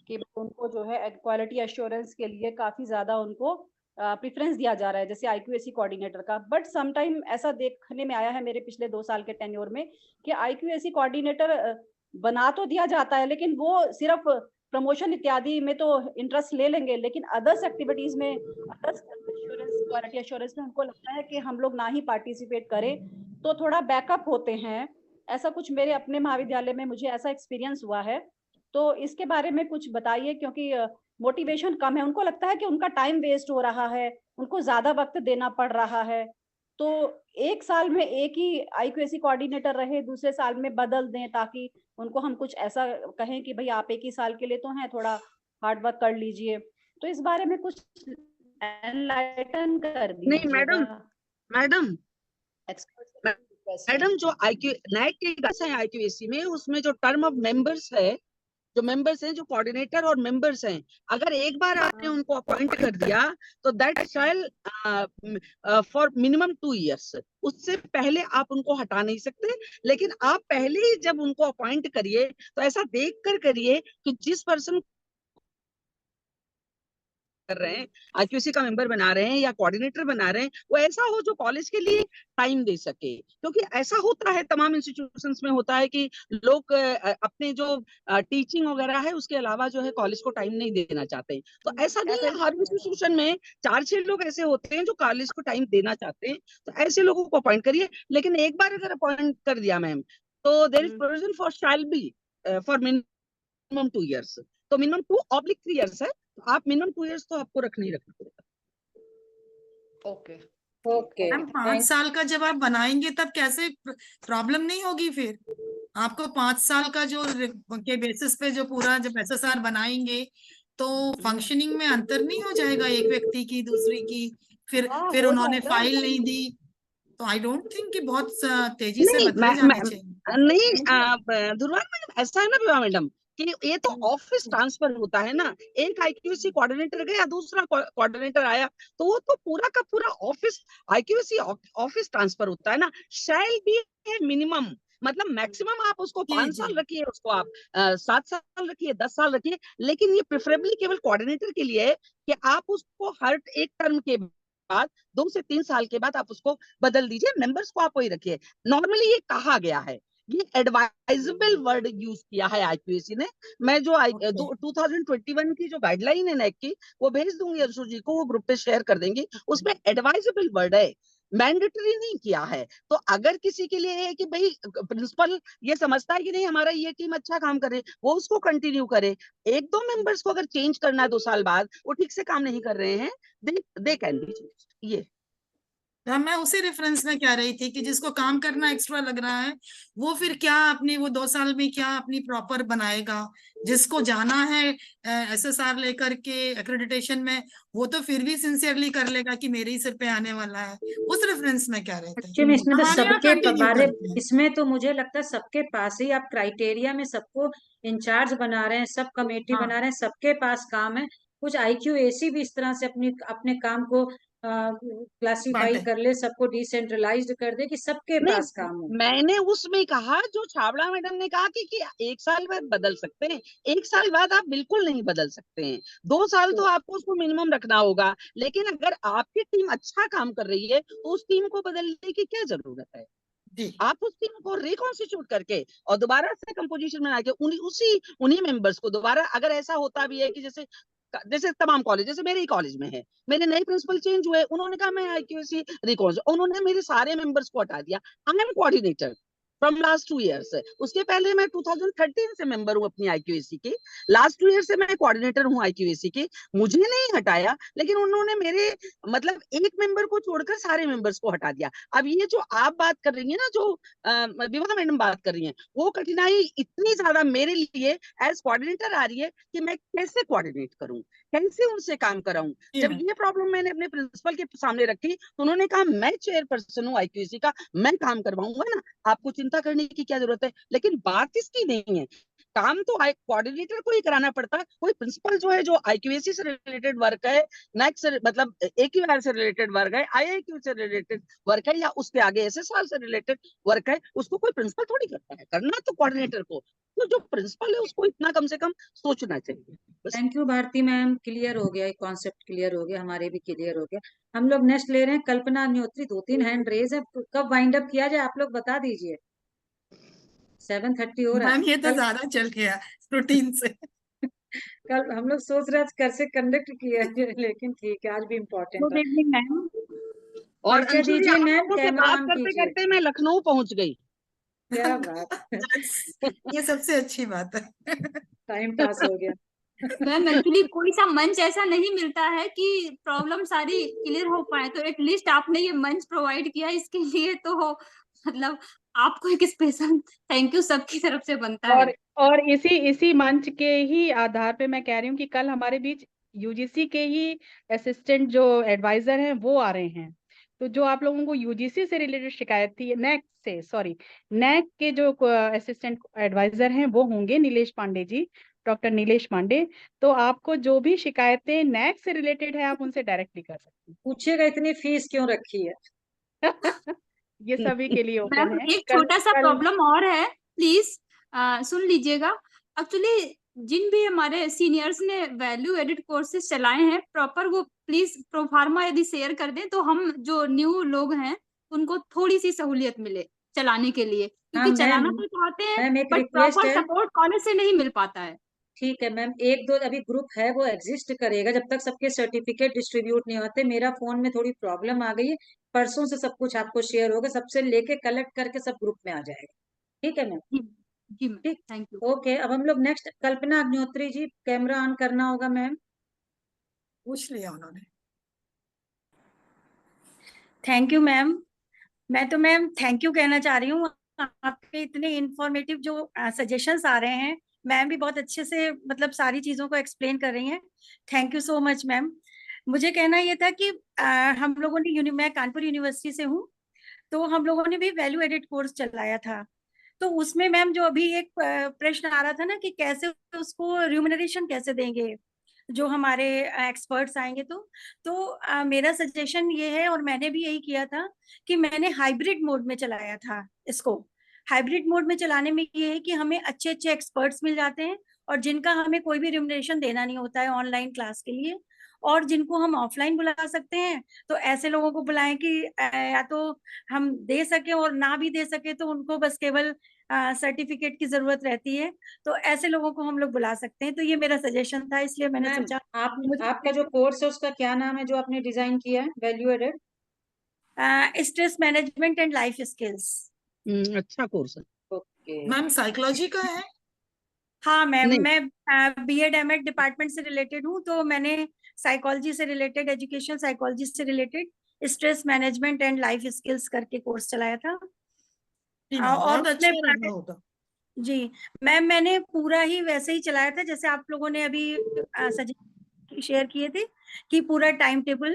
S14: कि उनको जो है क्वालिटी एश्योरेंस के लिए काफ़ी ज़्यादा उनको प्रेफरेंस दिया जा रहा है, जैसे IQAC कोऑर्डिनेटर का। बट समटाइम ऐसा देखने में आया है मेरे पिछले 2 साल के टेन्योर में कि IQAC कोऑर्डिनेटर बना तो दिया जाता है, लेकिन वो सिर्फ प्रमोशन इत्यादि में तो इंटरेस्ट ले लेंगे, लेकिन अदर्स एक्टिविटीज में, अदर्स क्वालिटी एश्योरेंस में उनको लगता है कि हम लोग ना ही पार्टिसिपेट करें तो थोड़ा बैकअप होते हैं। ऐसा कुछ मेरे अपने महाविद्यालय में मुझे ऐसा एक्सपीरियंस हुआ है। तो इसके बारे में कुछ बताइए, क्योंकि मोटिवेशन कम है, उनको लगता है कि उनका टाइम वेस्ट हो रहा है, उनको ज्यादा वक्त देना पड़ रहा है। तो एक साल में एक ही IQAC कोऑर्डिनेटर रहे, दूसरे साल में बदल दें, ताकि उनको हम कुछ ऐसा कहें कि भाई आप एक ही साल के लिए तो हैं, थोड़ा हार्ड वर्क कर लीजिए। तो इस बारे में कुछ एनलाइटन कर
S4: नहीं मैडम,
S14: मैडम
S4: जो NAC के गैस है IQAC में, उसमें जो टर्म ऑफ मेंबर्स है, जो मेंबर्स हैं, जो कोऑर्डिनेटर और मेंबर्स हैं, अगर एक बार आपने उनको अपॉइंट कर दिया तो that shell for minimum 2 years, उससे पहले आप उनको हटा नहीं सकते। लेकिन आप पहले ही जब उनको अपॉइंट करिए तो ऐसा देख कर करिए कि जिस पर्सन कर रहे हैं, IQAC का मेंबर बना रहे हैं या कोऑर्डिनेटर बना रहे हैं, वो ऐसा हो जो कॉलेज के लिए टाइम दे सके। क्योंकि ऐसा होता है, तमाम इंस्टीट्यूशंस में होता है कि लोग अपने जो टीचिंग वगैरह है उसके अलावा जो है कॉलेज को टाइम नहीं देना चाहते। तो ऐसा नहीं है, हर इंस्टीट्यूशन में 4-6 लोग ऐसे होते हैं जो कॉलेज को टाइम देना चाहते हैं। तो ऐसे लोगों को अपॉइंट करिए। लेकिन एक बार अगर अपॉइंट कर दिया मैम, तो there is provision for shall be for minimum 2 years। तो मिनिमम 2/3 years है, तो आप मिनिमम 2 years तो आपको रखना ही रखना पड़ेगा।
S2: ओके,
S1: मैम 5 साल का जब आप बनाएंगे तब कैसे प्रॉब्लम नहीं होगी? फिर आपको 5 साल का जो के बेसिस पे जो पूरा जब SSR बनाएंगे तो फंक्शनिंग में अंतर नहीं हो जाएगा एक व्यक्ति की दूसरी की? फिर उन्होंने फाइल नहीं दी तो आई डोंट थिंक कि बहुत तेजी से बदले जाने चाहिए।
S4: नहीं दुर्वा मैडम, ऐसा है ना विवाह मैडम कि ये तो ऑफिस ट्रांसफर होता है ना। एक IQAC कोऑर्डिनेटर गया, दूसरा कोऑर्डिनेटर आया, तो वो तो पूरा का पूरा ऑफिस IQAC ऑफिस ट्रांसफर होता है ना। शैल बी है मिनिमम, मतलब मैक्सिमम आप उसको 5 साल रखिए, उसको आप 7 साल रखिए, 10 साल रखिए। लेकिन ये प्रेफरेबली केवल कोऑर्डिनेटर के लिए है कि आप उसको हर एक टर्म के बाद 2 से 3 साल के बाद आप उसको बदल दीजिए, मेंबर्स को आप वही रखिए। नॉर्मली ये कहा गया है, ये एडवाइजेबल वर्ड यूज किया है IQAC ने। मैं जो 2021 की जो गाइडलाइन है NAC की, वो भेज दूंगी अर्शु जी को, वो ग्रुप पे शेयर कर देंगे। उसमें एडवाइजेबल वर्ड है, मैंडेटरी नहीं किया है। तो अगर किसी के लिए है कि भाई प्रिंसिपल ये समझता है कि नहीं हमारा ये टीम अच्छा काम करे, वो उसको कंटिन्यू करे। 1-2 मेंबर्स को अगर चेंज करना है 2 साल बाद, वो ठीक से काम नहीं कर रहे हैं, दे कैन बी चेंज्ड। ये
S1: मैं उसी रेफरेंस में कह रही थी कि जिसको काम करना एक्स्ट्रा लग रहा है वो फिर क्या अपनी वो 2 साल में क्या अपनी प्रॉपर बनाएगा? जिसको जाना है SSR लेकर के एक्रेडिटेशन में, वो तो फिर भी सिंसियरली कर लेगा कि मेरे ही सिर पे आने वाला है। उस रेफरेंस में क्या रहता है?
S2: एक्चुअली इसमें तो
S1: हमारे यहाँ
S2: सबके
S1: कंटिन्यू
S2: बारे,
S1: करते हैं।
S2: इसमें तो मुझे लगता है सबके पास ही आप क्राइटेरिया में सबको इंचार्ज बना रहे हैं, सब कमेटी बना रहे हैं, सबके पास काम है। कुछ IQAC भी इस तरह से अपने काम को क्लासीफाई कर ले, सबको डिसेंट्रलाइज्ड कर दे कि सबके पास काम हो।
S4: मैंने उसमें कहा जो छाबड़ा मैडम ने कहा कि 1 साल बाद बदल सकते हैं, 1 साल बाद आप बिल्कुल नहीं बदल सकते हैं। 2 साल तो आपको उसको मिनिमम रखना होगा। लेकिन अगर आपकी टीम अच्छा काम कर रही है तो उस टीम को बदलने की क्या जरूरत है? आप उस टीम को रिकॉन्स्टिट्यूट करके और दोबारा से कंपोजिशन में आके उन्हीं मेंबर्स को दोबारा, अगर ऐसा होता भी है कि जैसे तमाम कॉलेज, जैसे मेरे ही कॉलेज में है, मेरे नए प्रिंसिपल चेंज हुए, उन्होंने कहा मैं IQAC रिकॉर्ड, उन्होंने मेरे सारे मेंबर्स को हटा दिया। I am coordinator from last 2 years। उसके पहले मैं 2013 से मेंबर हूँ अपनी IQAC की, लास्ट 2 years से मैं कोऑर्डिनेटर हूँ IQAC की। मुझे नहीं हटाया, लेकिन उन्होंने मेरे मतलब एक मेंबर को छोड़कर सारे मेंबर्स को हटा दिया। अब ये जो आप बात कर रही है ना, जो विवाह मैडम बात कर रही है, वो कठिनाई इतनी ज्यादा मेरे लिए एज कोऑर्डिनेटर आ रही है कि मैं कैसे कोऑर्डिनेट करूं, कैसे उनसे काम कराऊं। जब ये प्रॉब्लम मैंने अपने प्रिंसिपल के सामने रखी तो उन्होंने कहा मैं चेयरपर्सन हूँ IQAC का, मैं काम करवाऊंगा ना, आपको चिंता करने की क्या जरूरत है। लेकिन बात इसकी नहीं है, काम तो कोऑर्डिनेटर को ही कराना पड़ता है। कोई प्रिंसिपल जो है, जो IQAC से रिलेटेड वर्क है, नेक से मतलब AQR से रिलेटेड वर्क है, IIQ से रिलेटेड वर्क है, या उसके आगे SSR से रिलेटेड वर्क है, उसको कोई प्रिंसिपल थोड़ी करता है, करना तो कोऑर्डिनेटर को। तो जो प्रिंसिपल है उसको इतना कम से कम सोचना चाहिए।
S2: Thank you Bharti ma'am, clear हो गया, कॉन्सेप्ट क्लियर हो गया, हमारे भी क्लियर हो गया। हम लोग नेक्स्ट ले रहे हैं कल्पना अग्निहोत्री। 2-3 हैंड रेज है, कब वाइंड अप किया जाए आप लोग बता दीजिए। 7:30 हो रहा है।
S1: मैम ये तो ज्यादा चल गया रूटीन से।
S2: कल हम लोग सोच रहे थे कैसे कंडक्ट किया है, लेकिन ठीक है, आज भी इम्पोर्टेंट
S14: गुड
S2: है।
S14: Evening ma'am.
S4: और
S2: परिचय
S4: अंशुली,
S2: दीजिए
S4: आप
S2: मैम,
S4: लोगों से
S2: कैमरा
S4: बात
S2: ऑन
S4: करते
S2: कीजिए।
S4: करते मैं लखनऊ पहुंच गई।
S2: क्या बात है।
S1: ये सबसे अच्छी बात है।
S2: टाइम पास हो गया।
S12: मैम एक्चुअली कोई सा मंच ऐसा नहीं मिलता है कि प्रॉब्लम सारी क्लियर हो पाए, तो एटलीस्ट आपने ये मंच प्रोवाइड किया, इसके लिए तो मतलब आपको एक स्पेशल थैंक यू सबकी तरफ से बनता है।
S5: और इसी मंच के ही आधार पे मैं कह रही हूँ कि कल हमारे बीच यूजीसी के ही असिस्टेंट जो एडवाइजर हैं वो आ रहे हैं। तो जो आप लोगों को यूजीसी से रिलेटेड शिकायत थी, नैक के जो असिस्टेंट एडवाइजर हैं वो होंगे नीलेश पांडे जी, डॉक्टर नीलेश पांडे। तो आपको जो भी शिकायतें नैक से रिलेटेड है आप उनसे डायरेक्टली कर सकते हैं।
S2: पूछिएगा इतनी फीस क्यों रखी है।
S5: ये सभी के लिए ओपन
S12: मैम
S5: है।
S12: एक छोटा सा प्रॉब्लम और है, प्लीज सुन लीजिएगा। एक्चुअली जिन भी हमारे सीनियर्स ने वैल्यू एडिड कोर्सेज चलाए हैं प्रॉपर, वो प्लीज प्रोफार्मा यदि शेयर कर दें तो हम जो न्यू लोग हैं उनको थोड़ी सी सहूलियत मिले चलाने के लिए, क्योंकि
S2: हाँ,
S12: चलाना
S2: मैम,
S12: तो चाहते हैं
S2: मैम एक
S12: बट
S2: रिक्वेस्ट
S12: प्रॉपर
S2: है।
S12: सपोर्ट कॉलेज से नहीं मिल पाता है।
S2: ठीक है मैम, 1-2 अभी ग्रुप है वो एग्जिस्ट करेगा जब तक सबके सर्टिफिकेट डिस्ट्रीब्यूट नहीं होते। मेरा फोन में थोड़ी प्रॉब्लम आ गई है, परसों से सब कुछ आपको शेयर होगा, सबसे लेके कलेक्ट करके सब ग्रुप में आ जाएगा। ठीक है मैम।
S12: जी मैम,
S2: ठीक,
S12: थैंक यू।
S2: ओके। अब हम लोग next Kalpana Agnihotri ji, camera on करना होगा मैम।
S1: पूछ लिया उन्होंने।
S15: Thank you ma'am. मैं तो मैम थैंक यू कहना चाह रही हूँ, आपके इतने इंफॉर्मेटिव जो सजेशंस आ रहे हैं, मैम भी बहुत अच्छे से मतलब सारी चीजों को एक्सप्लेन कर रही हैं। Thank you so much ma'am. मुझे कहना ये था कि हम लोगों ने मैं कानपुर यूनिवर्सिटी से हूँ, तो हम लोगों ने भी वैल्यू एडिड कोर्स चलाया था। तो उसमें मैम जो अभी एक प्रश्न आ रहा था ना कि कैसे उसको रिम्यूनरेशन कैसे देंगे जो हमारे एक्सपर्ट्स आएंगे। तो मेरा सजेशन ये है, और मैंने भी यही किया था, कि मैंने हाइब्रिड मोड में चलाया था इसको। हाइब्रिड मोड में चलाने में ये है कि हमें अच्छे अच्छे एक्सपर्ट्स मिल जाते हैं और जिनका हमें कोई भी रिम्यूनरेशन देना नहीं होता है ऑनलाइन क्लास के लिए, और जिनको हम ऑफलाइन बुला सकते हैं तो ऐसे लोगों को बुलाएं कि या तो हम दे सके, और ना भी दे सके तो उनको बस केवल सर्टिफिकेट की जरूरत रहती है, तो ऐसे लोगों को हम लोग बुला सकते हैं। तो ये मेरा सजेशन था, इसलिए मैंने
S2: मैम
S15: सोचा
S2: आपका जो कोर्स है उसका क्या नाम है जो आपने डिजाइन किया है value added?
S15: Stress management and life skills.
S4: अच्छा कोर्स है।
S2: ओके
S1: मैम साइकोलॉजी का है?
S15: हाँ मैम,
S4: नहीं।
S15: मैं बीएड एमएड डिपार्टमेंट से रिलेटेड हूँ, तो मैंने साइकोलॉजी से रिलेटेड, एजुकेशन साइकोलॉजी से related stress management and life skills करके कोर्स चलाया था। और
S1: बहुत
S15: उसमें
S1: अच्छा रहा होगा।
S15: जी मैम, मैंने पूरा ही वैसे ही चलाया था जैसे आप लोगों ने अभी शेयर किए थे, कि पूरा टाइम टेबल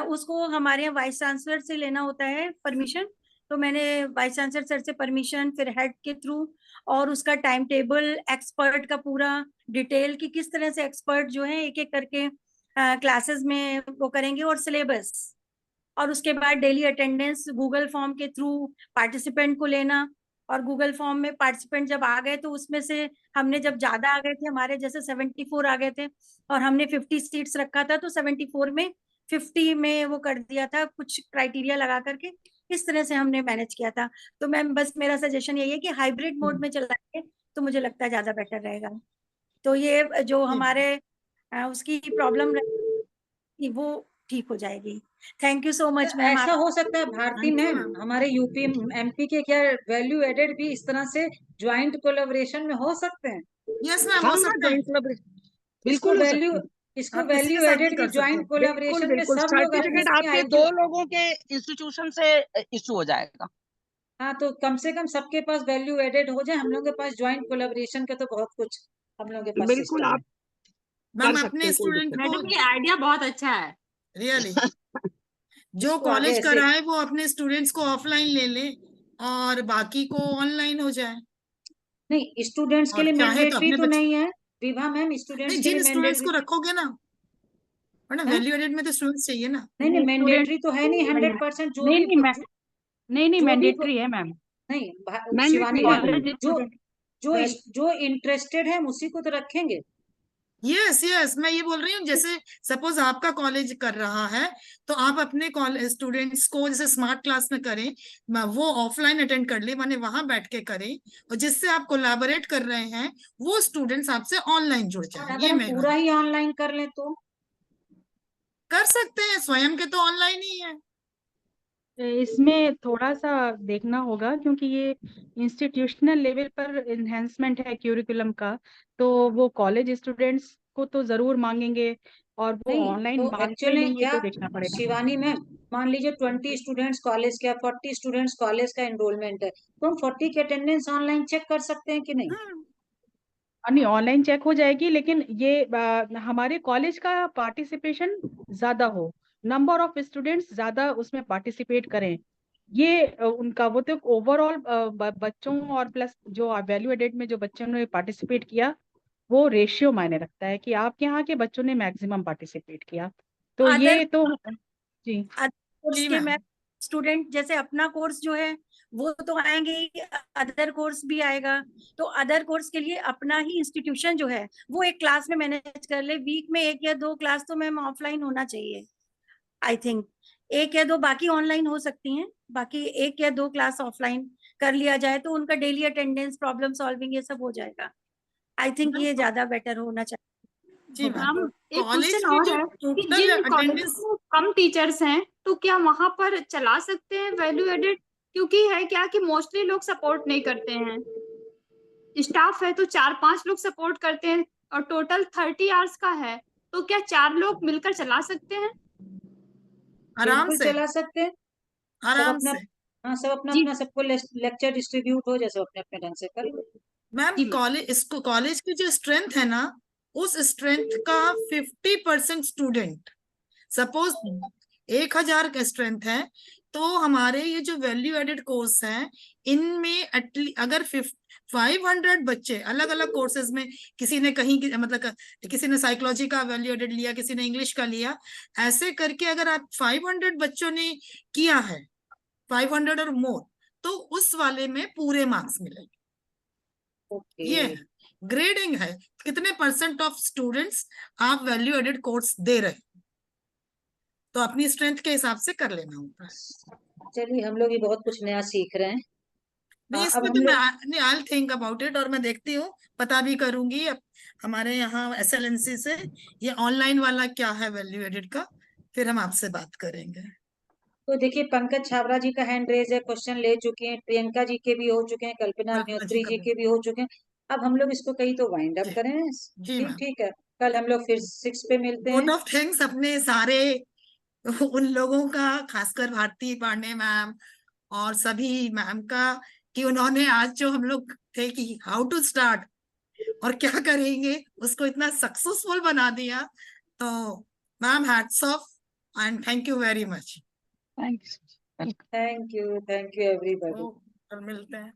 S15: उसको हमारे यहाँ वाइस चांसलर से लेना होता है परमिशन। तो मैंने वाइस चांसलर सर से परमिशन, फिर हेड के थ्रू, और उसका टाइम टेबल, एक्सपर्ट का पूरा डिटेल कि किस तरह से एक्सपर्ट जो है एक एक करके क्लासेस में वो करेंगे, और सिलेबस, और उसके बाद डेली अटेंडेंस गूगल फॉर्म के थ्रू पार्टिसिपेंट को लेना। और गूगल फॉर्म में पार्टिसिपेंट जब आ गए तो उसमें से हमने, जब ज्यादा आ गए थे, हमारे जैसे 74 आ गए थे और हमने 50 सीट्स रखा था, तो 74 में 50 में वो कर दिया था कुछ क्राइटेरिया लगा करके। इस तरह से हमने मैनेज किया था। तो मैम बस मेरा सजेशन यही है कि हाइब्रिड मोड में चलाएंगे तो मुझे लगता है ज्यादा बेटर रहेगा। तो ये जो हमारे उसकी प्रॉब्लम वो ठीक हो जाएगी। Thank you so much ma'am.
S2: ऐसा हो सकता है भारती मैम, हमारे यूपी एमपी के क्या वैल्यू एडेड भी इस तरह से ज्वाइंट कोलैबोरेशन में हो सकते हैं?
S1: यस मैम, हो सकता है।
S2: इसको वैल्यू
S1: आप किसी के
S2: वैल्यू
S1: साथ
S2: एडेड
S1: भी
S2: भी
S1: कर सकते
S2: ज्वाइंट
S1: हो।
S2: कोलैबोरेशन में
S4: बिल्कुल
S2: सब लोग अपनी
S4: सर्टिफिकेट आपके
S2: IQ
S4: 2 लोगों के इंस्टीट्यूशन से इशू हो जाएगा।
S2: हाँ, तो कम से कम सबके पास वैल्यू एडेड हो जाए। हम लोग के पास ज्वाइंट कोलैबोरेशन का तो बहुत कुछ हम लोग के पास
S4: बिल्कुल
S2: सिस्टम है।
S4: आप
S1: मैम
S4: कर सकते
S1: अपने
S4: हैं, कोई
S1: स्टूडेंट
S4: दिक्कत
S1: को
S12: मैडम ये आइडिया बहुत अच्छा है।
S1: रियली जो
S2: इसको आगे
S1: कॉलेज
S2: ऐसे
S1: कराए वो अपने स्टूडेंट्स को ऑफलाइन ले ले और बाकी को ऑनलाइन हो जाए।
S2: नहीं, स्टूडेंट्स के
S1: और
S2: लिए
S1: चाहे तो
S2: मैंडेटरी
S1: अपने
S2: तो
S1: बच्चे,
S2: नहीं है विभा मैम, स्टूडेंट्स
S1: नहीं
S2: के लिए
S1: जिन स्टूडेंट्स को
S2: मैंडेटरी
S1: रखोगे ना, और ना
S2: है?
S1: वैल्यू एडेड में तो स्टूडेंट्स चाहिए ना।
S2: नहीं नहीं,
S5: स्टूडेंट
S2: मैंडेटरी तो है नहीं 100%। जो
S5: नहीं
S2: भी
S5: नहीं
S2: जो,
S5: नहीं
S2: जो भी
S5: मैंडेटरी है मैम,
S2: नहीं शिवानी
S5: मैंडेटरी
S2: मैम,
S5: कॉलेज
S2: जो
S5: स्टूडेंट
S2: जो इंटरेस्टेड है उसी को तो रखेंगे।
S1: यस यस, मैं ये बोल रही हूँ, जैसे सपोज आपका कॉलेज कर रहा है तो आप अपने कॉलेज स्टूडेंट्स को जैसे स्मार्ट क्लास में करें, वो ऑफलाइन अटेंड कर ले, माने वहां बैठ के करें, और जिससे आप कोलैबोरेट कर रहे हैं वो स्टूडेंट्स आपसे ऑनलाइन जुड़
S2: और
S1: जाए।
S2: अगर
S1: ये
S2: हम
S1: मेरा
S2: पूरा ही ऑनलाइन कर लें तो
S1: कर सकते हैं, स्वयं के तो ऑनलाइन ही है।
S5: इसमें थोड़ा सा देखना होगा क्योंकि ये इंस्टीट्यूशनल लेवल पर एनहेंसमेंट है क्यूरिकुलम का, तो वो कॉलेज स्टूडेंट्स को तो जरूर मांगेंगे और वो
S2: नहीं,
S5: ऑनलाइन
S2: तो
S5: मांगते
S2: एक्चुअली
S5: नहीं, ये
S2: क्या
S5: तो देखना पड़ेगा।
S2: शिवानी मैम, मान लीजिए 20 स्टूडेंट्स कॉलेज का, 40 स्टूडेंट्स कॉलेज का एनरोलमेंट है, तो हम 40 की अटेंडेंस ऑनलाइन चेक कर सकते हैं कि नहीं?
S5: नहीं, ऑनलाइन चेक हो जाएगी, लेकिन ये हमारे कॉलेज का पार्टिसिपेशन ज्यादा हो, नंबर ऑफ स्टूडेंट्स ज्यादा उसमें पार्टिसिपेट करें, ये उनका वो तो ओवरऑल बच्चों और प्लस जो वैल्यू एडेड में जो बच्चों ने पार्टिसिपेट किया वो रेशियो मायने रखता है कि आपके यहाँ के बच्चों ने मैक्सिमम पार्टिसिपेट किया, तो
S15: अदर
S5: ये तो जी
S15: कोर्स
S1: जी
S15: के
S1: मैम।
S15: मैं स्टूडेंट जैसे अपना कोर्स जो है वो तो आएंगे ही, अदर कोर्स भी आएगा, तो अदर कोर्स के लिए अपना ही इंस्टीट्यूशन जो है वो एक क्लास में मैनेज कर ले, वीक में 1 या 2 क्लास तो मैम ऑफलाइन होना चाहिए। आई थिंक 1 या 2 बाकी ऑनलाइन हो सकती हैं, बाकी 1 या 2 क्लास ऑफलाइन कर लिया जाए तो उनका डेली अटेंडेंस, प्रॉब्लम सॉल्विंग ये सब हो जाएगा। आई थिंक ये ज्यादा बेटर होना चाहिए।
S1: जी मैम,
S12: मैम एक
S1: कॉलेज
S12: क्वेश्चन
S1: की
S12: और
S1: जो
S12: है कि
S1: टोटल
S12: जिन कॉलेजों
S1: अटेंडेंस,
S12: में कम टीचर्स हैं तो क्या वहां पर चला सकते हैं वैल्यू एडेड? क्योंकि है क्या कि मोस्टली लोग सपोर्ट नहीं करते हैं, स्टाफ है तो 4-5 लोग सपोर्ट करते हैं और टोटल 30 आवर्स का है, तो क्या 4 लोग मिलकर चला सकते हैं?
S1: आराम
S2: बिल्कुल
S1: से,
S2: चला सकते हैं। सब
S1: आराम
S2: अपना,
S1: से।
S2: हाँ सब अपना
S12: जी
S2: अपना, सबको लेक्चर डिस्ट्रीब्यूट हो जैसे अपने अपने ढंग से कर लो।
S1: मैम
S12: जी मैम।
S1: कॉलेज, इसको कॉलेज की जो स्ट्रेंथ है ना, उस स्ट्रेंथ का 50% स्टूडेंट, सपोज 1000 का स्ट्रेंथ है, तो हमारे ये जो वैल्यू एडेड कोर्स है इनमें अगर 500 बच्चे अलग अलग कोर्सेज में, किसी ने कहीं मतलब किसी ने साइकोलॉजी का वैल्यू एडेड लिया, किसी ने इंग्लिश का लिया, ऐसे करके अगर आप 500 बच्चों ने किया है, 500 और मोर, तो उस वाले में पूरे मार्क्स मिलेंगे। ये है ग्रेडिंग है, कितने परसेंट ऑफ स्टूडेंट्स आप वैल्यू एडेड कोर्स दे रहे हैं, तो अपनी स्ट्रेंथ के हिसाब से कर लेना होता है।
S2: चलिए, हम लोग भी बहुत कुछ नया सीख रहे हैं।
S1: नहीं,
S2: अब
S1: इसमें
S2: हम
S1: तो मैं
S2: लोग
S1: आई थिंक अबाउट इट, और मैं देखती हूँ, पता भी करूंगी अब हमारे यहाँ SLNC से ये ऑनलाइन वाला क्या है वैल्यू एडेड का, फिर हम आपसे बात करेंगे।
S2: तो देखिए, पंकज छाबड़ा जी का हैंड रेज है, क्वेश्चन ले चुके हैं, प्रियंका जी के भी हो चुके हैं, कल्पना
S1: कल्पना जी
S2: अग्निहोत्री
S1: का
S2: जी
S1: भी।
S2: के भी हो चुके हैं। अब हम लोग इसको कहीं तो वाइंड अप करें।
S1: जी
S2: ठीक
S1: मैम।
S2: ठीक है, कल हम लोग फिर 6 पे मिलते
S1: वोट
S2: हैं।
S1: ऑफ थैंक्स अपने सारे उन लोगों का, खासकर भारती पांडे मैम और सभी मैम का, कि उन्होंने आज जो हम लोग थे कि हाउ टू स्टार्ट और क्या करेंगे उसको इतना सक्सेसफुल बना दिया, तो ma'am hats off and thank you very much.
S2: Thank you everybody.
S1: मिलते हैं।